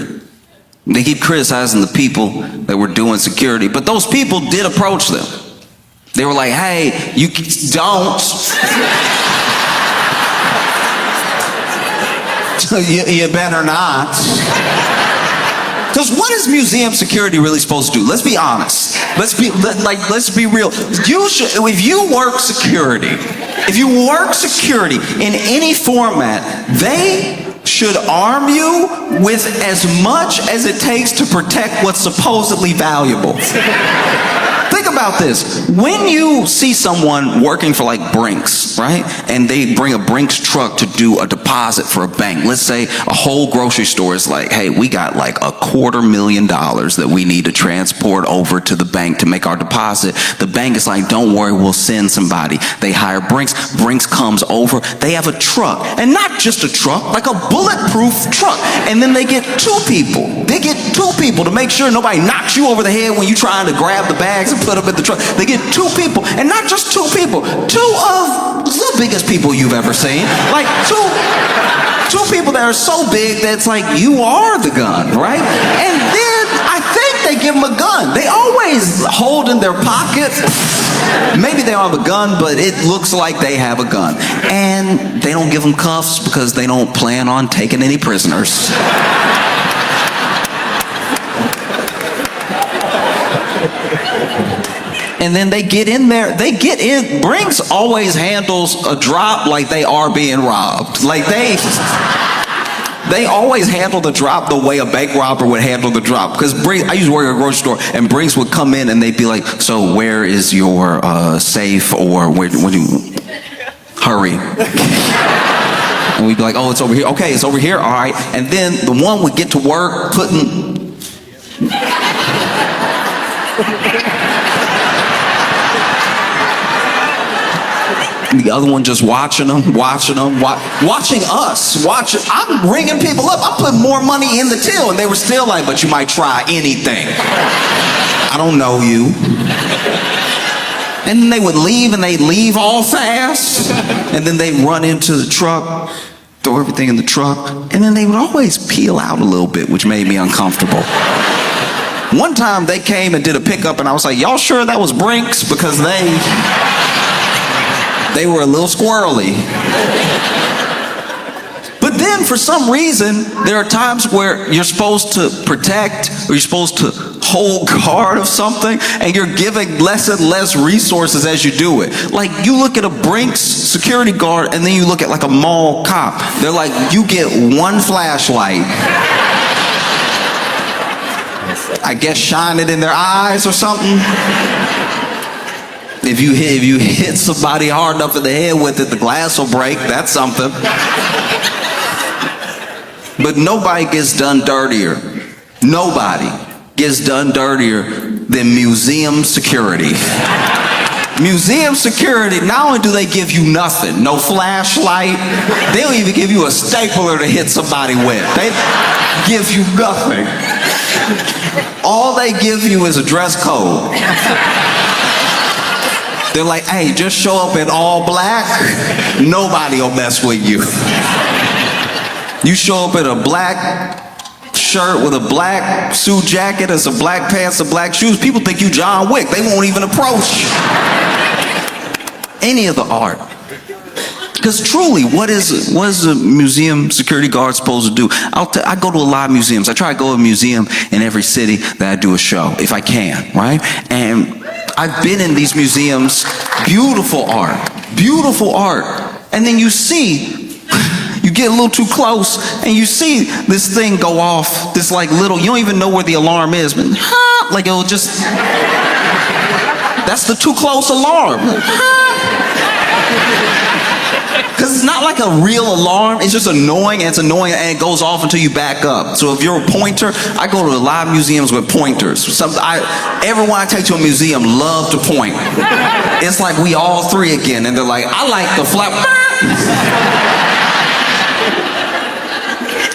They keep criticizing the people that were doing security. But those people did approach them. They were like, hey, you don't. you better not. Because what is museum security really supposed to do? Let's be honest. Let's be real. If you work security in any format, they should arm you with as much as it takes to protect what's supposedly valuable. Think about this. When you see someone working for like Brinks, right? And they bring a Brinks truck to do a deposit for a bank. Let's say a whole grocery store is like, hey, we got like $250,000 that we need to transport over to the bank to make our deposit. The bank is like, don't worry, we'll send somebody. They hire Brinks. Brinks comes over. They have a truck. And not just a truck, like a bulletproof truck. And then they get two people. They get two people to make sure nobody knocks you over the head when you're trying to grab the bags and put them in the truck. They get two people, and not just two people, two of the biggest people you've ever seen. Like two people that are so big that it's like you are the gun, right? And then I think they give them a gun. They always hold in their pocket. Maybe they don't have a gun, but it looks like they have a gun. And they don't give them cuffs because they don't plan on taking any prisoners. And then they get in there, Brinks always handles a drop like they are being robbed. Like they always handle the drop the way a bank robber would handle the drop. Because I used to work at a grocery store, and Brinks would come in and they'd be like, so where is your safe, or when you hurry? And we'd be like, oh, it's over here. Okay, it's over here, all right. And then the one would get to work putting... The other one just watching them, watching us. I'm ringing people up. I put more money in the till, and they were still like, but you might try anything. I don't know you. And then they would leave, and they'd leave all fast. And then they'd run into the truck, throw everything in the truck, and then they would always peel out a little bit, which made me uncomfortable. One time they came and did a pickup, and I was like, y'all sure that was Brinks? Because they were a little squirrely. But then for some reason, there are times where you're supposed to protect, or you're supposed to hold guard of something, and you're giving less and less resources as you do it. Like, you look at a Brinks security guard, and then you look at like a mall cop. They're like, you get one flashlight. I guess shine it in their eyes or something. If you hit somebody hard enough in the head with it, the glass will break. That's something. But nobody gets done dirtier. Nobody gets done dirtier than museum security. Museum security, not only do they give you nothing, no flashlight, they don't even give you a stapler to hit somebody with. They give you nothing. All they give you is a dress code. They're like, hey, just show up in all black, nobody will mess with you. You show up in a black shirt with a black suit jacket and some black pants and black shoes, people think you John Wick. They won't even approach any of the art. Because truly, what is a museum security guard supposed to do? I go to a lot of museums. I try to go to a museum in every city that I do a show, if I can, right? And I've been in these museums, beautiful art. And then you get a little too close, and you see this thing go off, this like little, you don't even know where the alarm is, but like it'll just, that's the too close alarm. Because it's not like a real alarm, it's just annoying, and it's annoying, and it goes off until you back up. So if you're a pointer, I go to a lot of museums with pointers. Everyone I take to a museum love to point. It's like we all three again, and they're like, I like the flap.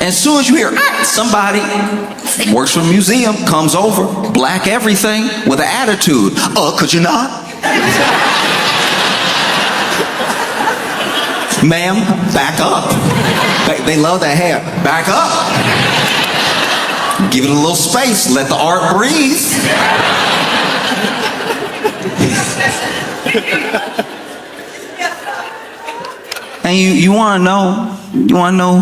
As soon as you hear somebody works for a museum, comes over, black everything, with an attitude. Could you not? Ma'am, back up. They love that hair. Back up. Give it a little space. Let the art breathe. And you want to know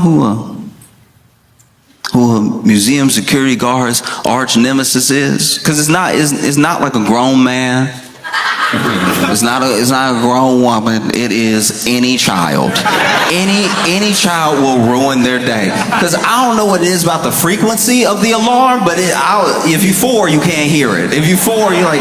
who a museum security guard's arch nemesis is? Because it's not like a grown man. It's not a grown woman. It is any child. Any child will ruin their day. Because I don't know what it is about the frequency of the alarm, but if you're 4, you can't hear it. If you're 4, you're like.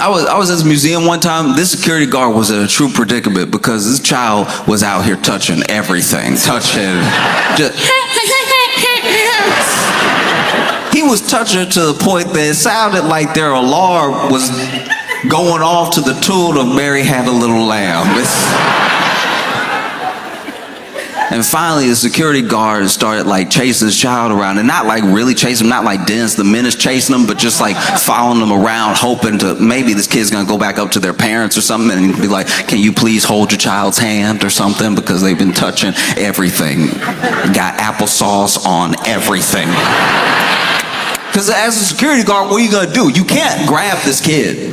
I was at this museum one time. This security guard was in a true predicament because this child was out here touching everything. He was touching to the point that it sounded like their alarm was going off to the tune of Mary Had a Little Lamb. And finally, the security guard started like chasing his child around, and not like really chasing him, not like Dennis the Menace chasing him, but just like following them around, hoping to maybe this kid's gonna go back up to their parents or something and be like, "Can you please hold your child's hand or something?" Because they've been touching everything, got applesauce on everything. Because as a security guard, what are you gonna do? You can't grab this kid.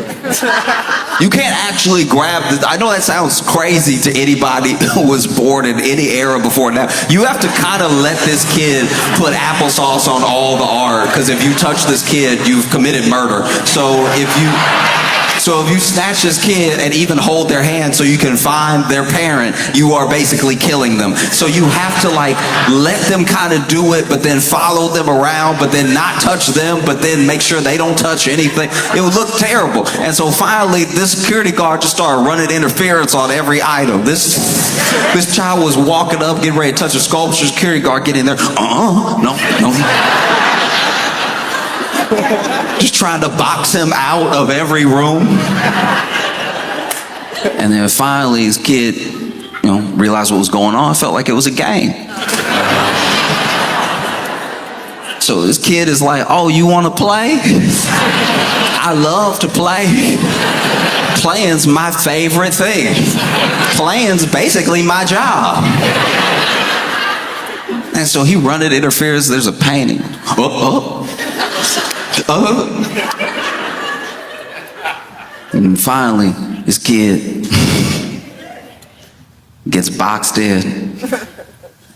You can't actually grab this. I know that sounds crazy to anybody who was born in any era before now. You have to kind of let this kid put applesauce on all the art, because if you touch this kid, you've committed murder. So if you snatch this kid and even hold their hand so you can find their parent, you are basically killing them. So you have to like let them kind of do it, but then follow them around, but then not touch them, but then make sure they don't touch anything. It would look terrible. And so finally, this security guard just started running interference on every item. This child was walking up, getting ready to touch a sculpture. Security guard get in there. No. Just trying to box him out of every room. And then finally, this kid, realized what was going on. Felt like it was a game. So this kid is like, "Oh, you want to play? I love to play. Playing's my favorite thing. Playing's basically my job." And so he running interference. There's a painting. And finally, this kid gets boxed in.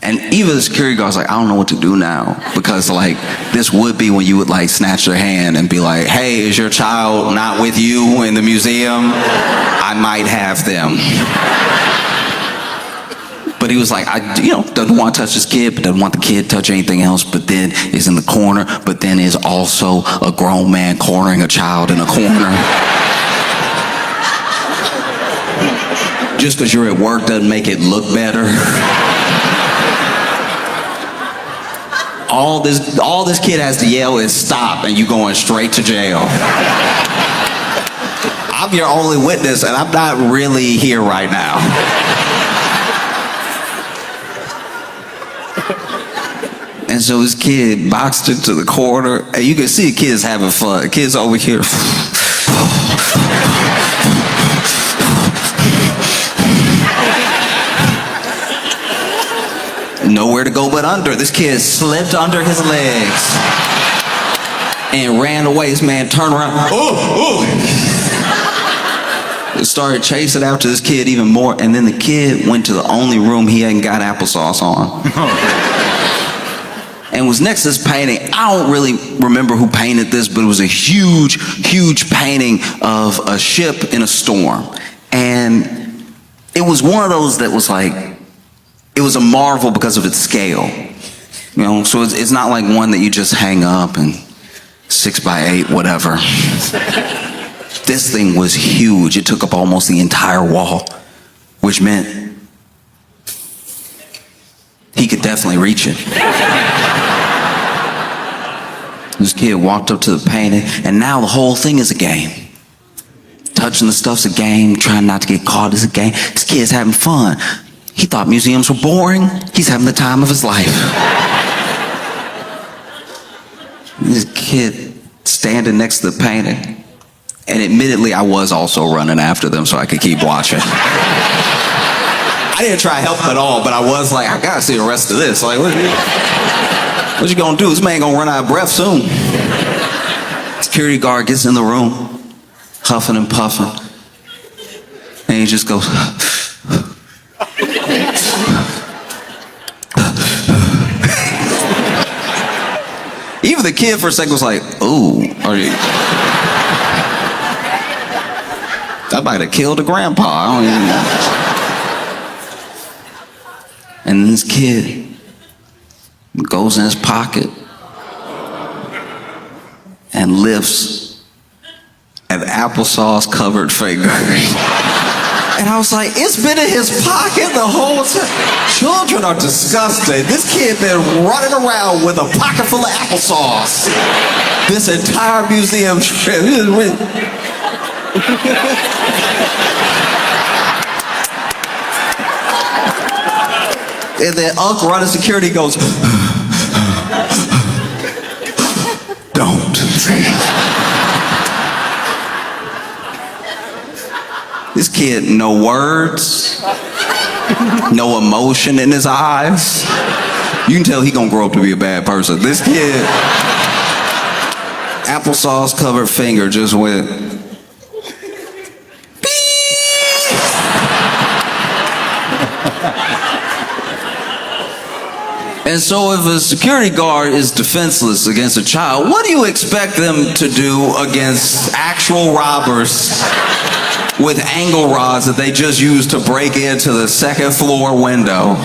And even the security guard's like, "I don't know what to do now." Because like, this would be when you would like snatch their hand and be like, "Hey, is your child not with you in the museum? I might have them." But he was like, doesn't want to touch his kid, but doesn't want the kid to touch anything else, but then is in the corner, but then is also a grown man cornering a child in a corner. Just because you're at work doesn't make it look better. All this kid has to yell is "stop," and you going straight to jail. I'm your only witness, and I'm not really here right now. And so this kid boxed into the corner, and you can see the kids having fun. The kids over here. Nowhere to go but under. This kid slipped under his legs and ran away. This man turned around. Started chasing after this kid even more, and then the kid went to the only room he hadn't got applesauce on. And was next to this painting. I don't really remember who painted this, but it was a huge, huge painting of a ship in a storm. And it was one of those that was like, it was a marvel because of its scale. So it's not like one that you just hang up and 6x8, whatever. This thing was huge. It took up almost the entire wall, which meant he could definitely reach it. This kid walked up to the painting, and now the whole thing is a game. Touching the stuff's a game. Trying not to get caught is a game. This kid's having fun. He thought museums were boring. He's having the time of his life. This kid standing next to the painting. And admittedly, I was also running after them so I could keep watching. I didn't try to help him at all, but I was like, I gotta see the rest of this. Like, what you gonna do? This man gonna run out of breath soon. Security guard gets in the room, huffing and puffing. And he just goes, even the kid for a second was like, ooh, are you? I might have killed a grandpa. I don't even know. And this kid goes in his pocket and lifts an applesauce covered finger. And I was like, it's been in his pocket the whole time. Children are disgusting. This kid been running around with a pocket full of applesauce this entire museum trip. And then Uncle running security goes, don't. This kid, no words, no emotion in his eyes. You can tell he gonna grow up to be a bad person. This kid, applesauce covered finger just went, beep. And so if a security guard is defenseless against a child, what do you expect them to do against actual robbers with angle rods that they just used to break into the second floor window?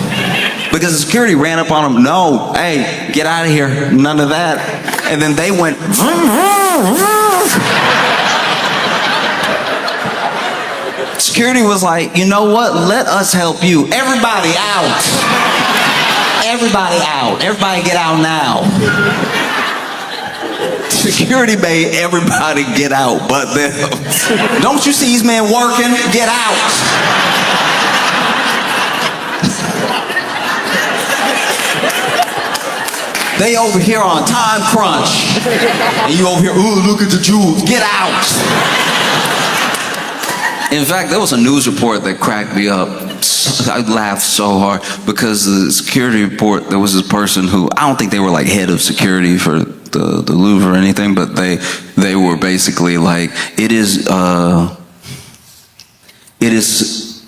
Because the security ran up on them, no, hey, get out of here, none of that. And then they went, vroom, vroom, vroom. Security was like, you know what, let us help you. Everybody out. Everybody out. Everybody get out now. Security made everybody get out but them. Don't you see these men working? Get out. They over here on time crunch. And you over here, ooh, look at the jewels. Get out. In fact, there was a news report that cracked me up. I laughed so hard because the security report, there was this person who, I don't think they were like head of security for the Louvre or anything, but they were basically like, it is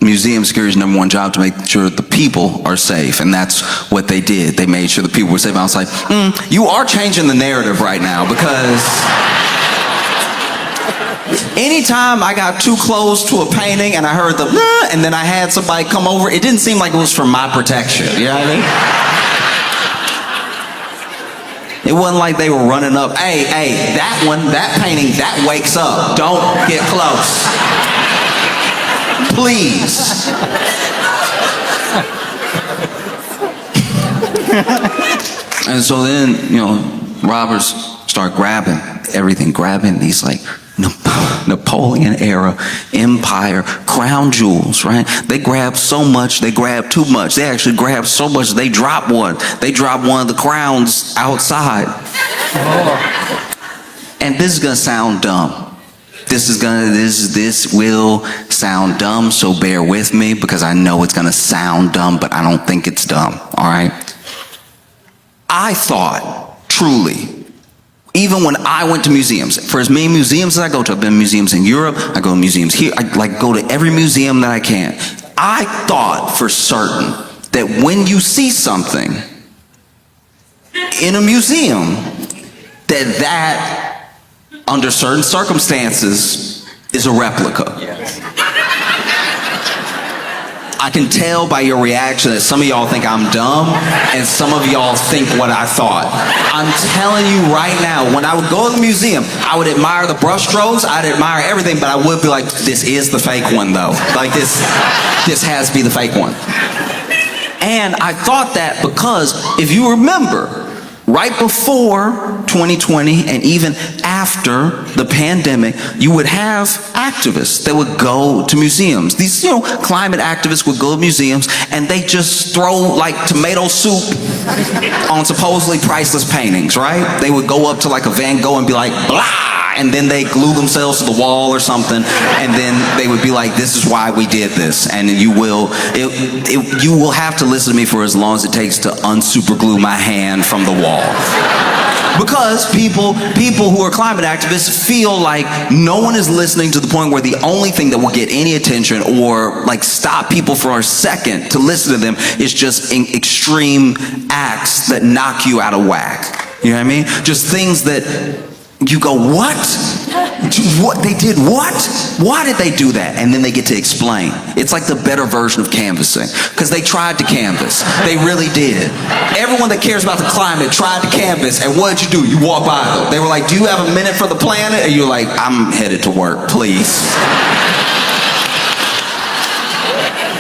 museum security's #1 job to make sure the people are safe, and that's what they did. They made sure the people were safe. I was like, you are changing the narrative right now, because anytime I got too close to a painting and I heard the and then I had somebody come over, it didn't seem like it was for my protection. You know what I mean? It wasn't like they were running up, hey, that one, that painting, that wakes up. Don't get close. Please. And so then, robbers start grabbing everything, grabbing these like Napoleon era empire crown jewels, right? They grab so much, they grab too much. They actually grab so much they drop one. They drop one of the crowns outside. And this is gonna sound dumb. This will sound dumb, so bear with me, because I know it's gonna sound dumb, but I don't think it's dumb, all right? I thought, truly, even when I went to museums, for as many museums as I go to, I've been to museums in Europe, I go to museums here, I go to every museum that I can. I thought for certain that when you see something in a museum, that under certain circumstances is a replica. I can tell by your reaction that some of y'all think I'm dumb and some of y'all think what I thought. I'm telling you right now, when I would go to the museum, I would admire the brush strokes, I'd admire everything, but I would be like, this is the fake one though. Like this has to be the fake one. And I thought that because if you remember, right before 2020 and even after after the pandemic, you would have activists that would go to museums. These, climate activists would go to museums and they just throw like tomato soup on supposedly priceless paintings, right? They would go up to like a Van Gogh and be like, blah! And then they glue themselves to the wall or something, and then they would be like, this is why we did this. And you will have to listen to me for as long as it takes to unsuperglue my hand from the wall. Because people who are climate activists feel like no one is listening to the point where the only thing that will get any attention or like stop people for a second to listen to them is just extreme acts that knock you out of whack. You know what I mean? Just things that you go, what? What? They did what? Why did they do that? And then they get to explain. It's like the better version of canvassing, because they tried to canvass. They really did. Everyone that cares about the climate tried to canvass, and what did you do? You walk by them. They were like, do you have a minute for the planet? And you're like, I'm headed to work, please.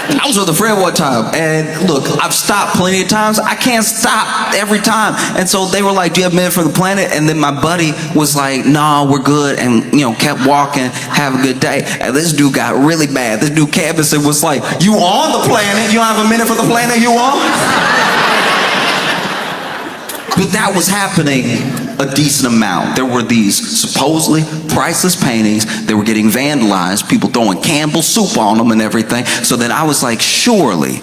I was with a friend one time, and look, I've stopped plenty of times. I can't stop every time. And so they were like, do you have a minute for the planet? And then my buddy was like, no, we're good, and kept walking, have a good day. And this dude got really bad. This dude canvassed and was like, you on the planet? You don't have a minute for the planet you on? But that was happening a decent amount. There were these supposedly priceless paintings that were getting vandalized, people throwing Campbell's soup on them and everything. So then I was like, surely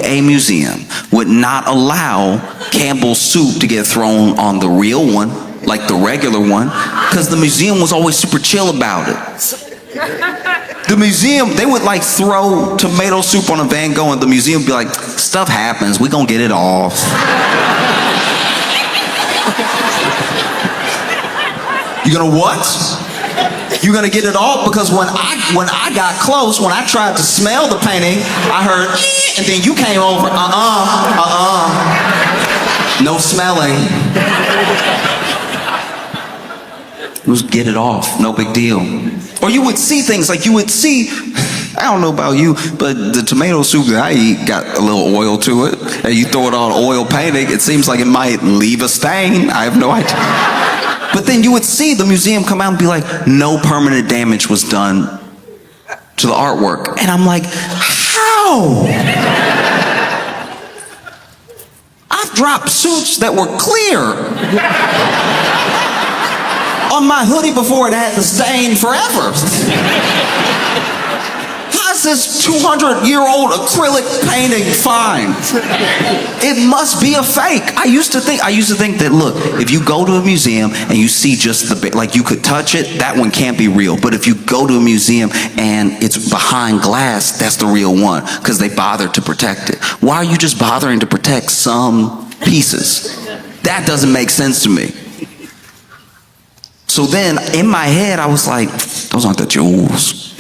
a museum would not allow Campbell's soup to get thrown on the real one, like the regular one, because the museum was always super chill about it. The museum, they would like throw tomato soup on a Van Gogh and the museum would be like, stuff happens, we gonna get it off. You gonna what? You gonna get it off? Because when I got close, when I tried to smell the painting, I heard, and then you came over, no smelling. It was get it off, no big deal. Or you would see things like I don't know about you, but the tomato soup that I eat got a little oil to it. And you throw it on oil painting, it seems like it might leave a stain. I have no idea. But then you would see the museum come out and be like, no permanent damage was done to the artwork. And I'm like, how? I've dropped suits that were clear on my hoodie before it had the stain forever. How's this 200-year-old acrylic painting fine? It must be a fake. I used to think that, look, if you go to a museum and you see just like you could touch it, that one can't be real. But if you go to a museum and it's behind glass, that's the real one, because they bothered to protect it. Why are you just bothering to protect some pieces? That doesn't make sense to me. So then, in my head, I was like, those aren't the jewels.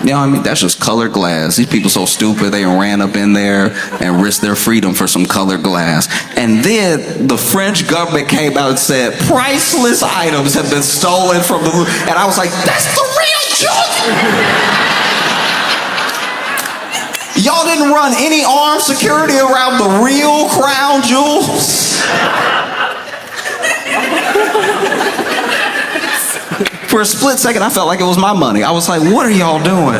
You know what I mean? That's just colored glass. These people so stupid, they ran up in there and risked their freedom for some colored glass. And then the French government came out and said, priceless items have been stolen from the Louvre. And I was like, that's the real jewel! Y'all didn't run any armed security around the real crown jewels? For a split second, I felt like it was my money. I was like, what are y'all doing?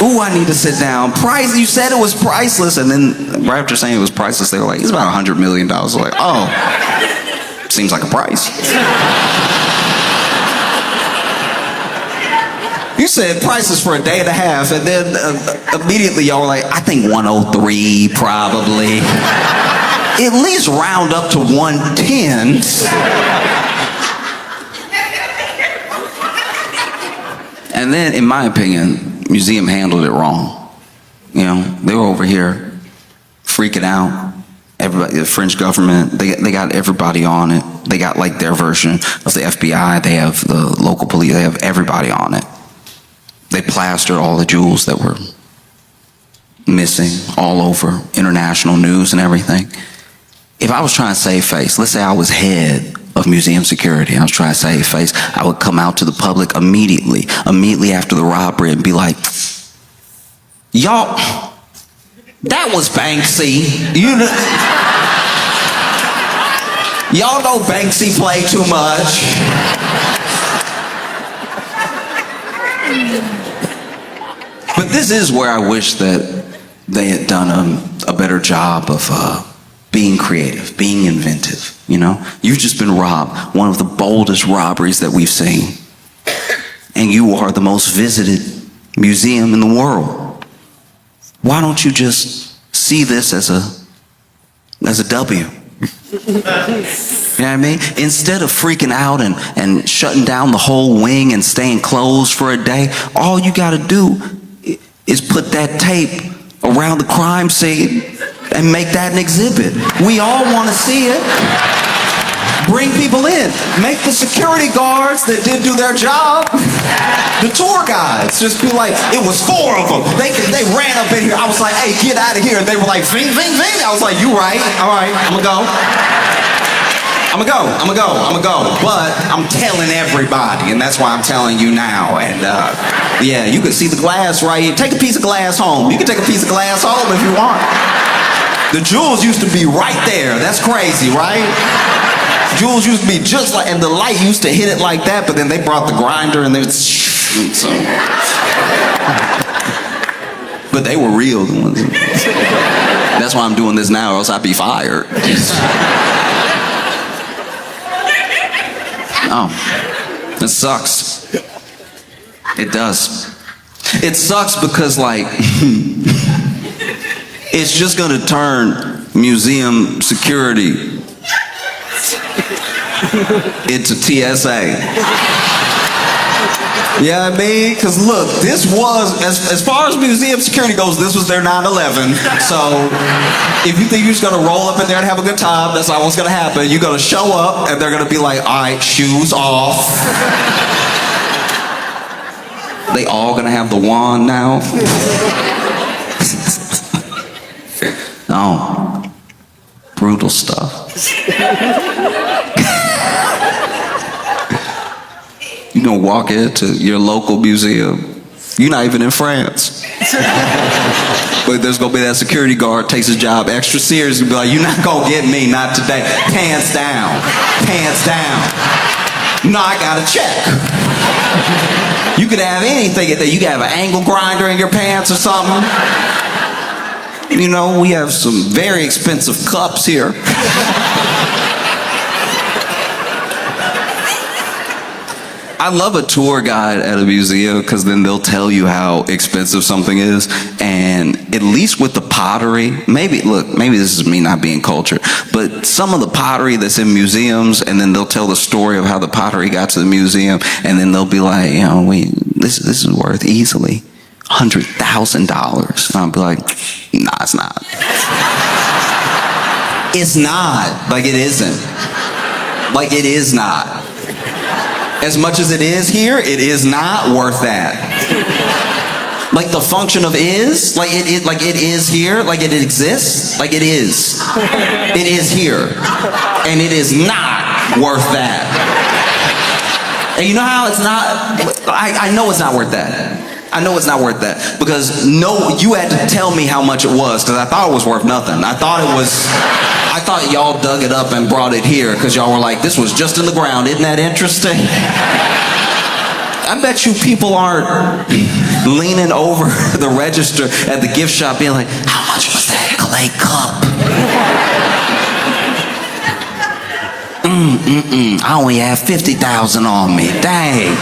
Ooh, I need to sit down. You said it was priceless. And then right after saying it was priceless, they were like, it's about $100 million. I was like, oh, seems like a price. You said priceless for a day and a half. And then immediately y'all were like, I think 103 probably. At least round up to 110. And then, in my opinion, museum handled it wrong. They were over here freaking out. Everybody, the French government, they got everybody on it. They got like their version of the FBI. They have the local police. They have everybody on it. They plastered all the jewels that were missing all over international news and everything. If I was trying to save face, let's say I was head of museum security, I was trying to save face, I would come out to the public immediately after the robbery and be like, y'all, that was Banksy. Y'all know Banksy play too much. But this is where I wish that they had done a better job of being creative, being inventive, you know? You've just been robbed, one of the boldest robberies that we've seen. And you are the most visited museum in the world. Why don't you just see this as a W? You know what I mean? Instead of freaking out and shutting down the whole wing and staying closed for a day, all you gotta do is put that tape around the crime scene and make that an exhibit. We all wanna see it. Bring people in. Make the security guards that did do their job, the tour guides, just be like, it was 4 of them. They ran up in here. I was like, hey, get out of here. And they were like, ving, ving, ving. I was like, you right. All right, I'm gonna go. But I'm telling everybody, and that's why I'm telling you now. And yeah, you can see the glass right here. Take a piece of glass home. You can take a piece of glass home if you want. The jewels used to be right there. That's crazy, right? Jewels used to be just like, and the light used to hit it like that, but then they brought the grinder and so. But they were real ones. That's why I'm doing this now, or else I'd be fired. Oh, it sucks. It does. It sucks because, like, it's just gonna turn museum security into TSA. Yeah, I mean, because look, this was, as far as museum security goes, this was their 9/11. So if you think you're just gonna roll up in there and have a good time, that's not what's gonna happen. You're gonna show up and they're gonna be like, all right, shoes off. They all gonna have the wand now. No, brutal stuff. You gonna walk into your local museum. You're not even in France. But there's gonna be that security guard takes his job extra serious and be like, you're not gonna get me, not today. Pants down. Pants down. No, I got a check. You could have anything. You could have an angle grinder in your pants or something. You know, we have some very expensive cups here. I love a tour guide at a museum because then they'll tell you how expensive something is. And at least with the pottery, maybe this is me not being cultured, but some of the pottery that's in museums, and then they'll tell the story of how the pottery got to the museum, and then they'll be like, you know, this is worth easily $100,000. And I'll be like, nah, it's not. It's not. Like, it isn't. Like, it is not. As much as it is here, it is not worth that. Like the function of is, like it is here, like it exists, like it is. It is here. And it is not worth that. And you know how it's not? I know it's not worth that. I know it's not worth that. Because you had to tell me how much it was, because I thought it was worth nothing. I thought y'all dug it up and brought it here because y'all were like, this was just in the ground. Isn't that interesting? I bet you people aren't leaning over the register at the gift shop being like, how much was that clay cup? I only have 50,000 on me. Dang.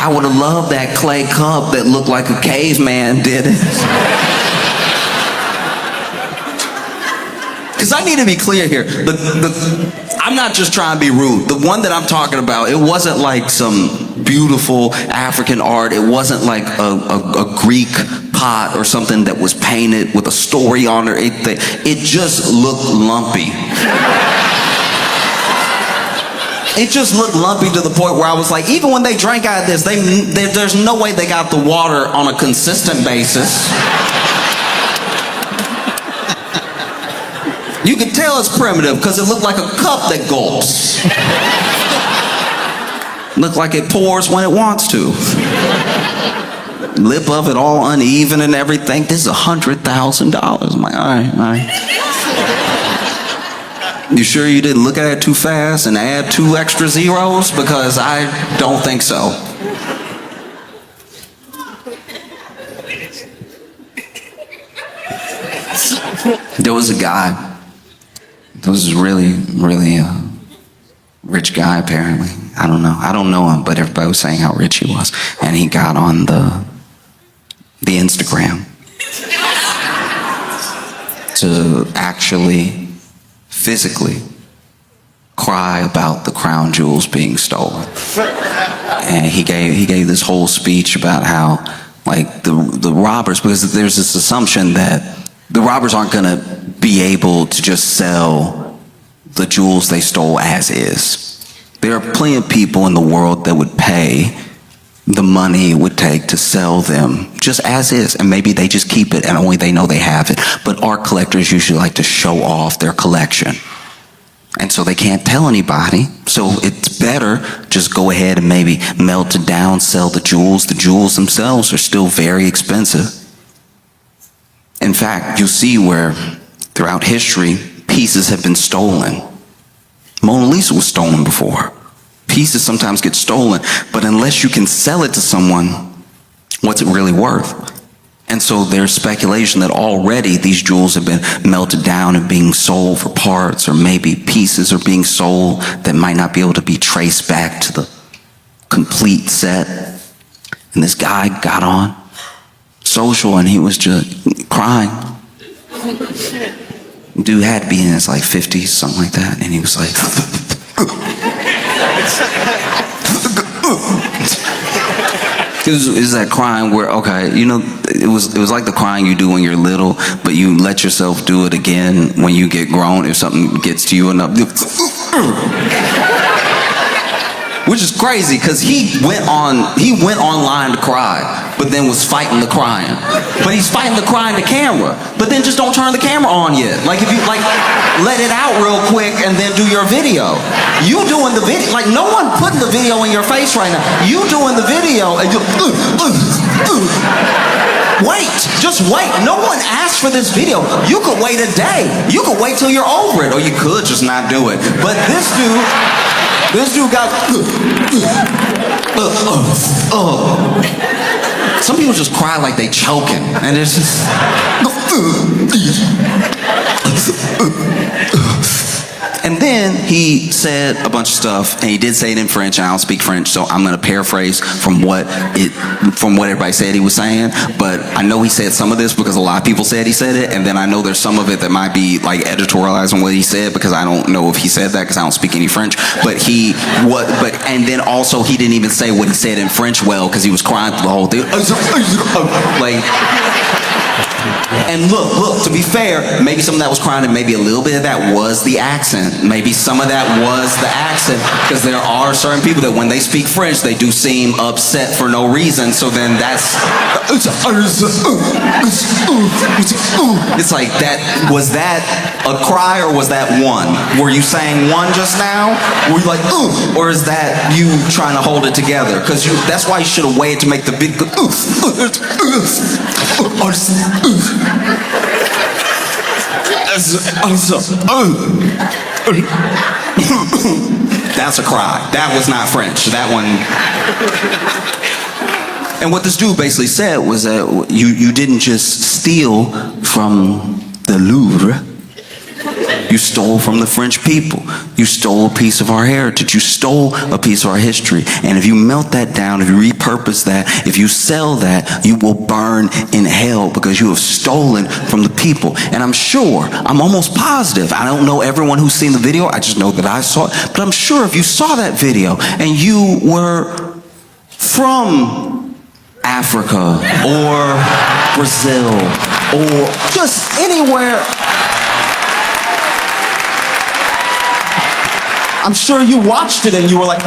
I would have loved that clay cup that looked like a caveman did it. Because I need to be clear here. I'm not just trying to be rude. The one that I'm talking about, it wasn't like some beautiful African art. It wasn't like a Greek pot or something that was painted with a story on it. It just looked lumpy. It just looked lumpy to the point where I was like, even when they drank out of this, there's no way they got the water on a consistent basis. You could tell it's primitive because it looked like a cup that gulps. Looked like it pours when it wants to. Lip of it all uneven and everything. This is $100,000. I'm like, all right. You sure you didn't look at it too fast and add 2 extra zeros? Because I don't think so. There was a guy. There was this really, really rich guy, apparently. I don't know. I don't know him, but everybody was saying how rich he was. And he got on the Instagram to actually, physically cry about the crown jewels being stolen. And he gave this whole speech about how, like, the robbers, because there's this assumption that the robbers aren't gonna be able to just sell the jewels they stole as is. There are plenty of people in the world that would pay the money it would take to sell them just as is, and maybe they just keep it and only they know they have it. But art collectors usually like to show off their collection, and so they can't tell anybody. So it's better just go ahead and maybe melt it down, sell the jewels. The jewels themselves are still very expensive. In fact, you'll see where throughout history pieces have been stolen. Mona Lisa was stolen before. Pieces sometimes get stolen, but unless you can sell it to someone, what's it really worth? And so there's speculation that already these jewels have been melted down and being sold for parts, or maybe pieces are being sold that might not be able to be traced back to the complete set. And this guy got on social and he was just crying. Dude had to be in his like 50s, something like that, and he was like, it was that crying where, okay, you know, it was like the crying you do when you're little, but you let yourself do it again when you get grown if something gets to you enough. Which is crazy, because he went online to cry, but then was fighting the crying. But he's fighting the crying to camera, but then just don't turn the camera on yet. Like, if you let it out real quick and then do your video. You doing the video, like, no one putting the video in your face right now. You doing the video and you wait, just wait. No one asked for this video. You could wait a day. You could wait till you're over it, or you could just not do it. But this dude got some people just cry like they choking, and it's just and then he said a bunch of stuff, and he did say it in French, and I don't speak French, so I'm going to paraphrase from what everybody said he was saying. But I know he said some of this because a lot of people said he said it, and then I know there's some of it that might be like editorialized on what he said, because I don't know if he said that because I don't speak any French. But and then also he didn't even say what he said in French well, because he was crying through the whole thing. Like. And look, to be fair, maybe some of that was crying and maybe a little bit of that was the accent. Maybe some of that was the accent, because there are certain people that when they speak French, they do seem upset for no reason. So then that's... It's like, was that a cry or was that one? Were you saying one just now? Were you like, or is that you trying to hold it together? Because that's why you should have waited to make the big... That's a cry. That was not French. That one. And what this dude basically said was that you didn't just steal from the Louvre. You stole from the French people. You stole a piece of our heritage. You stole a piece of our history. And if you melt that down, if you repurpose that, if you sell that, you will burn in hell, because you have stolen from the people. And I'm sure, I'm almost positive, I don't know everyone who's seen the video, I just know that I saw it, but I'm sure if you saw that video and you were from Africa or Brazil or just anywhere, I'm sure you watched it and you were like,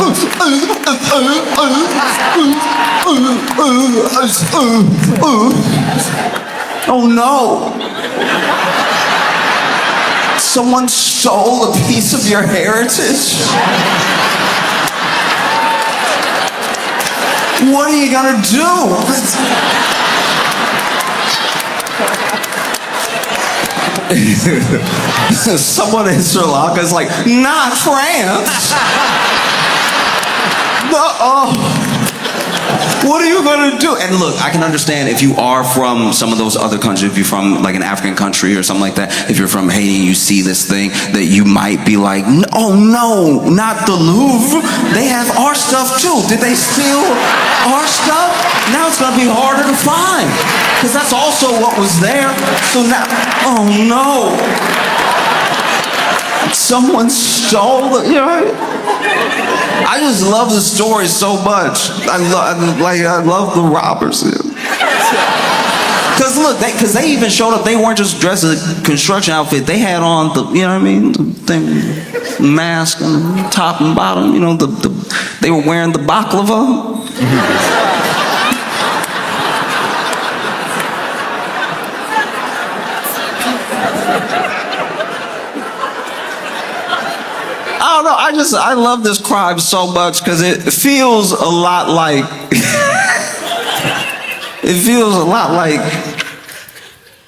oh no. Someone stole a piece of your heritage? What are you gonna do? someone in Sri Lanka is like, not France. What are you gonna do? And look, I can understand if you are from some of those other countries, if you're from like an African country or something like that, if you're from Haiti and you see this thing, that you might be like, oh no, not the Louvre. They have our stuff too. Did they steal our stuff? Now it's gonna be harder to find, because that's also what was there. So now, oh no. Someone stole it, you know? I just love the story so much. I love the robbers. Cause look, because they even showed up. They weren't just dressed in a construction outfit. They had on the, you know what I mean, the thing, mask and top and bottom. You know, they were wearing the baklava. I don't know. I love this crime so much because it feels a lot like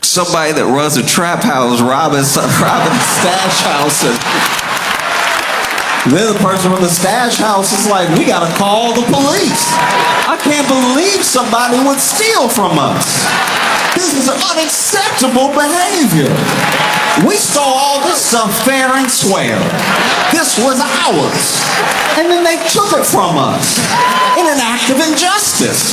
somebody that runs a trap house robbing a stash house, and then the person from the stash house is like, we gotta call the police. I can't believe somebody would steal from us. This is unacceptable behavior. We stole all this stuff fair and square. This was ours. And then they took it from us in an act of injustice.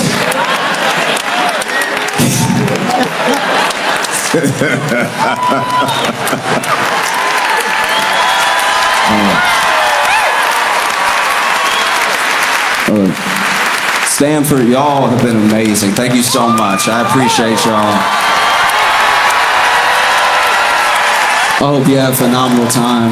Stanford, y'all have been amazing. Thank you so much. I appreciate y'all. I hope you have a phenomenal time.